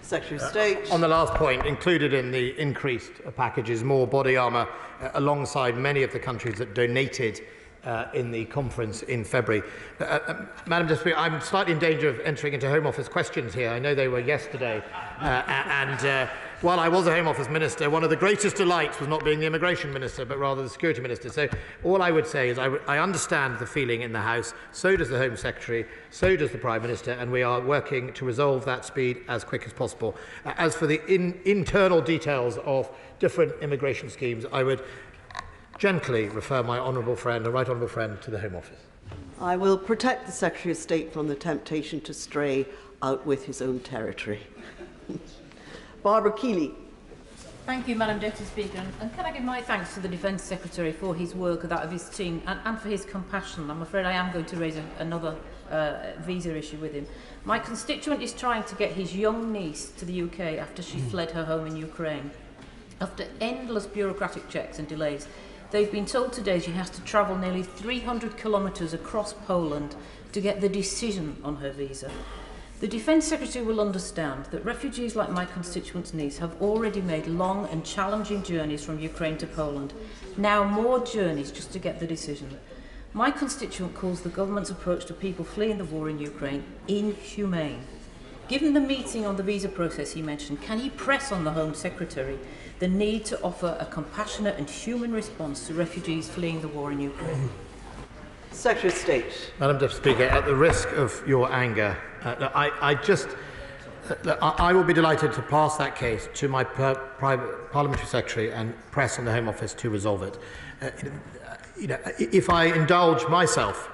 Secretary of State. On the last point, included in the increased package is more body armour alongside many of the countries that donated in the conference in February. Madam Speaker, I'm slightly in danger of entering into Home Office questions here. I know they were yesterday, and while I was a Home Office Minister, one of the greatest delights was not being the Immigration Minister, but rather the Security Minister. So all I would say is I understand the feeling in the House, so does the Home Secretary, so does the Prime Minister, and we are working to resolve that speed as quick as possible. As for the internal details of different immigration schemes, I would gently refer my honourable friend, the right honourable friend, to the Home Office. I will protect the Secretary of State from the temptation to stray out with his own territory. Barbara Keeley. Thank you, Madam Deputy Speaker. And can I give my thanks to the Defence Secretary for his work and that of his team and for his compassion. I'm afraid I am going to raise another visa issue with him. My constituent is trying to get his young niece to the UK after she fled her home in Ukraine. After endless bureaucratic checks and delays, they've been told today she has to travel nearly 300 kilometres across Poland to get the decision on her visa. The Defence Secretary will understand that refugees like my constituent's niece have already made long and challenging journeys from Ukraine to Poland, now more journeys just to get the decision. My constituent calls the government's approach to people fleeing the war in Ukraine inhumane. Given the meeting on the visa process he mentioned, can he press on the Home Secretary the need to offer a compassionate and human response to refugees fleeing the war in Ukraine? Secretary of State. Madam Deputy Speaker, at the risk of your anger, I will be delighted to pass that case to my private parliamentary secretary and press on the Home Office to resolve it. If I indulge myself,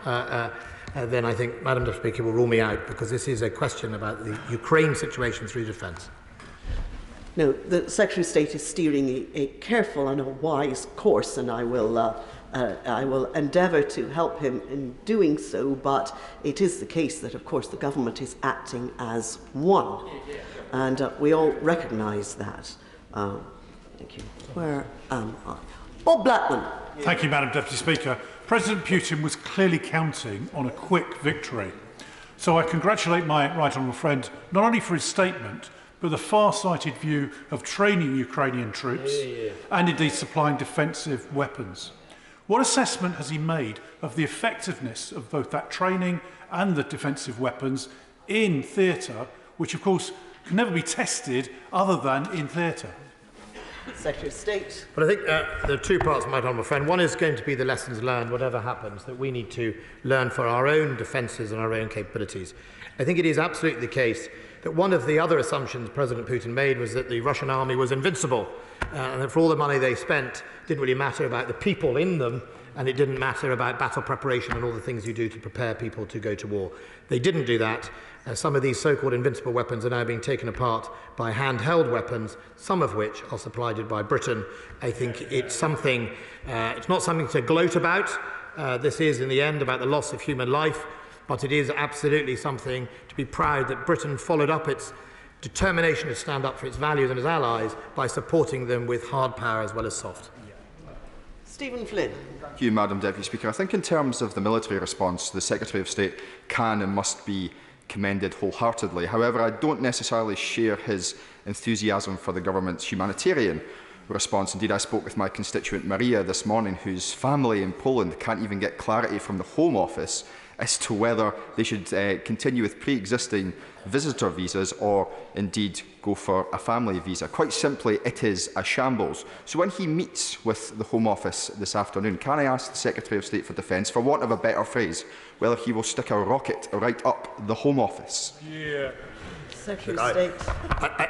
then I think Madam Deputy Speaker will rule me out, because this is a question about the Ukraine situation through defence. No, the Secretary of State is steering a careful and a wise course, and I will endeavour to help him in doing so, but it is the case that, of course, the government is acting as one, and we all recognise that. Thank you. Where am I? Bob Blackman. Thank you, Madam Deputy Speaker. President Putin was clearly counting on a quick victory. So I congratulate my right honourable friend not only for his statement, but the far-sighted view of training Ukrainian troops and indeed supplying defensive weapons. What assessment has he made of the effectiveness of both that training and the defensive weapons in theatre, which of course can never be tested other than in theatre? Secretary of State. But I think there are two parts, my honourable friend. One is going to be the lessons learned, whatever happens, that we need to learn for our own defences and our own capabilities. I think it is absolutely the case that one of the other assumptions President Putin made was that the Russian army was invincible, and that for all the money they spent, it didn't really matter about the people in them, and it didn't matter about battle preparation and all the things you do to prepare people to go to war. They didn't do that. Some of these so-called invincible weapons are now being taken apart by handheld weapons, some of which are supplied by Britain. I think it's something, it's not something to gloat about. This is, in the end, about the loss of human life, but it is absolutely something to be proud that Britain followed up its determination to stand up for its values and its allies by supporting them with hard power as well as soft. Stephen Flynn. Thank you, Madam Deputy Speaker. I think in terms of the military response, the Secretary of State can and must be commended wholeheartedly. However, I don't necessarily share his enthusiasm for the government's humanitarian response. Indeed, I spoke with my constituent Maria this morning, whose family in Poland can't even get clarity from the Home Office as to whether they should continue with pre-existing visitor visas or indeed go for a family visa. Quite simply, it is a shambles. So when he meets with the Home Office this afternoon, can I ask the Secretary of State for Defence, for want of a better phrase, whether he will stick a rocket right up the Home Office? Secretary of State.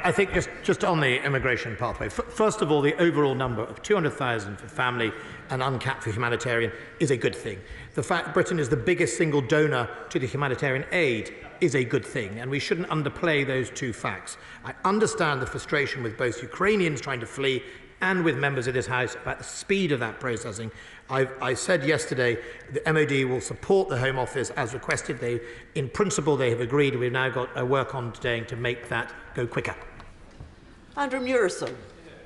I think just on the immigration pathway, first of all, the overall number of 200,000 for family and uncapped for humanitarian is a good thing. The fact Britain is the biggest single donor to the humanitarian aid is a good thing, and we shouldn't underplay those two facts. I understand the frustration with both Ukrainians trying to flee and with members of this House about the speed of that processing. I said yesterday the MOD will support the Home Office as requested. In principle, they have agreed. We've now got a work on today to make that go quicker. Andrew Murison.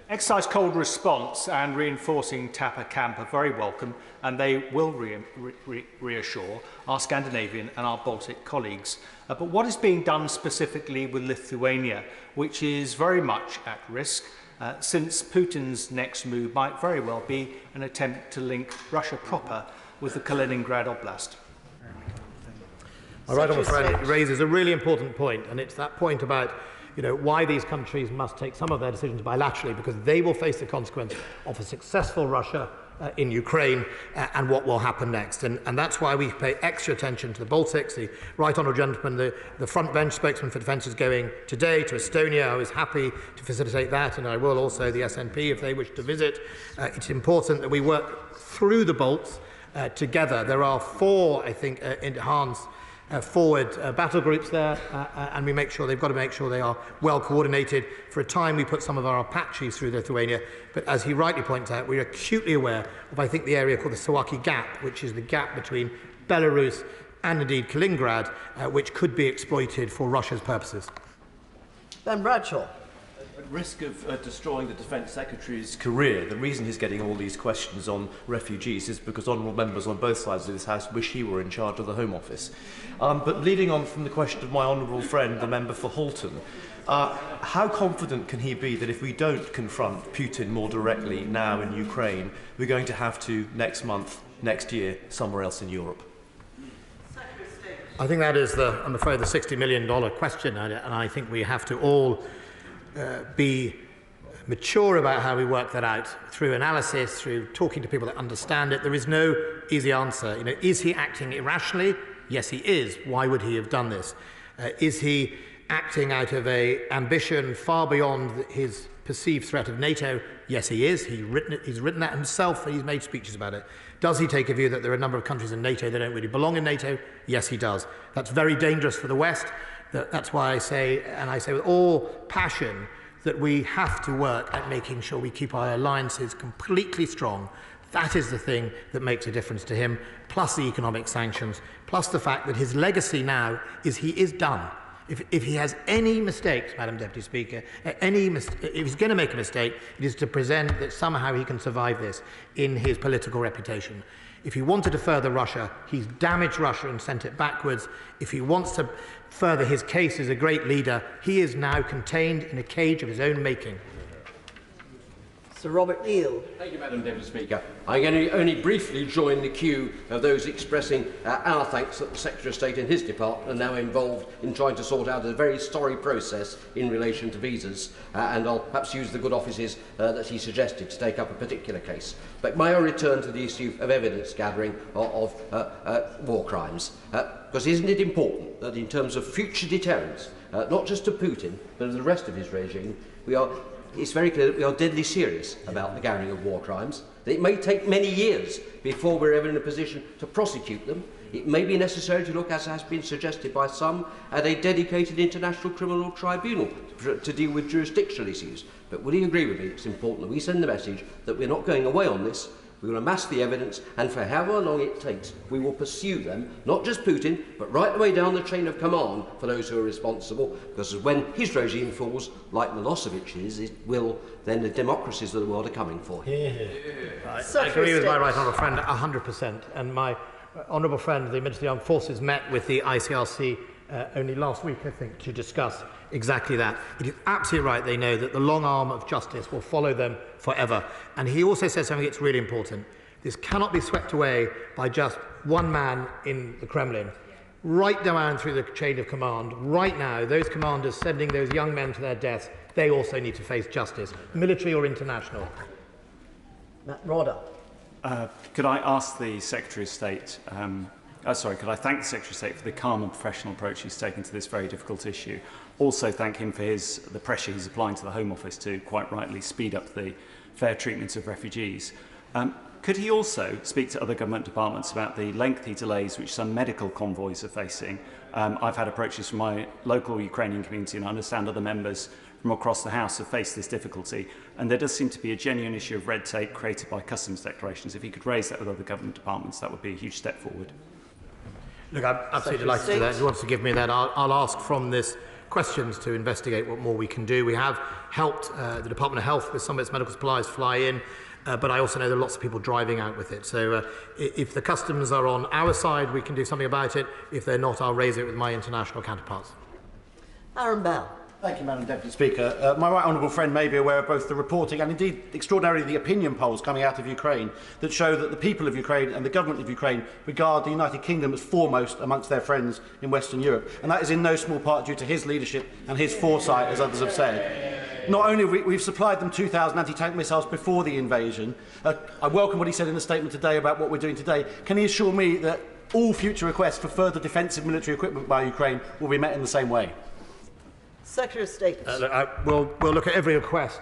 Exercise cold response and reinforcing Tapa camp are very welcome, and they will reassure our Scandinavian and our Baltic colleagues. But what is being done specifically with Lithuania, which is very much at risk, since Putin's next move might very well be an attempt to link Russia proper with the Kaliningrad Oblast? My right honourable friend raises a really important point, and it's that point about why these countries must take some of their decisions bilaterally, because they will face the consequence of a successful Russia in Ukraine and what will happen next. And that's why we pay extra attention to the Baltics. The Right Honourable Gentleman, the front bench spokesman for defence, is going today to Estonia. I was happy to facilitate that, and I will also the SNP if they wish to visit. It's important that we work through the Balts together. There are 4, I think, enhanced forward battle groups there, and they've got to make sure they are well coordinated. For a time we put some of our Apaches through Lithuania, but as he rightly points out, we're acutely aware of, I think, the area called the Suwalki Gap, which is the gap between Belarus and indeed Kaliningrad, which could be exploited for Russia's purposes. Ben Bradshaw. At risk of destroying the Defence Secretary's career, the reason he's getting all these questions on refugees is because honourable members on both sides of this House wish he were in charge of the Home Office. But leading on from the question of my honourable friend, the member for Halton, how confident can he be that if we don't confront Putin more directly now in Ukraine, we're going to have to next month, next year, somewhere else in Europe? I think that is, I'm afraid, the $60 million question, and I think we have to all be mature about how we work that out through analysis, through talking to people that understand it. There is no easy answer. Is he acting irrationally? Yes, he is. Why would he have done this? Is he acting out of an ambition far beyond his perceived threat of NATO? Yes, he is. He's written that himself, and he's made speeches about it. Does he take a view that there are a number of countries in NATO that don't really belong in NATO? Yes, he does. That's very dangerous for the West. That's why I say, and I say with all passion, that we have to work at making sure we keep our alliances completely strong. That is the thing that makes a difference to him, plus the economic sanctions, plus the fact that his legacy now is he is done. If he has any mistakes, Madam Deputy Speaker, if he's going to make a mistake, it is to present that somehow he can survive this in his political reputation. If he wanted to further Russia, he's damaged Russia and sent it backwards. If he wants to further his case as a great leader, he is now contained in a cage of his own making. Sir Robert Neal. Thank you, Madam Deputy Speaker. I'm going to only briefly join the queue of those expressing our thanks that the Secretary of State and his department are now involved in trying to sort out a very sorry process in relation to visas, and I'll perhaps use the good offices that he suggested to take up a particular case. But may I return to the issue of evidence gathering of war crimes? Because isn't it important that in terms of future deterrence, not just to Putin, but of the rest of his regime, it's very clear that we are deadly serious about the gathering of war crimes. That it may take many years before we're ever in a position to prosecute them. It may be necessary to look, as has been suggested by some, at a dedicated international criminal tribunal to deal with jurisdictional issues. But will you agree with me? It's important that we send the message that we're not going away on this. We will amass the evidence, and for however long it takes, we will pursue them, not just Putin, but right the way down the chain of command for those who are responsible, because when his regime falls, like Milosevic's, it will, then the democracies of the world are coming for him. I agree with my right honourable friend 100%, and my honourable friend, the Minister of the Armed Forces, met with the ICRC only last week, I think, to discuss exactly that. It is absolutely right. They know that the long arm of justice will follow them forever. And he also says something that's really important. This cannot be swept away by just one man in the Kremlin. Right down through the chain of command, right now, those commanders sending those young men to their deaths, they also need to face justice, military or international. Matt Rodder. Could I ask the Secretary of State, could I thank the Secretary of State for the calm and professional approach he's taken to this very difficult issue? Also thank him for the pressure he's applying to the Home Office to, quite rightly, speed up the fair treatment of refugees. Could he also speak to other government departments about the lengthy delays which some medical convoys are facing? I've had approaches from my local Ukrainian community, and I understand other members from across the House have faced this difficulty, and there does seem to be a genuine issue of red tape created by customs declarations. If he could raise that with other government departments, that would be a huge step forward. Look, I'm absolutely delighted to do that. If he wants to give me that, I'll ask from this questions to investigate what more we can do. We have helped the Department of Health with some of its medical supplies fly in, but I also know there are lots of people driving out with it. So if the customs are on our side, we can do something about it. If they're not, I'll raise it with my international counterparts. Aaron Bell. Thank you, Madam Deputy Speaker. My right honourable friend may be aware of both the reporting and indeed extraordinarily the opinion polls coming out of Ukraine that show that the people of Ukraine and the government of Ukraine regard the United Kingdom as foremost amongst their friends in Western Europe. And that is in no small part due to his leadership and his foresight, as others have said. Not only have we supplied them 2,000 anti-tank missiles before the invasion, I welcome what he said in the statement today about what we're doing today. Can he assure me that all future requests for further defensive military equipment by Ukraine will be met in the same way? Secretary of State. We'll look at every request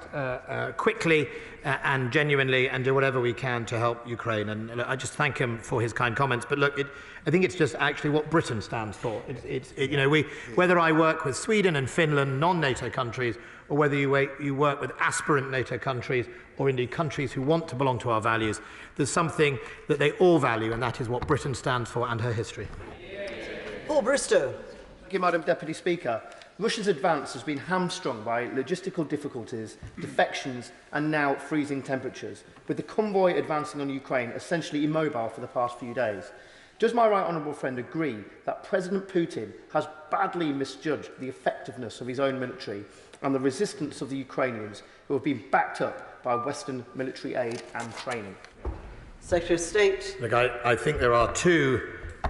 quickly and genuinely and do whatever we can to help Ukraine. And I just thank him for his kind comments. But look, I think it's just actually what Britain stands for. Whether I work with Sweden and Finland, non-NATO countries, or whether you work with aspirant NATO countries or indeed countries who want to belong to our values, there's something that they all value, and that is what Britain stands for and her history. Paul Bristow. Thank you, Madam Deputy Speaker. Russia's advance has been hamstrung by logistical difficulties, defections and now freezing temperatures, with the convoy advancing on Ukraine essentially immobile for the past few days. Does my right honourable friend agree that President Putin has badly misjudged the effectiveness of his own military and the resistance of the Ukrainians, who have been backed up by Western military aid and training? Secretary of State. Look, I think there are two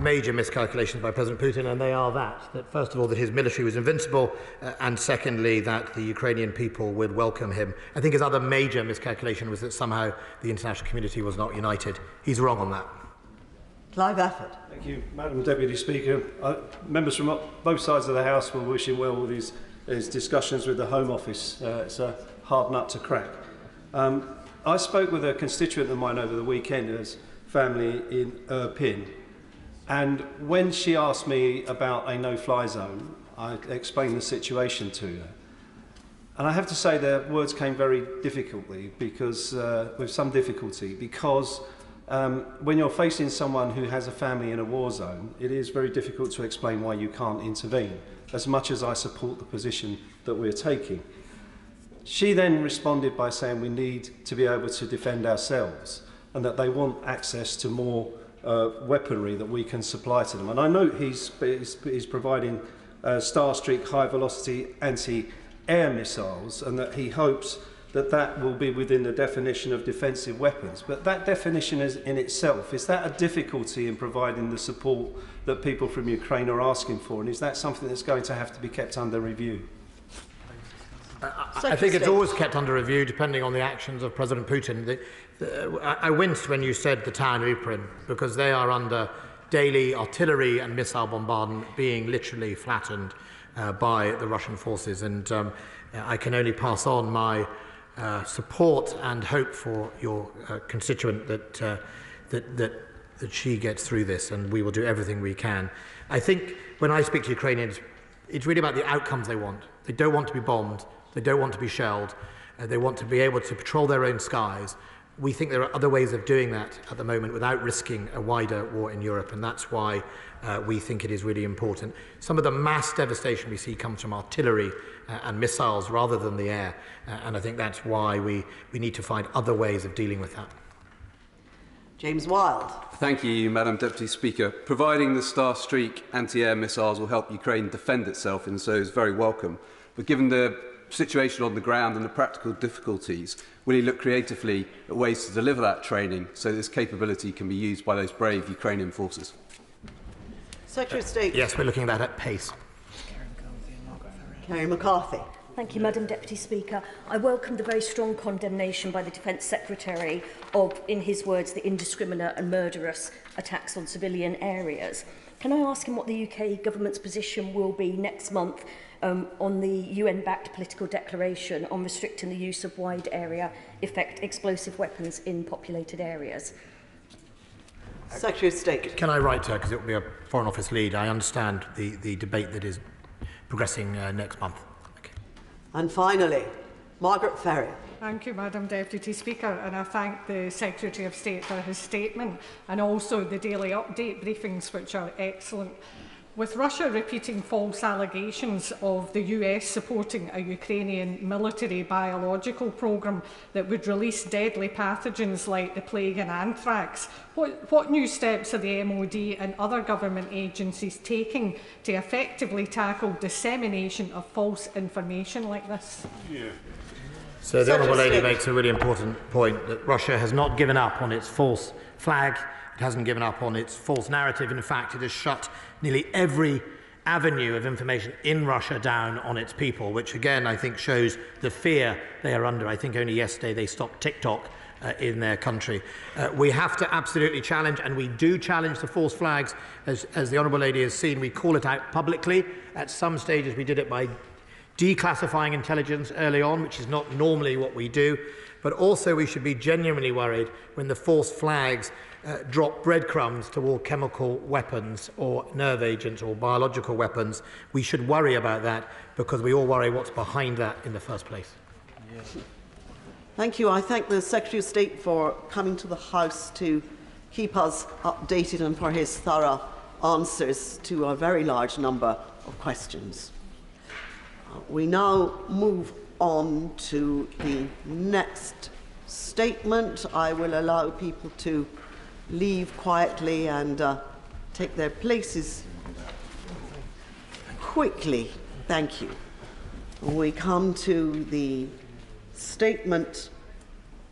major miscalculations by President Putin, and they are that first of all, that his military was invincible, and secondly, that the Ukrainian people would welcome him. I think his other major miscalculation was that somehow the international community was not united. He's wrong on that. Clive Afford. Thank you, Madam Deputy Speaker. Members from both sides of the House will wish him well with his discussions with the Home Office. It's a hard nut to crack. I spoke with a constituent of mine over the weekend who has family in Irpin. And when she asked me about a no-fly zone, I explained the situation to her. And I have to say their words came very difficultly, with some difficulty, because when you're facing someone who has a family in a war zone, it is very difficult to explain why you can't intervene, as much as I support the position that we're taking. She then responded by saying we need to be able to defend ourselves, and that they want access to more weaponry that we can supply to them. And I know he's providing Starstreak high-velocity anti-air missiles, and that he hopes that that will be within the definition of defensive weapons. But that definition is in itself, is that a difficulty in providing the support that people from Ukraine are asking for? And is that something that's going to have to be kept under review? I think it's always kept under review, depending on the actions of President Putin. I winced when you said the town of Ypres, because they are under daily artillery and missile bombardment, being literally flattened by the Russian forces. And I can only pass on my support and hope for your constituent that she gets through this, and we will do everything we can. I think when I speak to Ukrainians, it's really about the outcomes they want. They don't want to be bombed. They don't want to be shelled. They want to be able to patrol their own skies. We think there are other ways of doing that at the moment without risking a wider war in Europe, and that's why we think it is really important. Some of the mass devastation we see comes from artillery and missiles rather than the air, and I think that's why we need to find other ways of dealing with that. James Wilde. Thank you, Madam Deputy Speaker. Providing the Starstreak anti-air missiles will help Ukraine defend itself, and so is very welcome. But given the situation on the ground and the practical difficulties, will he look creatively at ways to deliver that training so this capability can be used by those brave Ukrainian forces? Secretary of State. Yes, we're looking at that at pace. Kerry McCarthy. Thank you, Madam Deputy Speaker. I welcome the very strong condemnation by the Defence Secretary of, in his words, the indiscriminate and murderous attacks on civilian areas. Can I ask him what the UK government's position will be next month on the UN-backed political declaration on restricting the use of wide area effect explosive weapons in populated areas? Secretary of State. Can I write to her, because it will be a Foreign Office lead? I understand the debate that is progressing next month. Okay. And finally, Margaret Ferry. Thank you, Madam Deputy Speaker, and I thank the Secretary of State for his statement and also the daily update briefings, which are excellent. With Russia repeating false allegations of the US supporting a Ukrainian military biological programme that would release deadly pathogens like the plague and anthrax, what new steps are the MOD and other government agencies taking to effectively tackle dissemination of false information like this? So the Honourable Lady makes a really important point that Russia has not given up on its false flag. It hasn't given up on its false narrative. In fact, it has shut nearly every avenue of information in Russia down on its people, which again I think shows the fear they are under. I think only yesterday they stopped TikTok in their country. We have to absolutely challenge, and we do challenge the false flags. As the Honourable Lady has seen, we call it out publicly. At some stages we did it by declassifying intelligence early on, which is not normally what we do. But also we should be genuinely worried when the false flags drop breadcrumbs toward chemical weapons or nerve agents or biological weapons. We should worry about that because we all worry what's behind that in the first place. Yes. Thank you. I thank the Secretary of State for coming to the House to keep us updated and for his thorough answers to a very large number of questions. We now move on to the next statement. I will allow people to leave quietly and take their places quickly. Thank you. We come to the statement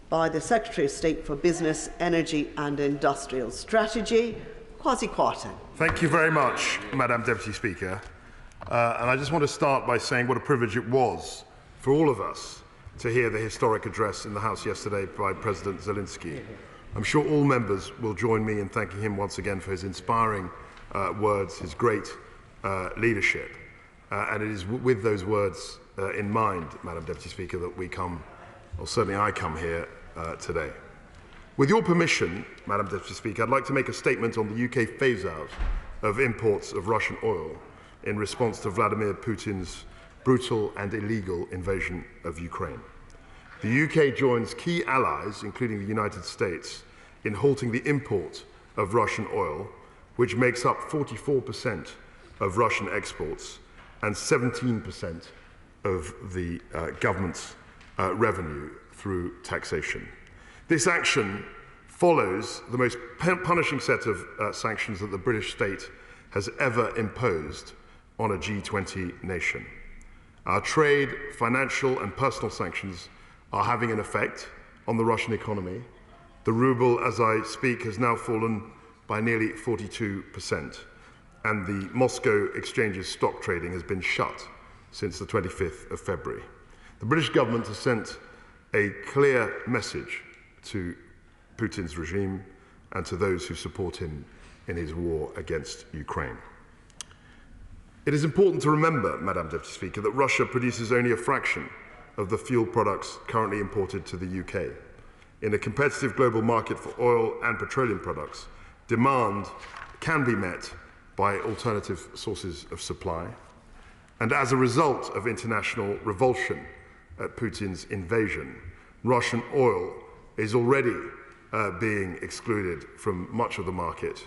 by the Secretary of State for Business, Energy and Industrial Strategy, Kwasi Kwarteng. Thank you very much, Madam Deputy Speaker. And I just want to start by saying what a privilege it was for all of us to hear the historic address in the House yesterday by President Zelensky. I'm sure all members will join me in thanking him once again for his inspiring words, his great leadership. And it is with those words in mind, Madam Deputy Speaker, that we come, or certainly I come here today. With your permission, Madam Deputy Speaker, I'd like to make a statement on the UK phase-out of imports of Russian oil in response to Vladimir Putin's brutal and illegal invasion of Ukraine. The UK joins key allies, including the United States, in halting the import of Russian oil, which makes up 44% of Russian exports and 17% of the government's revenue through taxation. This action follows the most punishing set of sanctions that the British state has ever imposed on a G20 nation. Our trade, financial and personal sanctions are having an effect on the Russian economy. The ruble, as I speak, has now fallen by nearly 42%, and the Moscow Exchange's stock trading has been shut since the 25th of February. The British government has sent a clear message to Putin's regime and to those who support him in his war against Ukraine. It is important to remember, Madam Deputy Speaker, that Russia produces only a fraction of the fuel products currently imported to the UK. In a competitive global market for oil and petroleum products, demand can be met by alternative sources of supply. And as a result of international revulsion at Putin's invasion, Russian oil is already being excluded from much of the market,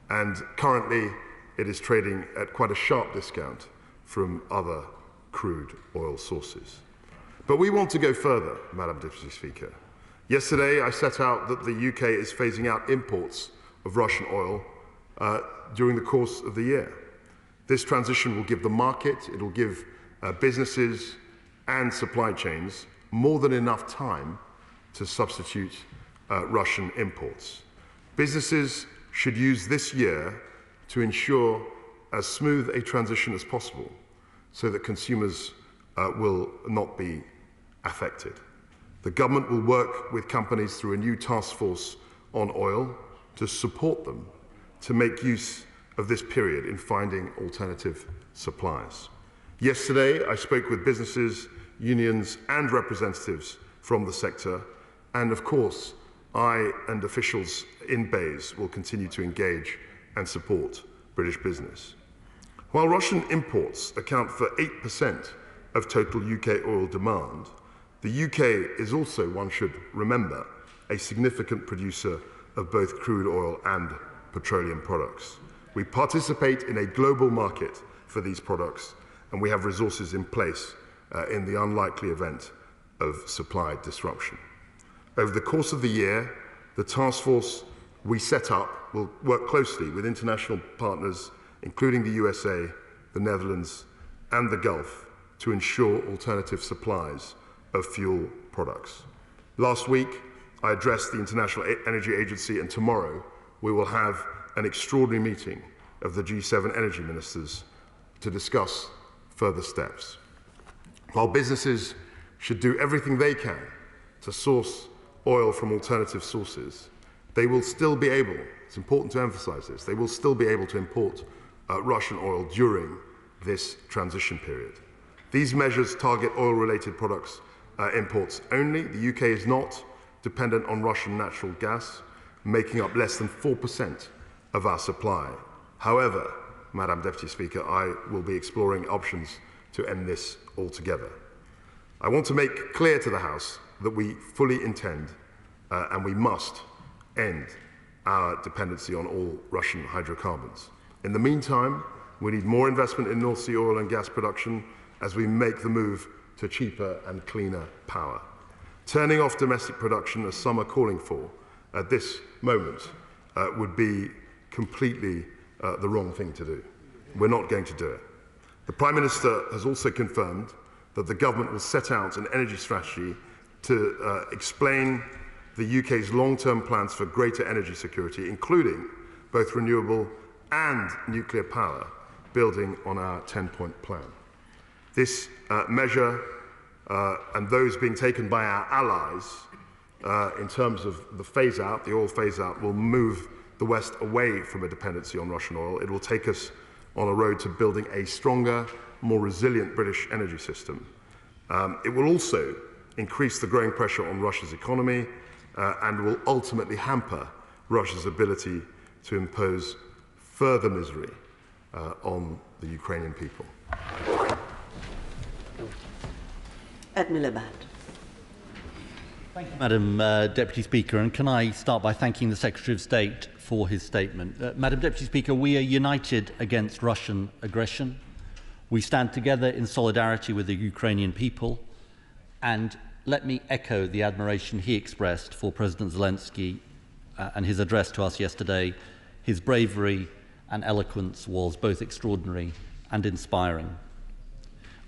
and currently it is trading at quite a sharp discount from other crude oil sources. But we want to go further, Madam Deputy Speaker. Yesterday I set out that the UK is phasing out imports of Russian oil during the course of the year. This transition will give the market, it will give businesses and supply chains more than enough time to substitute Russian imports. Businesses should use this year to ensure as smooth a transition as possible so that consumers will not be affected. The government will work with companies through a new task force on oil to support them to make use of this period in finding alternative suppliers. Yesterday, I spoke with businesses, unions and representatives from the sector, and of course, I and officials in BEIS will continue to engage and support British business. While Russian imports account for 8% of total UK oil demand, the UK is also, one should remember, a significant producer of both crude oil and petroleum products. We participate in a global market for these products, and we have resources in place in the unlikely event of supply disruption. Over the course of the year, the task force we set up will work closely with international partners, including the USA, the Netherlands, and the Gulf, to ensure alternative supplies of fuel products. Last week, I addressed the International Energy Agency, and tomorrow we will have an extraordinary meeting of the G7 energy ministers to discuss further steps. While businesses should do everything they can to source oil from alternative sources, they will still be able, it's important to emphasize this, they will still be able to import Russian oil during this transition period. These measures target oil-related products imports only. The UK is not dependent on Russian natural gas, making up less than 4% of our supply. However, Madam Deputy Speaker, I will be exploring options to end this altogether. I want to make clear to the House that we fully intend and we must end our dependency on all Russian hydrocarbons. In the meantime, we need more investment in North Sea oil and gas production as we make the move to cheaper and cleaner power. Turning off domestic production, as some are calling for at this moment, would be completely the wrong thing to do. We're not going to do it. The Prime Minister has also confirmed that the government will set out an energy strategy to explain the UK's long-term plans for greater energy security, including both renewable and nuclear power, building on our 10-point plan. This measure and those being taken by our allies in terms of the phase-out, the oil phase-out, will move the West away from a dependency on Russian oil. It will take us on a road to building a stronger, more resilient British energy system. It will also increase the growing pressure on Russia's economy and will ultimately hamper Russia's ability to impose further misery on the Ukrainian people. Ed Miliband. Thank you, Madam Deputy Speaker, and can I start by thanking the Secretary of State for his statement. Madam Deputy Speaker, we are united against Russian aggression. We stand together in solidarity with the Ukrainian people, and let me echo the admiration he expressed for President Zelensky and his address to us yesterday. His bravery and eloquence was both extraordinary and inspiring.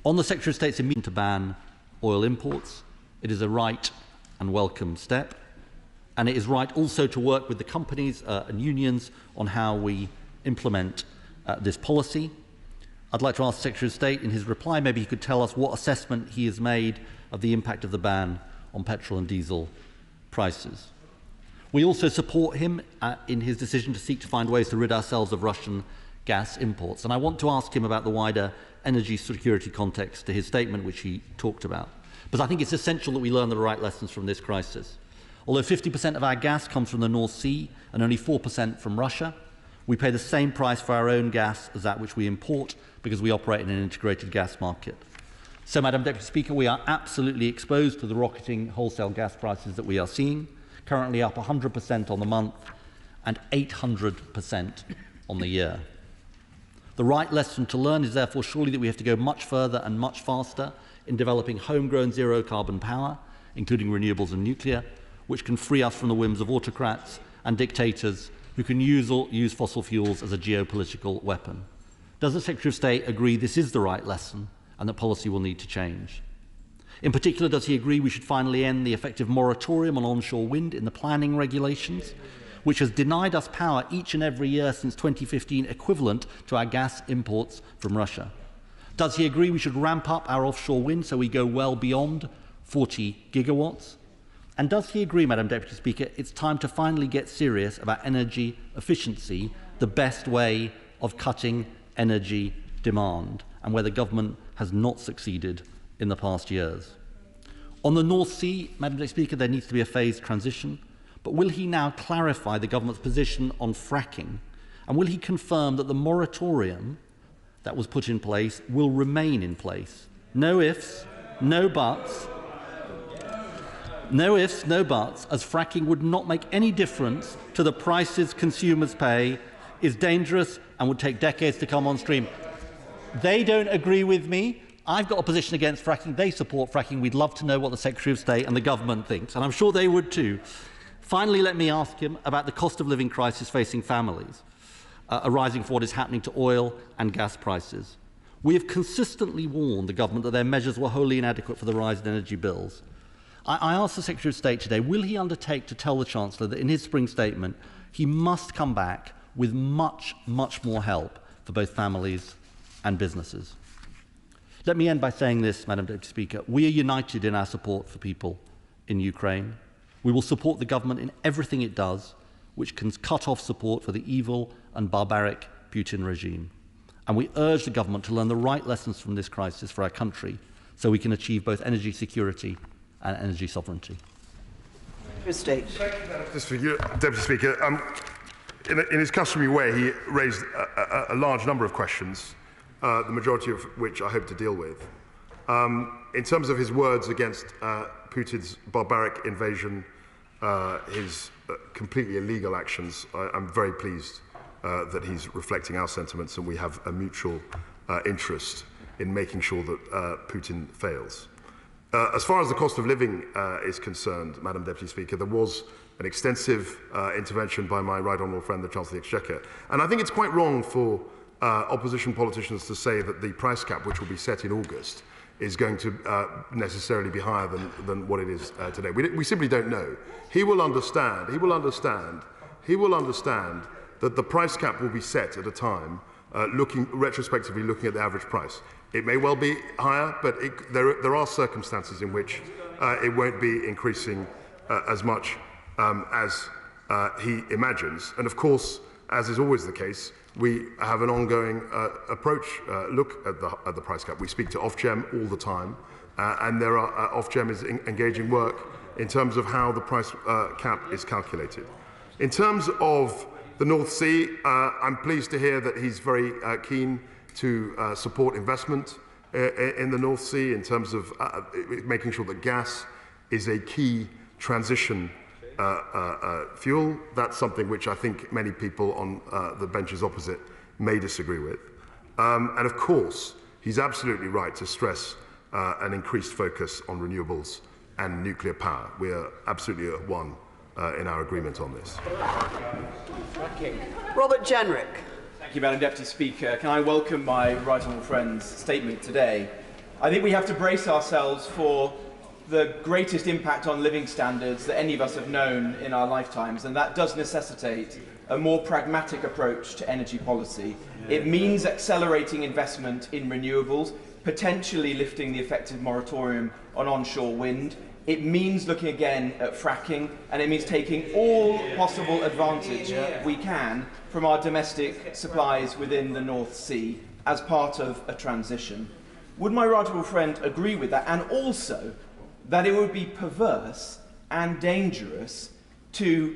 On the Secretary of State's immediate to ban oil imports, it is a right and welcome step, and it is right also to work with the companies and unions on how we implement this policy. I'd like to ask the Secretary of State in his reply, maybe he could tell us what assessment he has made of the impact of the ban on petrol and diesel prices. We also support him in his decision to seek to find ways to rid ourselves of Russian gas imports. And I want to ask him about the wider energy security context to his statement, which he talked about. But I think it's essential that we learn the right lessons from this crisis. Although 50% of our gas comes from the North Sea and only 4% from Russia, we pay the same price for our own gas as that which we import because we operate in an integrated gas market. So, Madam Deputy Speaker, we are absolutely exposed to the rocketing wholesale gas prices that we are seeing, currently up 100% on the month and 800% on the year. The right lesson to learn is therefore surely that we have to go much further and much faster in developing homegrown zero-carbon power, including renewables and nuclear, which can free us from the whims of autocrats and dictators who can use fossil fuels as a geopolitical weapon. Does the Secretary of State agree this is the right lesson and that policy will need to change? In particular, does he agree we should finally end the effective moratorium on onshore wind in the planning regulations, which has denied us power each and every year since 2015, equivalent to our gas imports from Russia? Does he agree we should ramp up our offshore wind so we go well beyond 40 gigawatts? And does he agree, Madam Deputy Speaker, it's time to finally get serious about energy efficiency, the best way of cutting energy demand, and where the government has not succeeded in the past years? On the North Sea, Madam Deputy Speaker, there needs to be a phased transition, but will he now clarify the government's position on fracking, and will he confirm that the moratorium that was put in place will remain in place? No ifs, no buts. No ifs, no buts, as fracking would not make any difference to the prices consumers pay, is dangerous and would take decades to come on stream. They don't agree with me. I've got a position against fracking. They support fracking. We'd love to know what the Secretary of State and the government thinks, and I'm sure they would too. Finally, let me ask him about the cost of living crisis facing families arising from what is happening to oil and gas prices. We have consistently warned the government that their measures were wholly inadequate for the rise in energy bills. I asked the Secretary of State today, will he undertake to tell the Chancellor that in his spring statement he must come back with much, much more help for both families and businesses? Let me end by saying this, Madam Deputy Speaker. We are united in our support for people in Ukraine. We will support the government in everything it does, which can cut off support for the evil and barbaric Putin regime. And we urge the government to learn the right lessons from this crisis for our country so we can achieve both energy security and energy sovereignty. State. Deputy Speaker, in his customary way, he raised a large number of questions, the majority of which I hope to deal with. In terms of his words against Putin's barbaric invasion, his completely illegal actions, I'm very pleased that he's reflecting our sentiments, and we have a mutual interest in making sure that Putin fails. As far as the cost of living is concerned, Madam Deputy Speaker, there was an extensive intervention by my right honourable friend, the Chancellor of the Exchequer. And I think it's quite wrong for opposition politicians to say that the price cap, which will be set in August, is going to necessarily be higher than what it is today. We simply don't know. He will understand that the price cap will be set at a time retrospectively looking at the average price. It may well be higher, but there are circumstances in which it won't be increasing as much as he imagines. And of course, as is always the case, we have an ongoing look at the price cap. We speak to Ofgem all the time, and Ofgem is engaging work in terms of how the price cap is calculated. In terms of the North Sea, I'm pleased to hear that he's very keen to support investment in the North Sea in terms of making sure that gas is a key transition fuel. That's something which I think many people on the benches opposite may disagree with. And of course, he's absolutely right to stress an increased focus on renewables and nuclear power. We are absolutely at one in our agreement on this. Robert Jenrick. Thank you, Madam Deputy Speaker. Can I welcome my right honourable friend's statement today? I think we have to brace ourselves for the greatest impact on living standards that any of us have known in our lifetimes, and that does necessitate a more pragmatic approach to energy policy. It means accelerating investment in renewables, potentially lifting the effective moratorium on onshore wind. It means looking again at fracking, and it means taking all possible advantage we can from our domestic supplies within the North Sea as part of a transition. Would my right honourable friend agree with that, and also that it would be perverse and dangerous to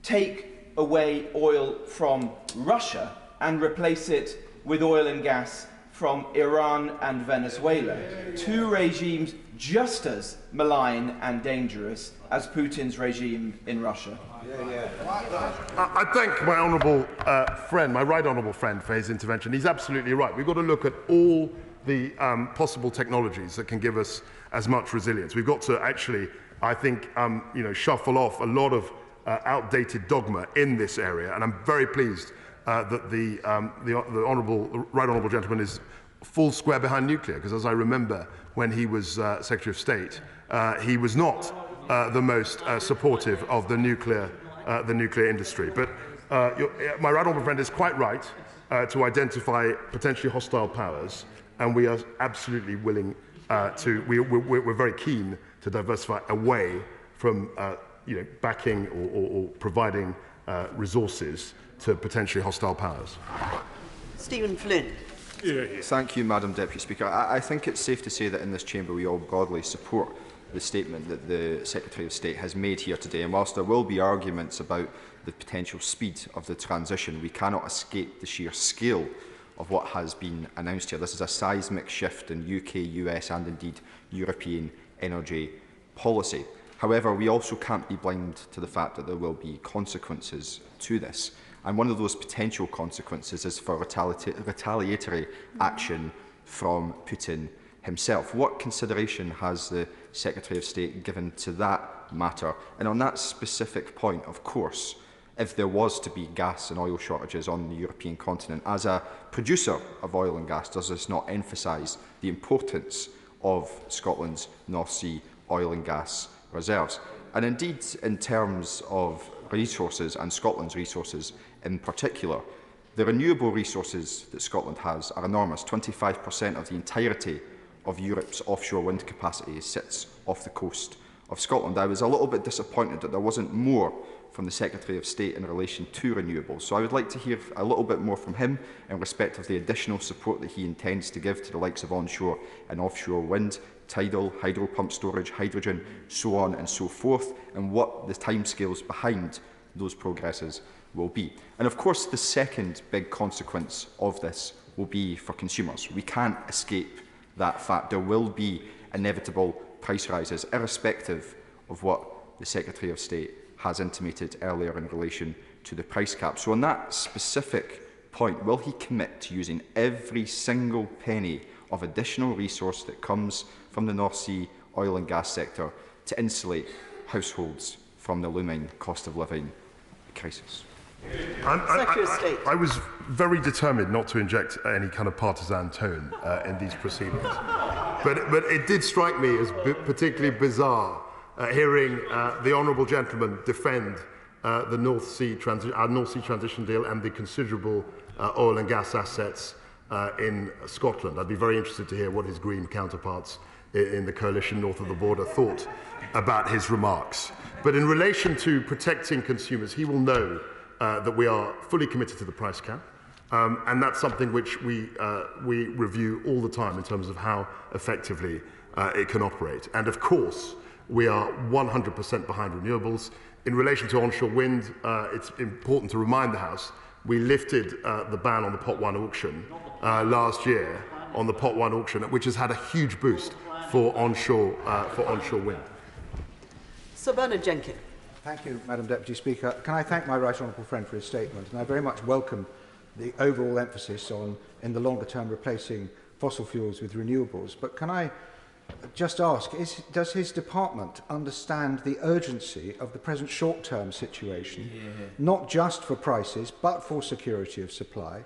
take away oil from Russia and replace it with oil and gas from Iran and Venezuela, two regimes just as malign and dangerous as Putin's regime in Russia? I thank my honourable friend, my right honourable friend, for his intervention. He's absolutely right. We've got to look at all the possible technologies that can give us as much resilience. We've got to actually, I think, shuffle off a lot of outdated dogma in this area, and I'm very pleased that the right honourable gentleman is full square behind nuclear, because as I remember when he was Secretary of State, he was not the most supportive of the nuclear industry. But my right honourable friend is quite right to identify potentially hostile powers, and we are absolutely willing we're very keen to diversify away from backing or providing resources to potentially hostile powers. Stephen Flynn. Thank you, Madam Deputy Speaker. I think it's safe to say that in this chamber we all broadly support the statement that the Secretary of State has made here today. And whilst there will be arguments about the potential speed of the transition, we cannot escape the sheer scale of what has been announced here. This is a seismic shift in UK, US and indeed European energy policy. However, we also can't be blind to the fact that there will be consequences to this. And one of those potential consequences is for retaliatory action from Putin himself. What consideration has the Secretary of State given to that matter? And on that specific point, of course, if there was to be gas and oil shortages on the European continent, as a producer of oil and gas, does this not emphasise the importance of Scotland's North Sea oil and gas reserves? And indeed, in terms of resources and Scotland's resources in particular, the renewable resources that Scotland has are enormous. 25% of the entirety of Europe's offshore wind capacity sits off the coast of Scotland. I was a little bit disappointed that there wasn't more from the Secretary of State in relation to renewables. So I would like to hear a little bit more from him in respect of the additional support that he intends to give to the likes of onshore and offshore wind, tidal, hydro pump storage, hydrogen, so on and so forth, and what the timescales behind those progresses will be. And of course, the second big consequence of this will be for consumers. We can't escape that fact. There will be inevitable price rises, irrespective of what the Secretary of State has intimated earlier in relation to the price cap. So on that specific point, will he commit to using every single penny of additional resource that comes from the North Sea oil and gas sector to insulate households from the looming cost of living crisis? I was very determined not to inject any kind of partisan tone in these proceedings. But it did strike me as particularly bizarre hearing the honourable gentleman defend the North Sea transition deal and the considerable oil and gas assets in Scotland. I'd be very interested to hear what his Green counterparts in the coalition north of the border thought about his remarks. But in relation to protecting consumers, he will know that we are fully committed to the price cap. And that's something which we review all the time in terms of how effectively it can operate. And of course, we are 100% behind renewables. In relation to onshore wind, it's important to remind the House, we lifted the ban on the Pot 1 auction last year, on the Pot 1 auction, which has had a huge boost for onshore wind. Sir Bernard Jenkins. Thank you, Madam Deputy Speaker. Can I thank my right honourable friend for his statement, and I very much welcome the overall emphasis on, in the longer term, replacing fossil fuels with renewables. But can I just ask, does his department understand the urgency of the present short-term situation, not just for prices, but for security of supply?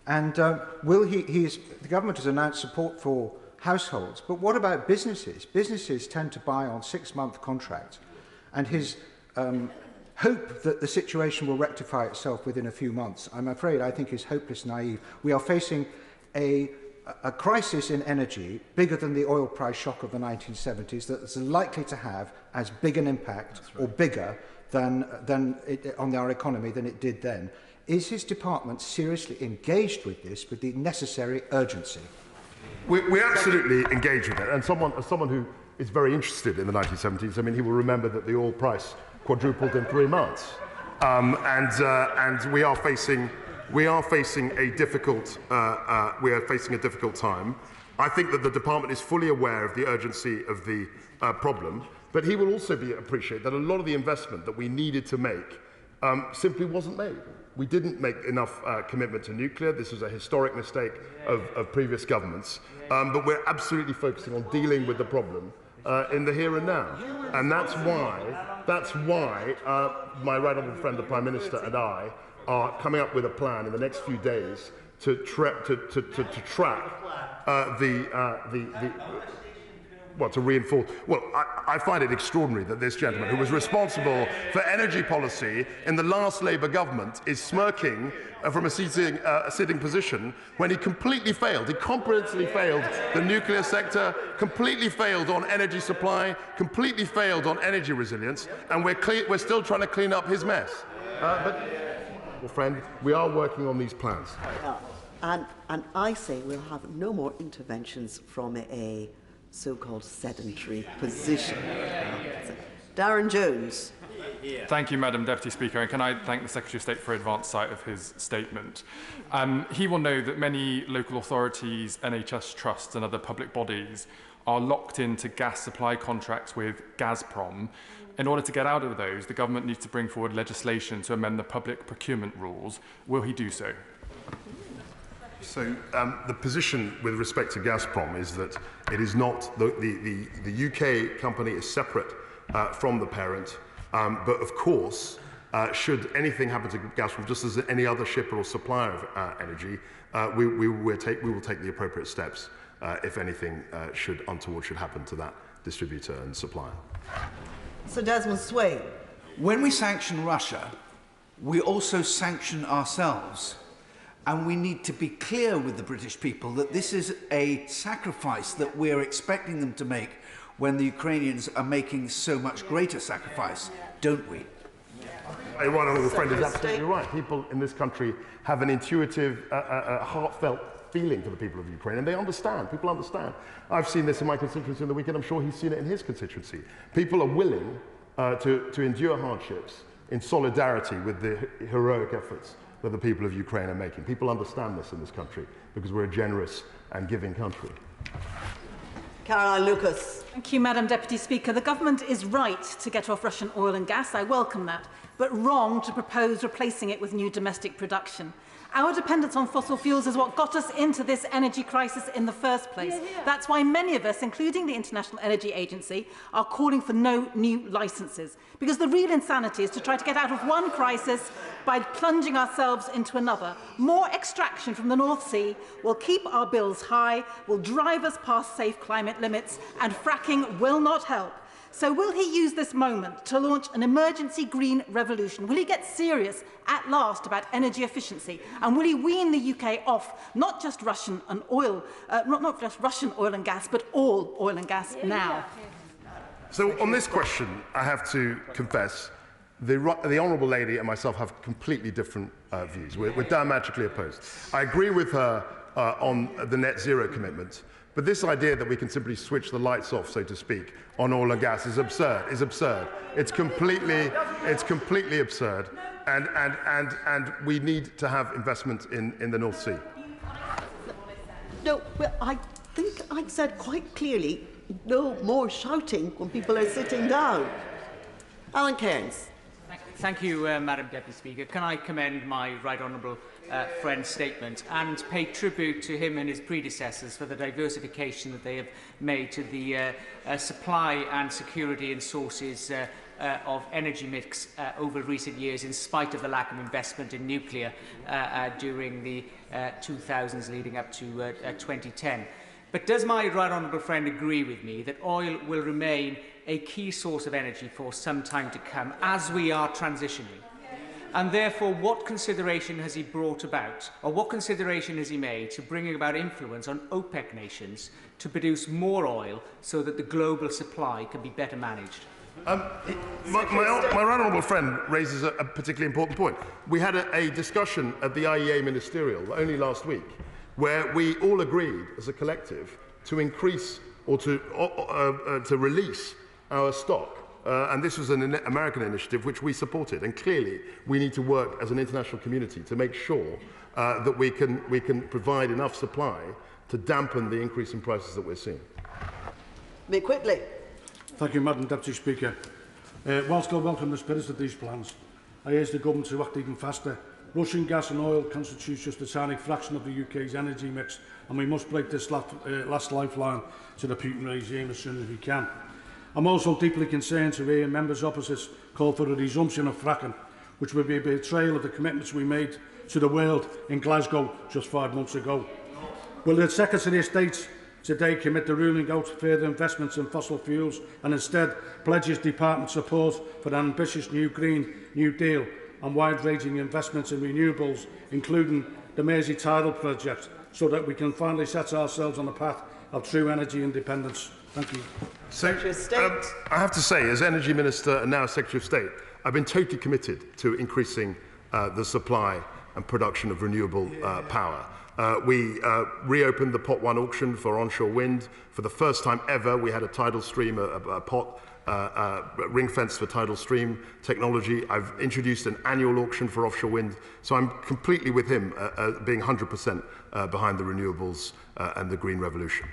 And will the government has announced support for households, but what about businesses? Businesses tend to buy on 6-month contracts, and his hope that the situation will rectify itself within a few months, I'm afraid, I think is hopeless naive. We are facing a crisis in energy bigger than the oil price shock of the 1970s that is likely to have as big an impact or bigger than on our economy than it did then. Is his department seriously engaged with this with the necessary urgency? We absolutely engage with it. And as someone who is very interested in the 1970s, I mean, he will remember that the oil price quadrupled in 3 months. And we are facing a difficult time. I think that the department is fully aware of the urgency of the problem, but he will also appreciate that a lot of the investment that we needed to make simply wasn't made. We didn't make enough commitment to nuclear. This was a historic mistake of previous governments, but we're absolutely focusing on dealing with the problem in the here and now. And that's why my right honourable friend, the Prime Minister, and I are coming up with a plan in the next few days to track to reinforce. Well, I find it extraordinary that this gentleman, who was responsible for energy policy in the last Labour government, is smirking from a sitting position when he completely failed. He comprehensively failed the nuclear sector, completely failed on energy supply, completely failed on energy resilience, and we're still trying to clean up his mess. But, well, friend, we are working on these plans. And I say we'll have no more interventions from a so-called sedentary position. Darren Jones. Thank you, Madam Deputy Speaker, and can I thank the Secretary of State for advance sight of his statement. He will know that many local authorities, NHS trusts and other public bodies are locked into gas supply contracts with Gazprom. In order to get out of those, the government needs to bring forward legislation to amend the public procurement rules. Will he do so? So the position with respect to Gazprom is that it is not, the UK company is separate from the parent, but of course, should anything happen to Gazprom, just as any other shipper or supplier of energy, we will take the appropriate steps if anything untoward should happen to that distributor and supplier. Sir Desmond Swayne. When we sanction Russia, we also sanction ourselves. And we need to be clear with the British people that this is a sacrifice that we're expecting them to make when the Ukrainians are making so much greater sacrifice, don't we? My right honourable friend is absolutely right. People in this country have an intuitive, heartfelt feeling for the people of Ukraine, and they understand. People understand. I've seen this in my constituency in the weekend. I'm sure he's seen it in his constituency. People are willing to endure hardships in solidarity with the heroic efforts that the people of Ukraine are making. People understand this in this country because we're a generous and giving country. Caroline Lucas. Thank you, Madam Deputy Speaker. The government is right to get off Russian oil and gas. I welcome that, but wrong to propose replacing it with new domestic production. Our dependence on fossil fuels is what got us into this energy crisis in the first place. That's why many of us, including the International Energy Agency, are calling for no new licences. Because the real insanity is to try to get out of one crisis by plunging ourselves into another. More extraction from the North Sea will keep our bills high, will drive us past safe climate limits, and fracking will not help. So will he use this moment to launch an emergency green revolution? Will he get serious at last about energy efficiency? And will he wean the UK off not just Russian and oil, not just Russian oil and gas, but all oil and gas now? So on this question, I have to confess, the Honourable Lady and myself have completely different views. We're diametrically opposed. I agree with her on the net zero commitment. But this idea that we can simply switch the lights off, so to speak, on oil and gas is absurd. It's completely absurd. And we need to have investment in the North Sea. No, well, I think I said quite clearly, no more shouting when people are sitting down. Alan Cairns. Thank you, Madam Deputy Speaker. Can I commend my right honourable friend's statement and pay tribute to him and his predecessors for the diversification that they have made to the supply and security and sources of energy mix over recent years, in spite of the lack of investment in nuclear during the 2000s leading up to 2010. But does my right honourable friend agree with me that oil will remain a key source of energy for some time to come as we are transitioning? And therefore, what consideration has he brought about, or what consideration has he made to bringing about influence on OPEC nations to produce more oil so that the global supply can be better managed? My right honourable friend raises a particularly important point. We had a discussion at the IEA Ministerial only last week where we all agreed as a collective to increase or to release our stock. And this was an American initiative which we supported. And clearly, we need to work as an international community to make sure that we can provide enough supply to dampen the increase in prices that we're seeing. Mick Whitley. Thank you, Madam Deputy Speaker. Whilst I welcome the spirit of these plans, I urge the government to act even faster. Russian gas and oil constitutes just a tiny fraction of the UK's energy mix, and we must break this last lifeline to the Putin regime as soon as we can. I'm also deeply concerned to hear members opposite call for a resumption of fracking, which would be a betrayal of the commitments we made to the world in Glasgow just 5 months ago. Will the Secretary of State today commit to ruling out further investments in fossil fuels and instead pledge his department support for an ambitious new Green New Deal and wide-ranging investments in renewables, including the Mersey Tidal project, so that we can finally set ourselves on the path of true energy independence? Thank you. So, I have to say, as Energy Minister and now Secretary of State, I've been totally committed to increasing the supply and production of renewable power. We reopened the Pot 1 auction for onshore wind. For the first time ever, we had a tidal stream, a pot ring fence for tidal stream technology. I've introduced an annual auction for offshore wind. So I'm completely with him, being 100% behind the renewables and the green revolution.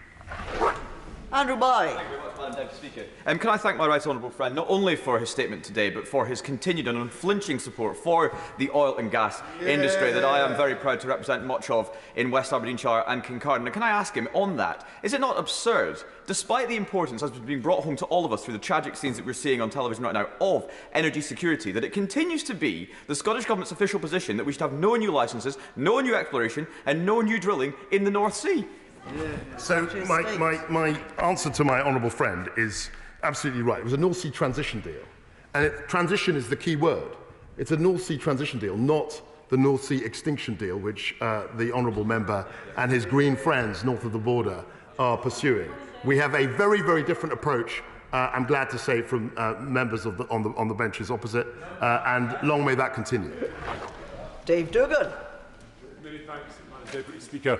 Andrew Boy. Thank you very much, Madam Deputy Speaker. Can I thank my right honourable friend not only for his statement today, but for his continued and unflinching support for the oil and gas industry that I am very proud to represent much of in West Aberdeenshire and Kincardine. And can I ask him on that, is it not absurd, despite the importance as being brought home to all of us through the tragic scenes that we're seeing on television right now of energy security, that it continues to be the Scottish Government's official position that we should have no new licences, no new exploration and no new drilling in the North Sea? So my answer to my honourable friend is absolutely right. It was a North Sea transition deal. And transition is the key word. It's a North Sea transition deal, not the North Sea extinction deal, which the honourable member and his green friends north of the border are pursuing. We have a very, very different approach, I'm glad to say, from members of on the benches opposite, and long may that continue. Dave Duggan. Many thanks, Madam Deputy Speaker.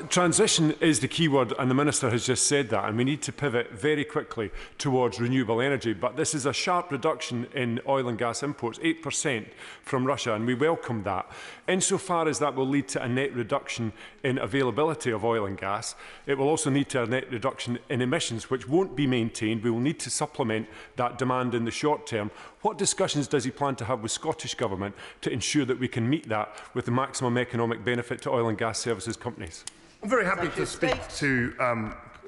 Transition is the key word, and the Minister has just said that, and we need to pivot very quickly towards renewable energy. But this is a sharp reduction in oil and gas imports, 8% from Russia, and we welcome that. Insofar as that will lead to a net reduction in availability of oil and gas, it will also lead to a net reduction in emissions, which won't be maintained. We will need to supplement that demand in the short term. What discussions does he plan to have with Scottish Government to ensure that we can meet that with the maximum economic benefit to oil and gas services companies? I'm very happy to speak to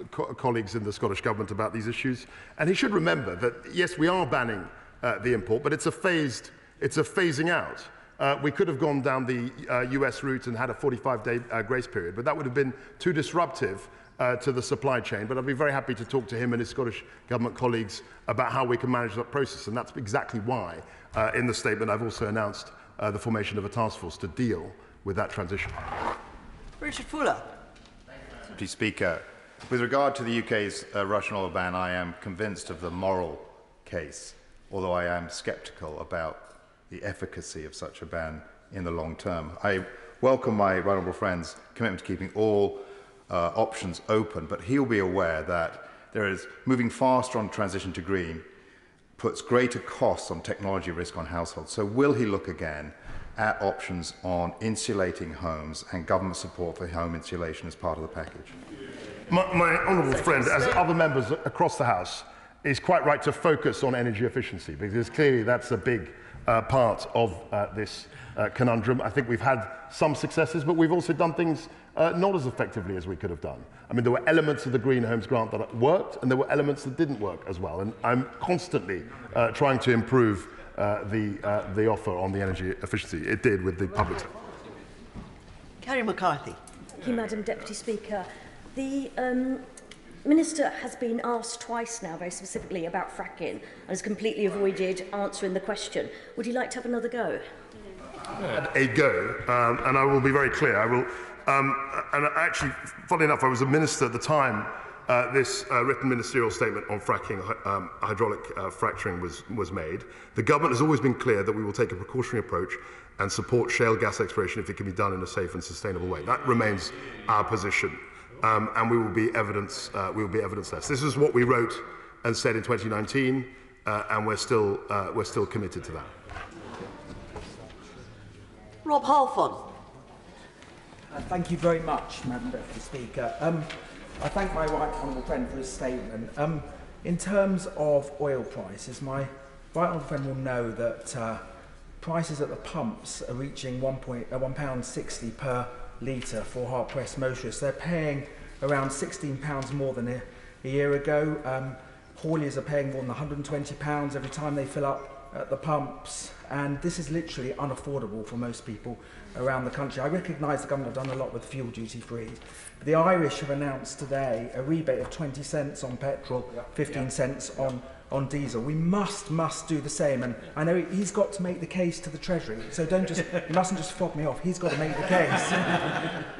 colleagues in the Scottish Government about these issues. And he should remember that, yes, we are banning the import, but it's a phasing out. We could have gone down the US route and had a 45-day grace period, but that would have been too disruptive to the supply chain. But I'd be very happy to talk to him and his Scottish Government colleagues about how we can manage that process. And that's exactly why, in the statement, I've also announced the formation of a task force to deal with that transition. Richard Fuller. Deputy Speaker, with regard to the UK's Russian oil ban, I am convinced of the moral case, although I am sceptical about the efficacy of such a ban in the long term. I welcome my right honourable friend's commitment to keeping all options open, but he'll be aware that there is moving faster on transition to green puts greater costs on technology risk on households. So will he look again at options on insulating homes and government support for home insulation as part of the package? My honourable friend, as other members across the House, is quite right to focus on energy efficiency, because clearly that's a big part of this conundrum. I think we've had some successes, but we've also done things not as effectively as we could have done. I mean, there were elements of the Green Homes Grant that worked, and there were elements that didn't work as well. And I'm constantly trying to improve the offer on the energy efficiency. It did with the public sector. Kerry McCarthy. Thank you, Madam Deputy Speaker. The Minister has been asked twice now, very specifically, about fracking, and has completely avoided answering the question. Would you like to have another go? A go, and I will be very clear. I will, and actually, funnily enough, I was a minister at the time this written ministerial statement on fracking, hydraulic fracturing was made. The government has always been clear that we will take a precautionary approach and support shale gas exploration if it can be done in a safe and sustainable way. That remains our position, and we will be evidence-less. This is what we wrote and said in 2019, and we're still committed to that. Rob Halfon. Thank you very much, Madam Deputy Speaker. I thank my right honourable friend for his statement. In terms of oil prices, my right honourable friend will know that prices at the pumps are reaching £1.60 per litre for hard-pressed motorists. They're paying around £16 more than a year ago. Hauliers are paying more than £120 every time they fill up at the pumps, and this is literally unaffordable for most people around the country. I recognise the government have done a lot with fuel duty free. The Irish have announced today a rebate of 20 cents on petrol, 15 cents on diesel. We must do the same, and I know he's got to make the case to the Treasury, so you mustn't just fob me off. He's got to make the case.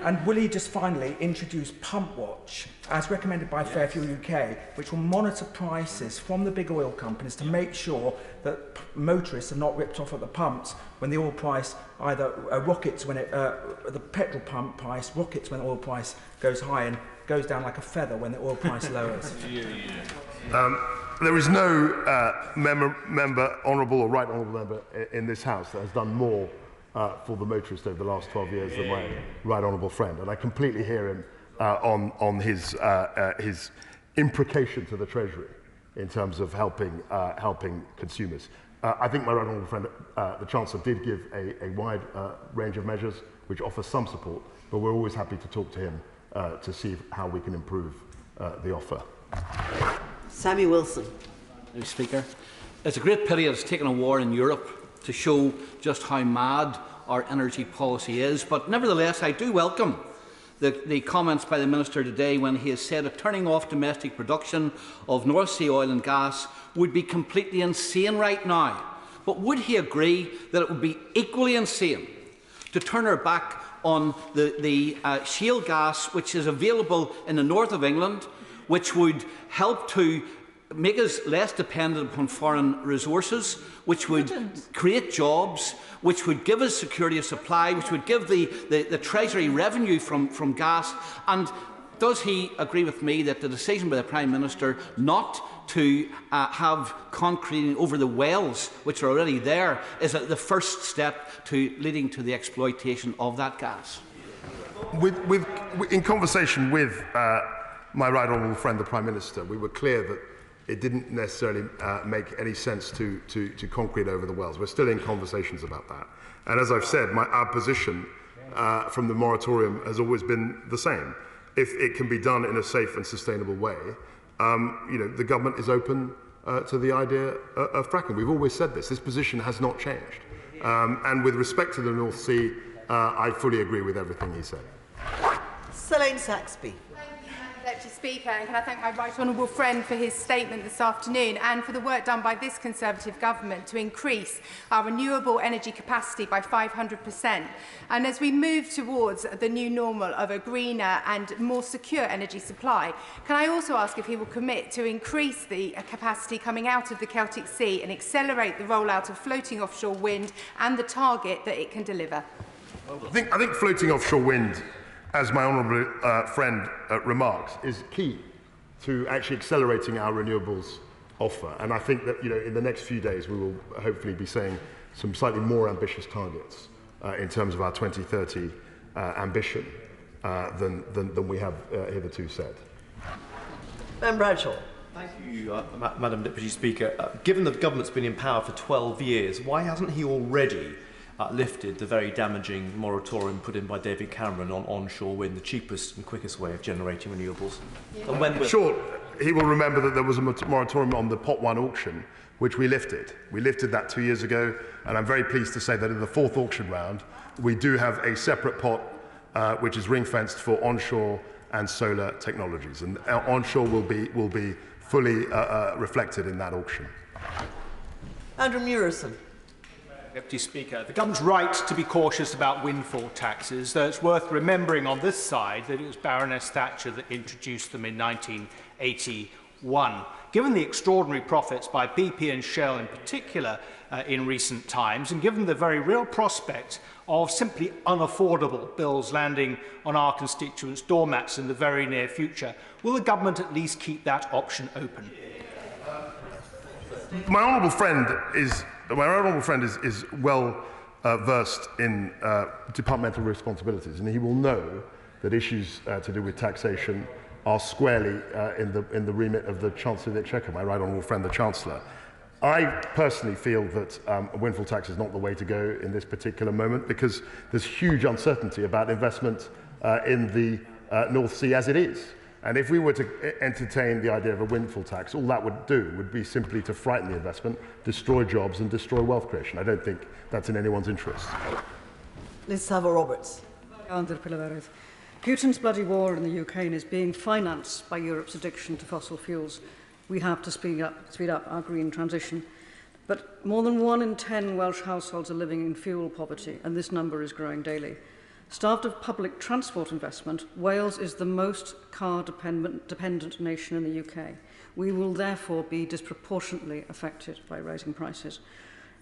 And will he just finally introduce Pump Watch, as recommended by Fairfuel UK, which will monitor prices from the big oil companies to make sure that motorists are not ripped off off at the pumps when the oil price either rockets when the petrol pump price rockets when the oil price goes high and goes down like a feather when the oil price lowers. There is no member, honourable or right honourable member in this House that has done more for the motorist over the last 12 years than my right honourable friend, and I completely hear him on his imprecation to the Treasury in terms of helping consumers. I think my right honourable friend, the Chancellor, did give a wide range of measures which offer some support, but we're always happy to talk to him to see how we can improve the offer. Sammy Wilson. Mr. Speaker, it's a great pity it's taken a war in Europe to show just how mad our energy policy is, but nevertheless I do welcome the comments by the Minister today when he has said that turning off domestic production of North Sea oil and gas would be completely insane right now. But would he agree that it would be equally insane to turn our back on the shale gas which is available in the north of England, which would help to make us less dependent upon foreign resources, which would create jobs, which would give us security of supply, which would give the Treasury revenue from gas? And does he agree with me that the decision by the Prime Minister not to have concreting over the wells which are already there is the first step to leading to the exploitation of that gas? In conversation with my right honourable friend, the Prime Minister, we were clear that it didn't necessarily make any sense to concrete over the wells. We're still in conversations about that. And as I've said, our position from the moratorium has always been the same. If it can be done in a safe and sustainable way, the government is open to the idea of fracking. We've always said this. This position has not changed. And with respect to the North Sea, I fully agree with everything he said. Selene Saxby. Deputy Speaker, and can I thank my right honourable friend for his statement this afternoon and for the work done by this Conservative government to increase our renewable energy capacity by 500%. And as we move towards the new normal of a greener and more secure energy supply, can I also ask if he will commit to increase the capacity coming out of the Celtic Sea and accelerate the rollout of floating offshore wind and the target that it can deliver? I think floating offshore wind, as my honourable friend remarks, is key to actually accelerating our renewables offer. And I think that in the next few days we will hopefully be saying some slightly more ambitious targets in terms of our 2030 ambition than we have hitherto said. Ben Bradshaw. Thank you, Madam Deputy Speaker. Given that the government's been in power for 12 years, why hasn't he already lifted the very damaging moratorium put in by David Cameron on onshore wind, the cheapest and quickest way of generating renewables? And when will... Sure, he will remember that there was a moratorium on the Pot 1 auction, which we lifted. We lifted that 2 years ago, and I'm very pleased to say that in the fourth auction round, we do have a separate pot which is ring-fenced for onshore and solar technologies, and onshore will be fully reflected in that auction. Andrew Murison. Deputy Speaker, the government's right to be cautious about windfall taxes, though it's worth remembering on this side that it was Baroness Thatcher that introduced them in 1981. Given the extraordinary profits by BP and Shell in particular in recent times, and given the very real prospect of simply unaffordable bills landing on our constituents' doormats in the very near future, will the government at least keep that option open? My honourable friend is well versed in departmental responsibilities, and he will know that issues to do with taxation are squarely in the remit of the Chancellor of the Exchequer, my right honourable friend, the Chancellor. I personally feel that a windfall tax is not the way to go in this particular moment, because there's huge uncertainty about investment in the North Sea as it is. And if we were to entertain the idea of a windfall tax, all that would do would be simply to frighten the investment, destroy jobs and destroy wealth creation. I don't think that's in anyone's interest. Liz Saville-Roberts. Putin's bloody war in the Ukraine is being financed by Europe's addiction to fossil fuels. We have to speed up our green transition. But more than 1 in 10 Welsh households are living in fuel poverty, and this number is growing daily. Starved of public transport investment, Wales is the most car-dependent nation in the UK. We will therefore be disproportionately affected by rising prices.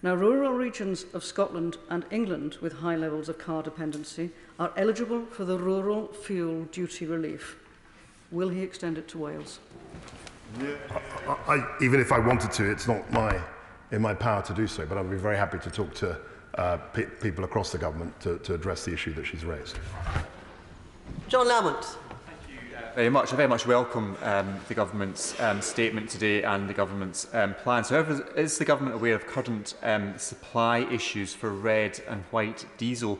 Now, rural regions of Scotland and England with high levels of car dependency are eligible for the rural fuel duty relief. Will he extend it to Wales? Even if I wanted to, it's not in my power to do so, but I'd be very happy to talk to people across the government to address the issue that she's raised. John Lamont. Very much. I very much welcome the government's statement today and the government's plans. However, is the government aware of current supply issues for red and white diesel?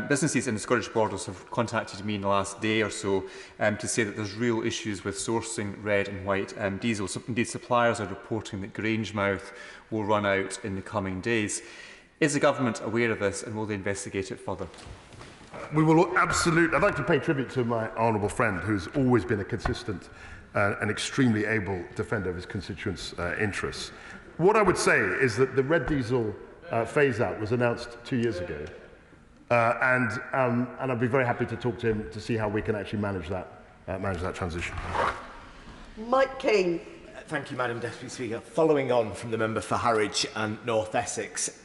Businesses in the Scottish borders have contacted me in the last day or so to say that there's real issues with sourcing red and white diesel. So, indeed, suppliers are reporting that Grangemouth will run out in the coming days. Is the government aware of this, and will they investigate it further? We will absolutely. I'd like to pay tribute to my honourable friend, who's always been a consistent and extremely able defender of his constituents' interests. What I would say is that the red diesel phase-out was announced 2 years ago, and I'd be very happy to talk to him to see how we can actually manage that transition. Mike King. Thank you, Madam Deputy Speaker. Following on from the member for Harwich and North Essex,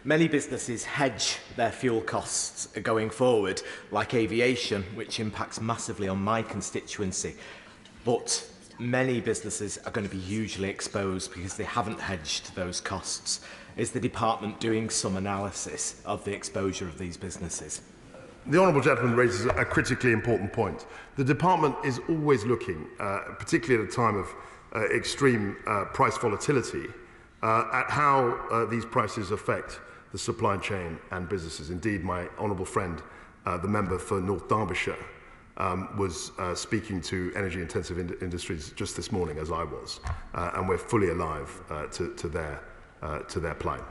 many businesses hedge their fuel costs going forward, like aviation, which impacts massively on my constituency. But many businesses are going to be hugely exposed because they haven't hedged those costs. Is the department doing some analysis of the exposure of these businesses? The honourable gentleman raises a critically important point. The department is always looking, particularly at a time of extreme price volatility, at how these prices affect the supply chain and businesses. Indeed, my honourable friend, the member for North Derbyshire, was speaking to energy-intensive industries just this morning, as I was, and we're fully alive to their plight.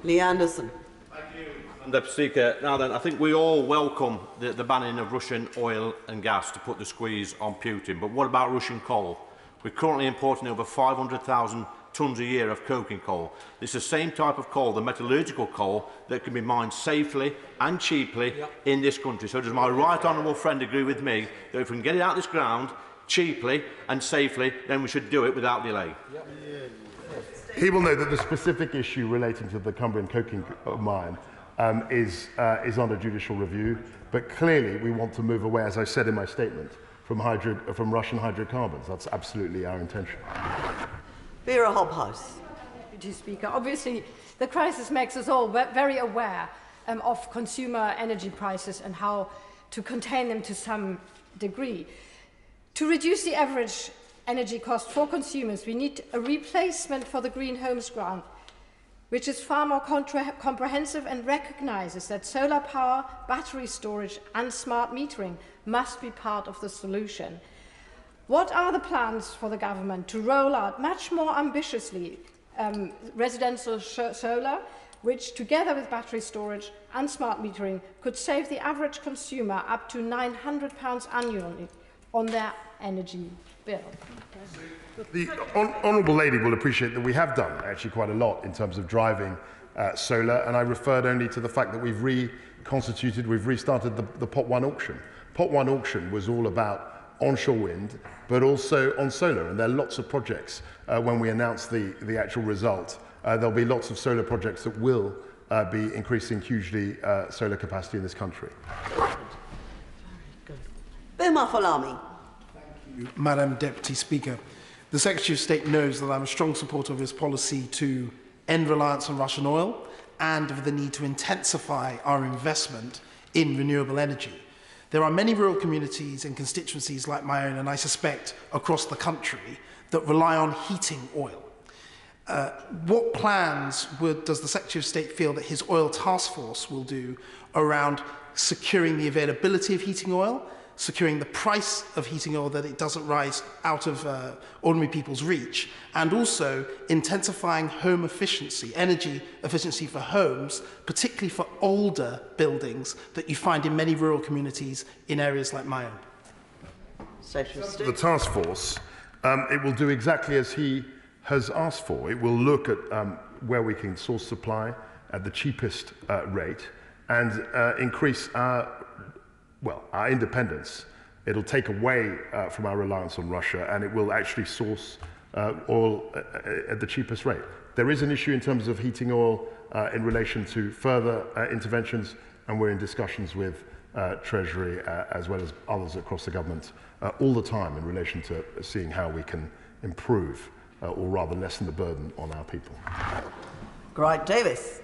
Lee Anderson. Thank you, Madam Deputy Speaker. Now then, I think we all welcome the banning of Russian oil and gas to put the squeeze on Putin. But what about Russian coal? We're currently importing over 500,000 tonnes a year of coking coal. This is the same type of coal, the metallurgical coal, that can be mined safely and cheaply in this country. So does my right honourable friend agree with me that if we can get it out of this ground cheaply and safely, then we should do it without delay? He will know that the specific issue relating to the Cumbrian coking mine is under judicial review, but clearly we want to move away, as I said in my statement, from Russian hydrocarbons. That's absolutely our intention. Vera Hobhouse. Deputy Speaker, obviously the crisis makes us all very aware of consumer energy prices and how to contain them to some degree. To reduce the average energy cost for consumers, we need a replacement for the Green Homes Grant, which is far more comprehensive and recognises that solar power, battery storage and smart metering must be part of the solution. What are the plans for the government to roll out much more ambitiously residential solar, which together with battery storage and smart metering could save the average consumer up to £900 annually on their energy bill? The honourable lady will appreciate that we have done actually quite a lot in terms of driving solar, and I referred only to the fact that we've restarted the Pot 1 auction. Pot 1 auction was all about onshore wind, but also on solar, and there are lots of projects. When we announce the actual result, there'll be lots of solar projects that will be increasing hugely solar capacity in this country. Bema Folami. Madam Deputy Speaker, the Secretary of State knows that I'm a strong supporter of his policy to end reliance on Russian oil and of the need to intensify our investment in renewable energy. There are many rural communities and constituencies like my own, and I suspect across the country, that rely on heating oil. What plans does the Secretary of State feel that his oil task force will do around securing the availability of heating oil, securing the price of heating oil that it doesn't rise out of ordinary people's reach, and also intensifying home efficiency, energy efficiency for homes, particularly for older buildings that you find in many rural communities in areas like my own? The task force, it will do exactly as he has asked for. It will look at where we can source supply at the cheapest rate and increase our independence. It'll take away from our reliance on Russia, and it will actually source oil at the cheapest rate. There is an issue in terms of heating oil in relation to further interventions, and we're in discussions with Treasury as well as others across the government all the time in relation to seeing how we can improve or rather lessen the burden on our people. Grant Davis.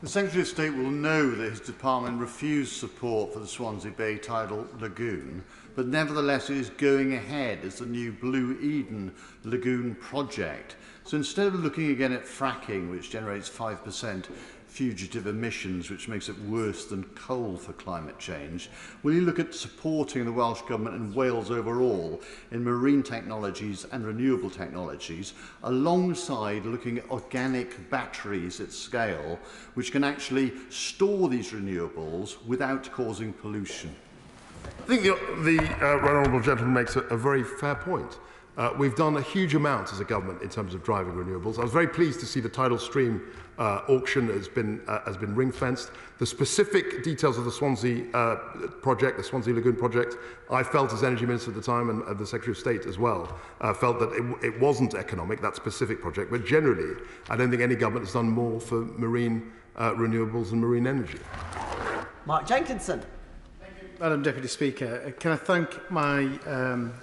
The Secretary of State will know that his department refused support for the Swansea Bay tidal lagoon, but nevertheless it is going ahead as the new Blue Eden Lagoon project. So instead of looking again at fracking, which generates 5% fugitive emissions, which makes it worse than coal for climate change, will you look at supporting the Welsh Government and Wales overall in marine technologies and renewable technologies, alongside looking at organic batteries at scale, which can actually store these renewables without causing pollution? I think the right honourable gentleman makes a very fair point. We've done a huge amount as a government in terms of driving renewables. I was very pleased to see the tidal stream auction has been ring-fenced. The specific details of the Swansea project, the Swansea Lagoon project, I felt as Energy Minister at the time, and the Secretary of State as well, felt that it wasn't economic, that specific project. But generally, I don't think any government has done more for marine renewables and marine energy. Mark Jenkinson. Madam Deputy Speaker, can I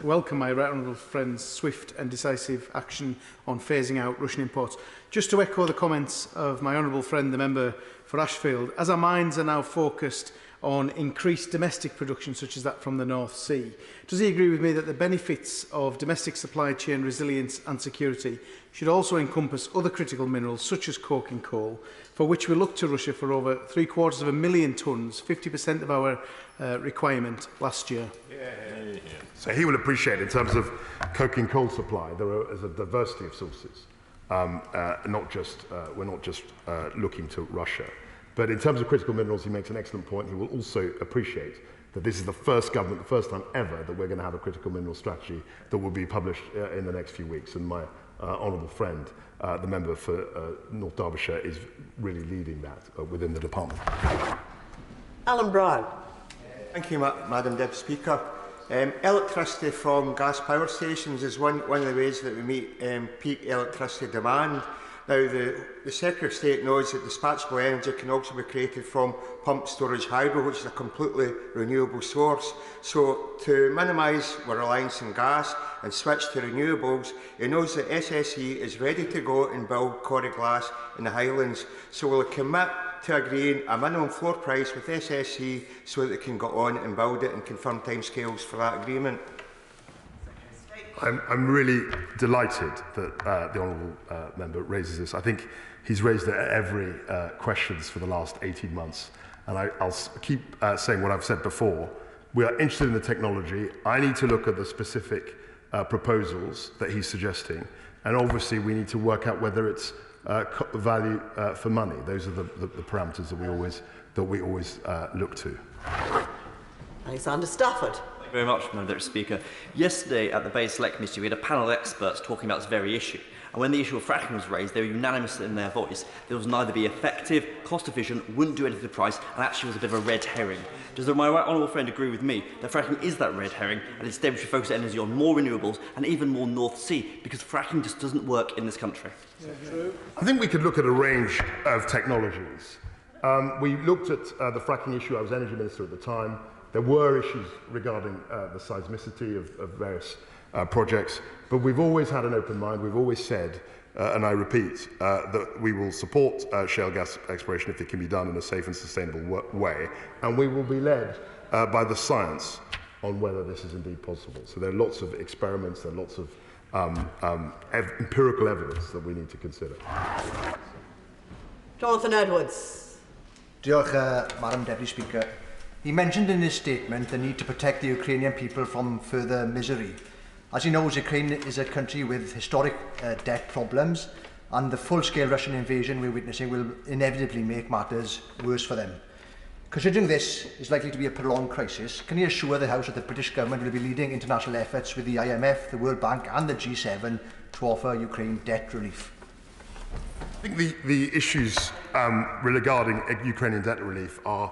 welcome my right honourable friend's swift and decisive action on phasing out Russian imports. Just to echo the comments of my honourable friend, the member for Ashfield, as our minds are now focused on increased domestic production such as that from the North Sea, does he agree with me that the benefits of domestic supply chain resilience and security should also encompass other critical minerals such as coking coal, for which we look to Russia for over 750,000 tonnes, 50% of our requirement last year? So he will appreciate in terms of coking coal supply, there is a diversity of sources. We're not just looking to Russia. But in terms of critical minerals, he makes an excellent point. He will also appreciate that this is the first government, the first time ever, that we're going to have a critical mineral strategy that will be published in the next few weeks. And my honourable friend, the member for North Derbyshire, is really leading that within the department. Alan Brown. Thank you, Madam Deputy Speaker. Electricity from gas power stations is one of the ways that we meet peak electricity demand. Now, the Secretary of State knows that dispatchable energy can also be created from pumped storage hydro, which is a completely renewable source. So, to minimise our reliance on gas and switch to renewables, he knows that SSE is ready to go and build Corrie Glass in the Highlands. So, will he commit to agreeing a minimum floor price with SSE so that they can go on and build it and confirm timescales for that agreement? I'm really delighted that the honourable member raises this. I think he's raised it at every questions for the last 18 months. And I'll keep saying what I've said before. We are interested in the technology. I need to look at the specific proposals that he's suggesting. And obviously, we need to work out whether it's value for money. Those are the parameters that we always look to. Alexander Stafford. Thank you very much, Madam Deputy Speaker. Yesterday at the Bay Select Committee, we had a panel of experts talking about this very issue. And when the issue of fracking was raised, they were unanimous in their voice. It was neither be effective, cost efficient, wouldn't do anything to the price, and actually was a bit of a red herring. Does my right honourable friend agree with me that fracking is that red herring, and instead we should focus energy on more renewables and even more North Sea, because fracking just doesn't work in this country? I think we could look at a range of technologies. We looked at the fracking issue. I was Energy Minister at the time. There were issues regarding the seismicity of various projects, but we've always had an open mind. We've always said, and I repeat, that we will support shale gas exploration if it can be done in a safe and sustainable way, and we will be led by the science on whether this is indeed possible. So there are lots of experiments, there are lots of empirical evidence that we need to consider. Jonathan Edwards. Diolch, Madam Deputy Speaker. He mentioned in his statement the need to protect the Ukrainian people from further misery. As he knows, Ukraine is a country with historic debt problems, and the full-scale Russian invasion we're witnessing will inevitably make matters worse for them. Considering this is likely to be a prolonged crisis, can he assure the House that the British government will be leading international efforts with the IMF, the World Bank and the G7 to offer Ukraine debt relief? I think the issues regarding Ukrainian debt relief are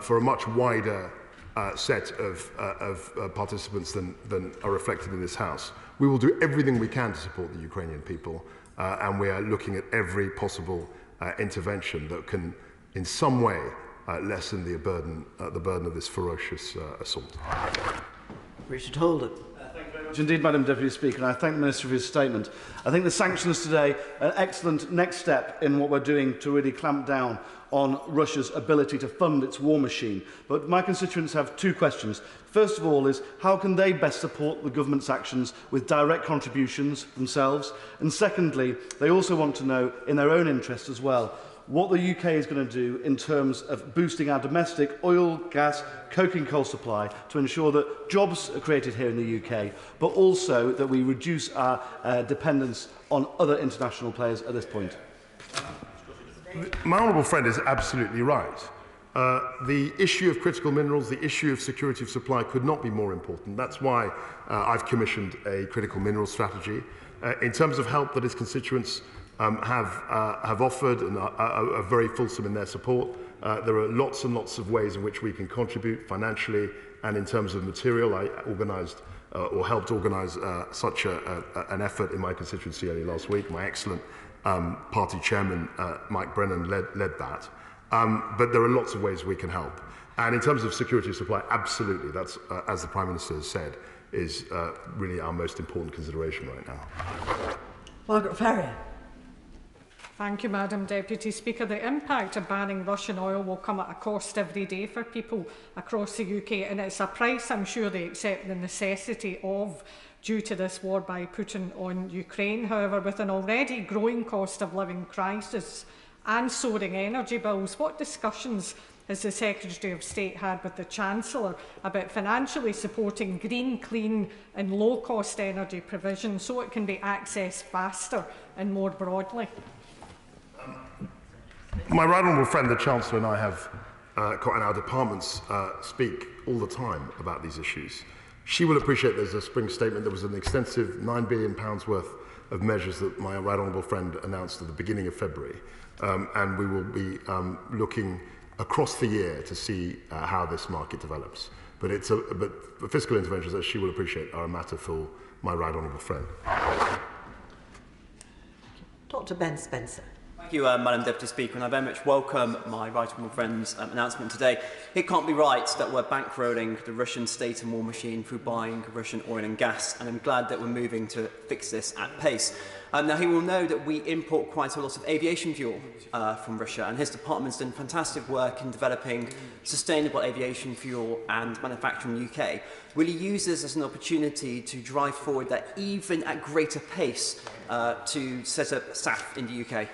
for a much wider set of participants than are reflected in this House. We will do everything we can to support the Ukrainian people, and we are looking at every possible intervention that can, in some way, lessen the burden of this ferocious assault. Richard Holden. Thank you very much indeed, Madam Deputy Speaker, and I thank the Minister for his statement. I think the sanctions today are an excellent next step in what we're doing to really clamp down on Russia's ability to fund its war machine. But my constituents have two questions. First of all is, how can they best support the government's actions with direct contributions themselves? And secondly, they also want to know, in their own interest as well, what the UK is going to do in terms of boosting our domestic oil, gas, coking coal supply to ensure that jobs are created here in the UK, but also that we reduce our dependence on other international players at this point. My honourable friend is absolutely right. The issue of critical minerals, the issue of security of supply could not be more important. That's why I've commissioned a critical minerals strategy. In terms of help that his constituents have offered and are very fulsome in their support, there are lots and lots of ways in which we can contribute financially and in terms of material. I organised or helped organise such an effort in my constituency only last week. My excellent party chairman, Mike Brennan, led that. But there are lots of ways we can help. And in terms of security of supply, absolutely, that's, as the Prime Minister has said, is really our most important consideration right now. Margaret Farrier. Thank you, Madam Deputy Speaker. The impact of banning Russian oil will come at a cost every day for people across the UK, and it's a price I'm sure they accept the necessity of due to this war by Putin on Ukraine. However, with an already growing cost of living crisis and soaring energy bills, what discussions has the Secretary of State had with the Chancellor about financially supporting green, clean and low-cost energy provision so it can be accessed faster and more broadly? My right honourable friend, the Chancellor, and I have, and our departments speak all the time about these issues. She will appreciate there's a spring statement. There was an extensive £9 billion worth of measures that my right honourable friend announced at the beginning of February. And we will be looking across the year to see how this market develops. But fiscal interventions, as she will appreciate, are a matter for my right honourable friend. Dr. Ben Spencer. Thank you, Madam Deputy Speaker, and I very much welcome my right honourable friend's announcement today. It can't be right that we're bankrolling the Russian state and war machine through buying Russian oil and gas, and I'm glad that we're moving to fix this at pace. Now, he will know that we import quite a lot of aviation fuel from Russia, and his department's done fantastic work in developing sustainable aviation fuel and manufacturing in the UK. Will he use this as an opportunity to drive forward that even at greater pace to set up SAF in the UK?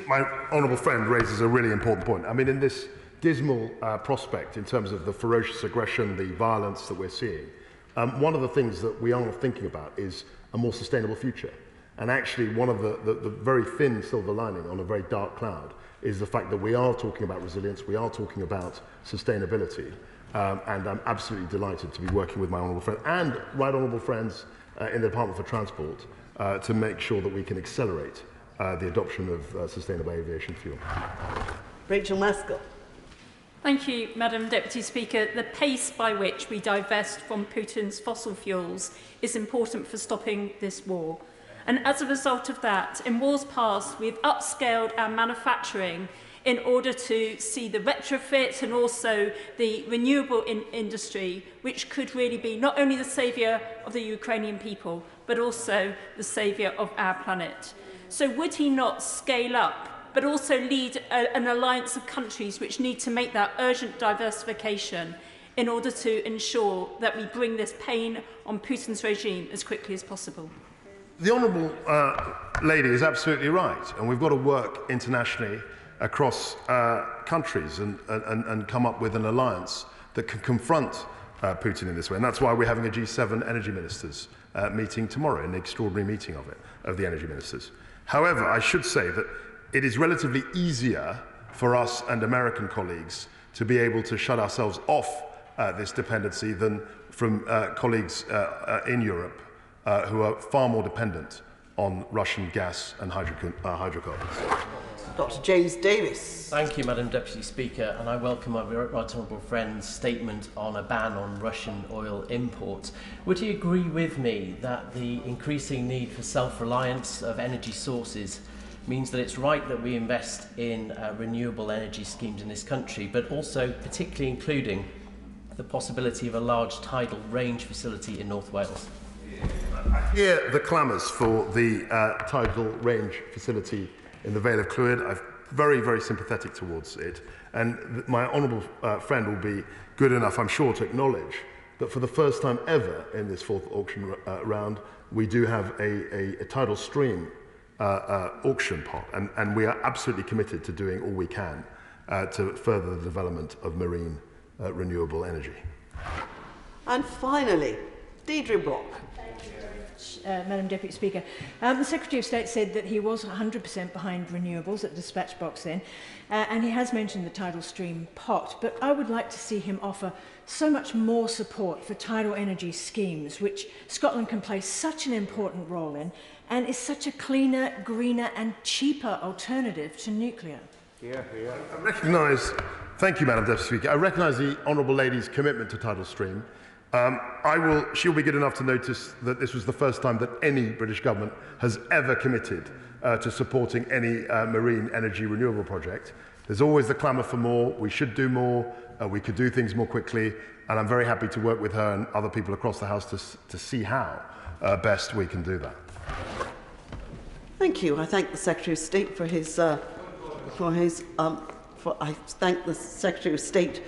My honourable friend raises a really important point. I mean, in this dismal prospect in terms of the ferocious aggression, the violence that we're seeing, one of the things that we are thinking about is a more sustainable future. And actually, one of the very thin silver lining on a very dark cloud is the fact that we are talking about resilience, we are talking about sustainability, and I'm absolutely delighted to be working with my honourable friend and right honourable friends in the Department for Transport to make sure that we can accelerate the adoption of sustainable aviation fuel. Rachel Maskell. Thank you, Madam Deputy Speaker. The pace by which we divest from Putin's fossil fuels is important for stopping this war. And as a result of that, in wars past, we've upscaled our manufacturing in order to see the retrofit and also the renewable industry, which could really be not only the saviour of the Ukrainian people, but also the saviour of our planet. So would he not scale up, but also lead an alliance of countries which need to make that urgent diversification in order to ensure that we bring this pain on Putin's regime as quickly as possible? The honourable lady is absolutely right, and we've got to work internationally across countries and come up with an alliance that can confront Putin in this way. And that's why we're having a G7 energy ministers meeting tomorrow, an extraordinary meeting of the energy ministers. However, I should say that it is relatively easier for us and American colleagues to be able to shut ourselves off this dependency than from colleagues in Europe who are far more dependent on Russian gas and hydrocarbons. Dr. James Davis. Thank you, Madam Deputy Speaker, and I welcome my right honourable friend's statement on a ban on Russian oil imports. Would he agree with me that the increasing need for self-reliance of energy sources means that it's right that we invest in renewable energy schemes in this country, but also particularly including the possibility of a large tidal range facility in North Wales? I hear the clamours for the tidal range facility in the Vale of Clwyd. I'm very, very sympathetic towards it. And my honourable friend will be good enough, I'm sure, to acknowledge that for the first time ever in this fourth auction round, we do have a tidal stream auction pot. And we are absolutely committed to doing all we can to further the development of marine renewable energy. And finally, Deirdre Brock. Madam Deputy Speaker. The Secretary of State said that he was 100% behind renewables at the dispatch box then, and he has mentioned the tidal stream pot, but I would like to see him offer so much more support for tidal energy schemes, which Scotland can play such an important role in, and is such a cleaner, greener and cheaper alternative to nuclear. I recognise, thank you, Madam Deputy Speaker, I recognise the Honourable Lady's commitment to tidal stream. She'll be good enough to notice that this was the first time that any British government has ever committed to supporting any marine energy renewable project. There's always the clamour for more. We should do more. We could do things more quickly. And I'm very happy to work with her and other people across the House to see how best we can do that. Thank you. I thank the Secretary of State for his. I thank the Secretary of State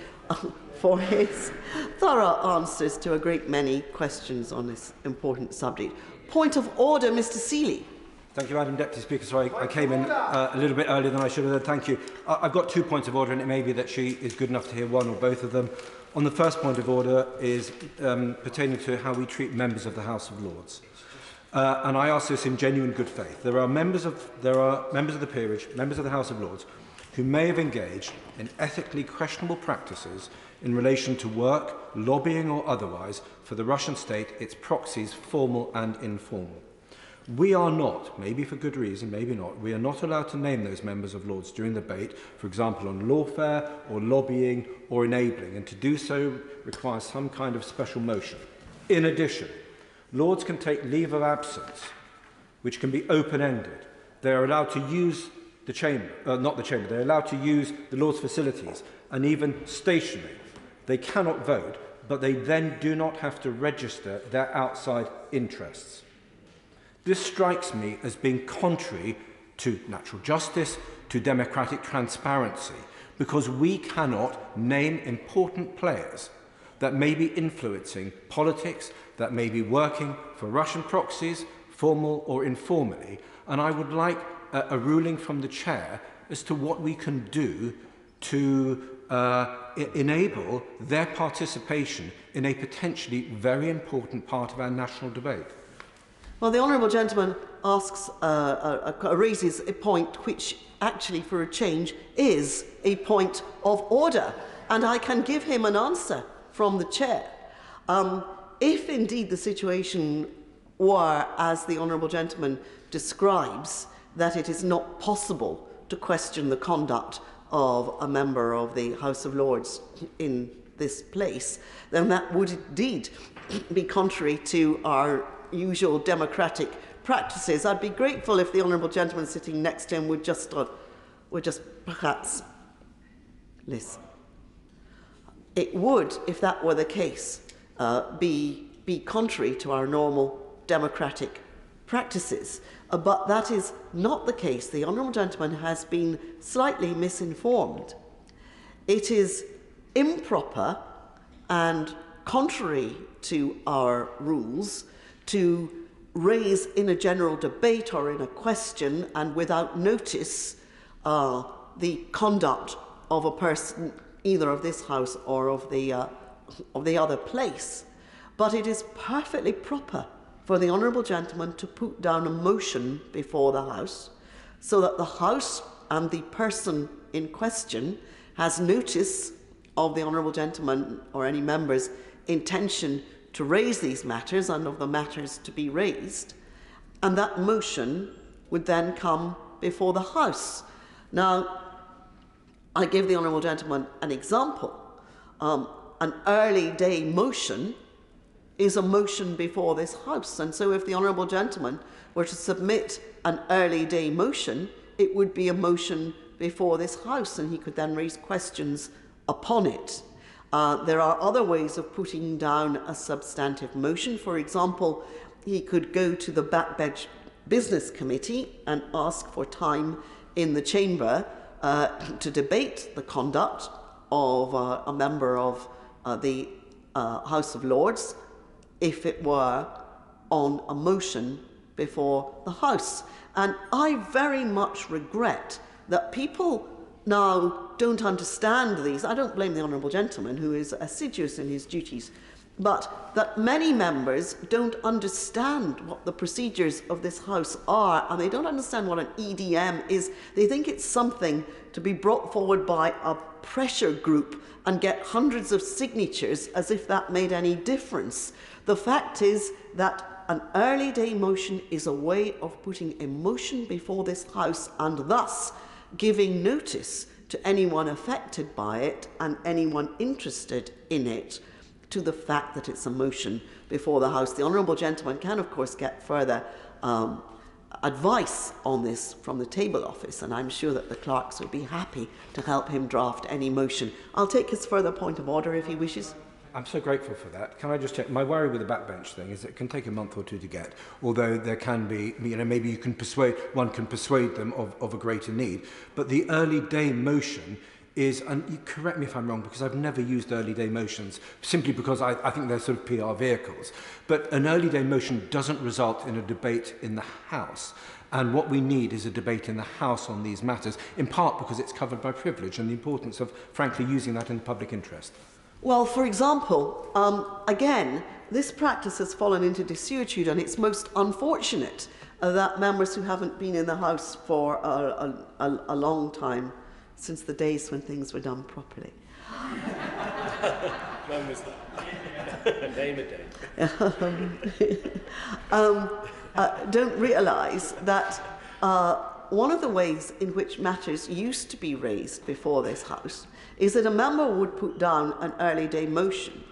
for his thorough answers to a great many questions on this important subject. Point of order, Mr. Seeley. Thank you, Madam Deputy Speaker. Sorry, I came in a little bit earlier than I should have done. Thank you. I've got 2 points of order, and it may be that she is good enough to hear one or both of them. On the first point of order is pertaining to how we treat members of the House of Lords. And I ask this in genuine good faith. There are members of the peerage, members of the House of Lords, who may have engaged in ethically questionable practices in relation to work, lobbying or otherwise, for the Russian state, its proxies, formal and informal. We are not, maybe for good reason, maybe not, we are not allowed to name those members of Lords during the debate, for example on lawfare or lobbying or enabling, and to do so requires some kind of special motion. In addition, Lords can take leave of absence, which can be open-ended. They are allowed to use the chamber, not the chamber, they're allowed to use the Lords' facilities and even stationary. They cannot vote, but they then do not have to register their outside interests. This strikes me as being contrary to natural justice, to democratic transparency, because we cannot name important players that may be influencing politics, that may be working for Russian proxies, formal or informally, and I would like a ruling from the Chair as to what we can do to enable their participation in a potentially very important part of our national debate. Well, the honourable gentleman asks, raises a point which actually, for a change, is a point of order, and I can give him an answer from the Chair. If indeed the situation were, as the honourable gentleman describes, that it is not possible to question the conduct of a member of the House of Lords in this place, then that would indeed be contrary to our usual democratic practices. I'd be grateful if the honourable gentleman sitting next to him would just perhaps listen. It would, if that were the case, be contrary to our normal democratic practices. But that is not the case. The honourable gentleman has been slightly misinformed. It is improper and contrary to our rules to raise in a general debate or in a question and without notice the conduct of a person, either of this House or of the other place. But it is perfectly proper for the honourable gentleman to put down a motion before the House so that the House and the person in question has notice of the honourable gentleman or any member's intention to raise these matters and of the matters to be raised, and that motion would then come before the House. Now, I give the honourable gentleman an example. An early day motion is a motion before this House, and so if the honourable gentleman were to submit an early day motion, it would be a motion before this House, and he could then raise questions upon it. There are other ways of putting down a substantive motion. For example, he could go to the Backbench Business Committee and ask for time in the chamber to debate the conduct of a member of the House of Lords if it were on a motion before the House. And I very much regret that people now don't understand these. I don't blame the honourable gentleman, who is assiduous in his duties, but that many members don't understand what the procedures of this House are, and they don't understand what an EDM is. They think it's something to be brought forward by a pressure group and get hundreds of signatures as if that made any difference. The fact is that an early day motion is a way of putting a motion before this House and thus giving notice to anyone affected by it and anyone interested in it to the fact that it's a motion before the House. The honourable gentleman can, of course, get further advice on this from the table office, and I'm sure that the clerks would be happy to help him draft any motion. I'll take his further point of order if he wishes. I'm so grateful for that. Can I just check? My worry with the backbench thing is it can take a month or two to get, although there can be, maybe one can persuade them of a greater need. But the early day motion is, and you correct me if I'm wrong, because I've never used early day motions, simply because I think they're sort of PR vehicles. But an early day motion doesn't result in a debate in the House. And what we need is a debate in the House on these matters, in part because it's covered by privilege and the importance of, frankly, using that in the public interest. Well, for example, again, this practice has fallen into desuetude, and it's most unfortunate that members who haven't been in the House for a long time, since the days when things were done properly. When was that? Name a day. Don't realise that one of the ways in which matters used to be raised before this House is that a member would put down an early day motion,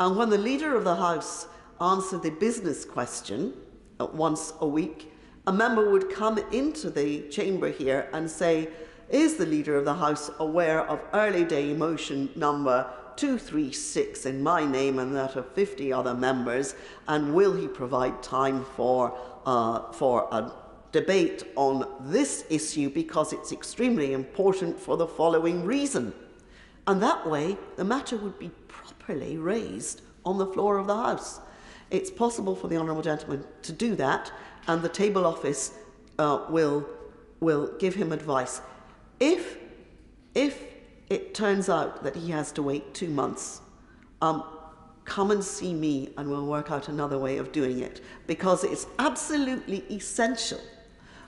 and when the Leader of the House answered the business question once a week, a member would come into the chamber here and say, is the Leader of the House aware of early day motion number 236 in my name and that of 50 other members, and will he provide time for a debate on this issue because it's extremely important for the following reason? And that way, the matter would be properly raised on the floor of the House. It's possible for the honourable gentleman to do that, and the table office will give him advice. If it turns out that he has to wait 2 months, come and see me and we'll work out another way of doing it, because it's absolutely essential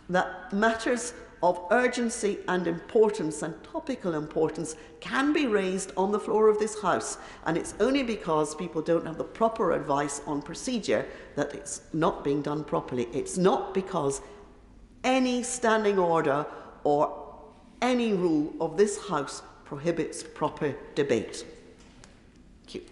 that matters of urgency and importance and topical importance can be raised on the floor of this House, and it's only because people don't have the proper advice on procedure that it's not being done properly. It's not because any standing order or any rule of this House prohibits proper debate. Thank you.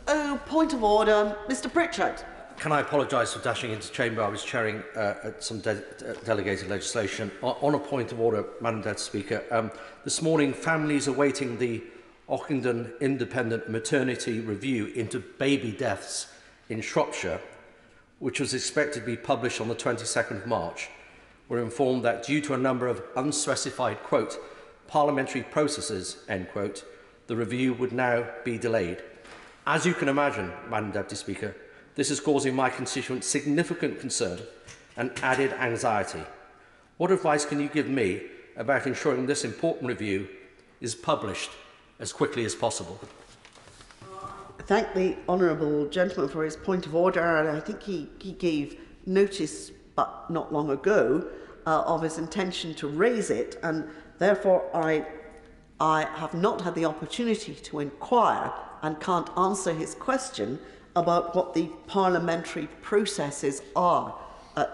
Oh, point of order, Mr. Pritchard. Can I apologise for dashing into chamber? I was chairing some delegated legislation. On a point of order, Madam Deputy Speaker, this morning families awaiting the Ockenden Independent Maternity Review into baby deaths in Shropshire, which was expected to be published on the 22nd of March, were informed that due to a number of unspecified, quote, parliamentary processes, end quote, the review would now be delayed. As you can imagine, Madam Deputy Speaker, this is causing my constituents significant concern and added anxiety. What advice can you give me about ensuring this important review is published as quickly as possible? I thank the honourable gentleman for his point of order, and I think he gave notice, but not long ago, of his intention to raise it, and therefore I have not had the opportunity to inquire and can't answer his question about what the parliamentary processes are.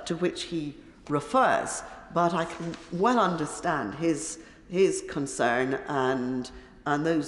to which he refers. But I can well understand his concern and those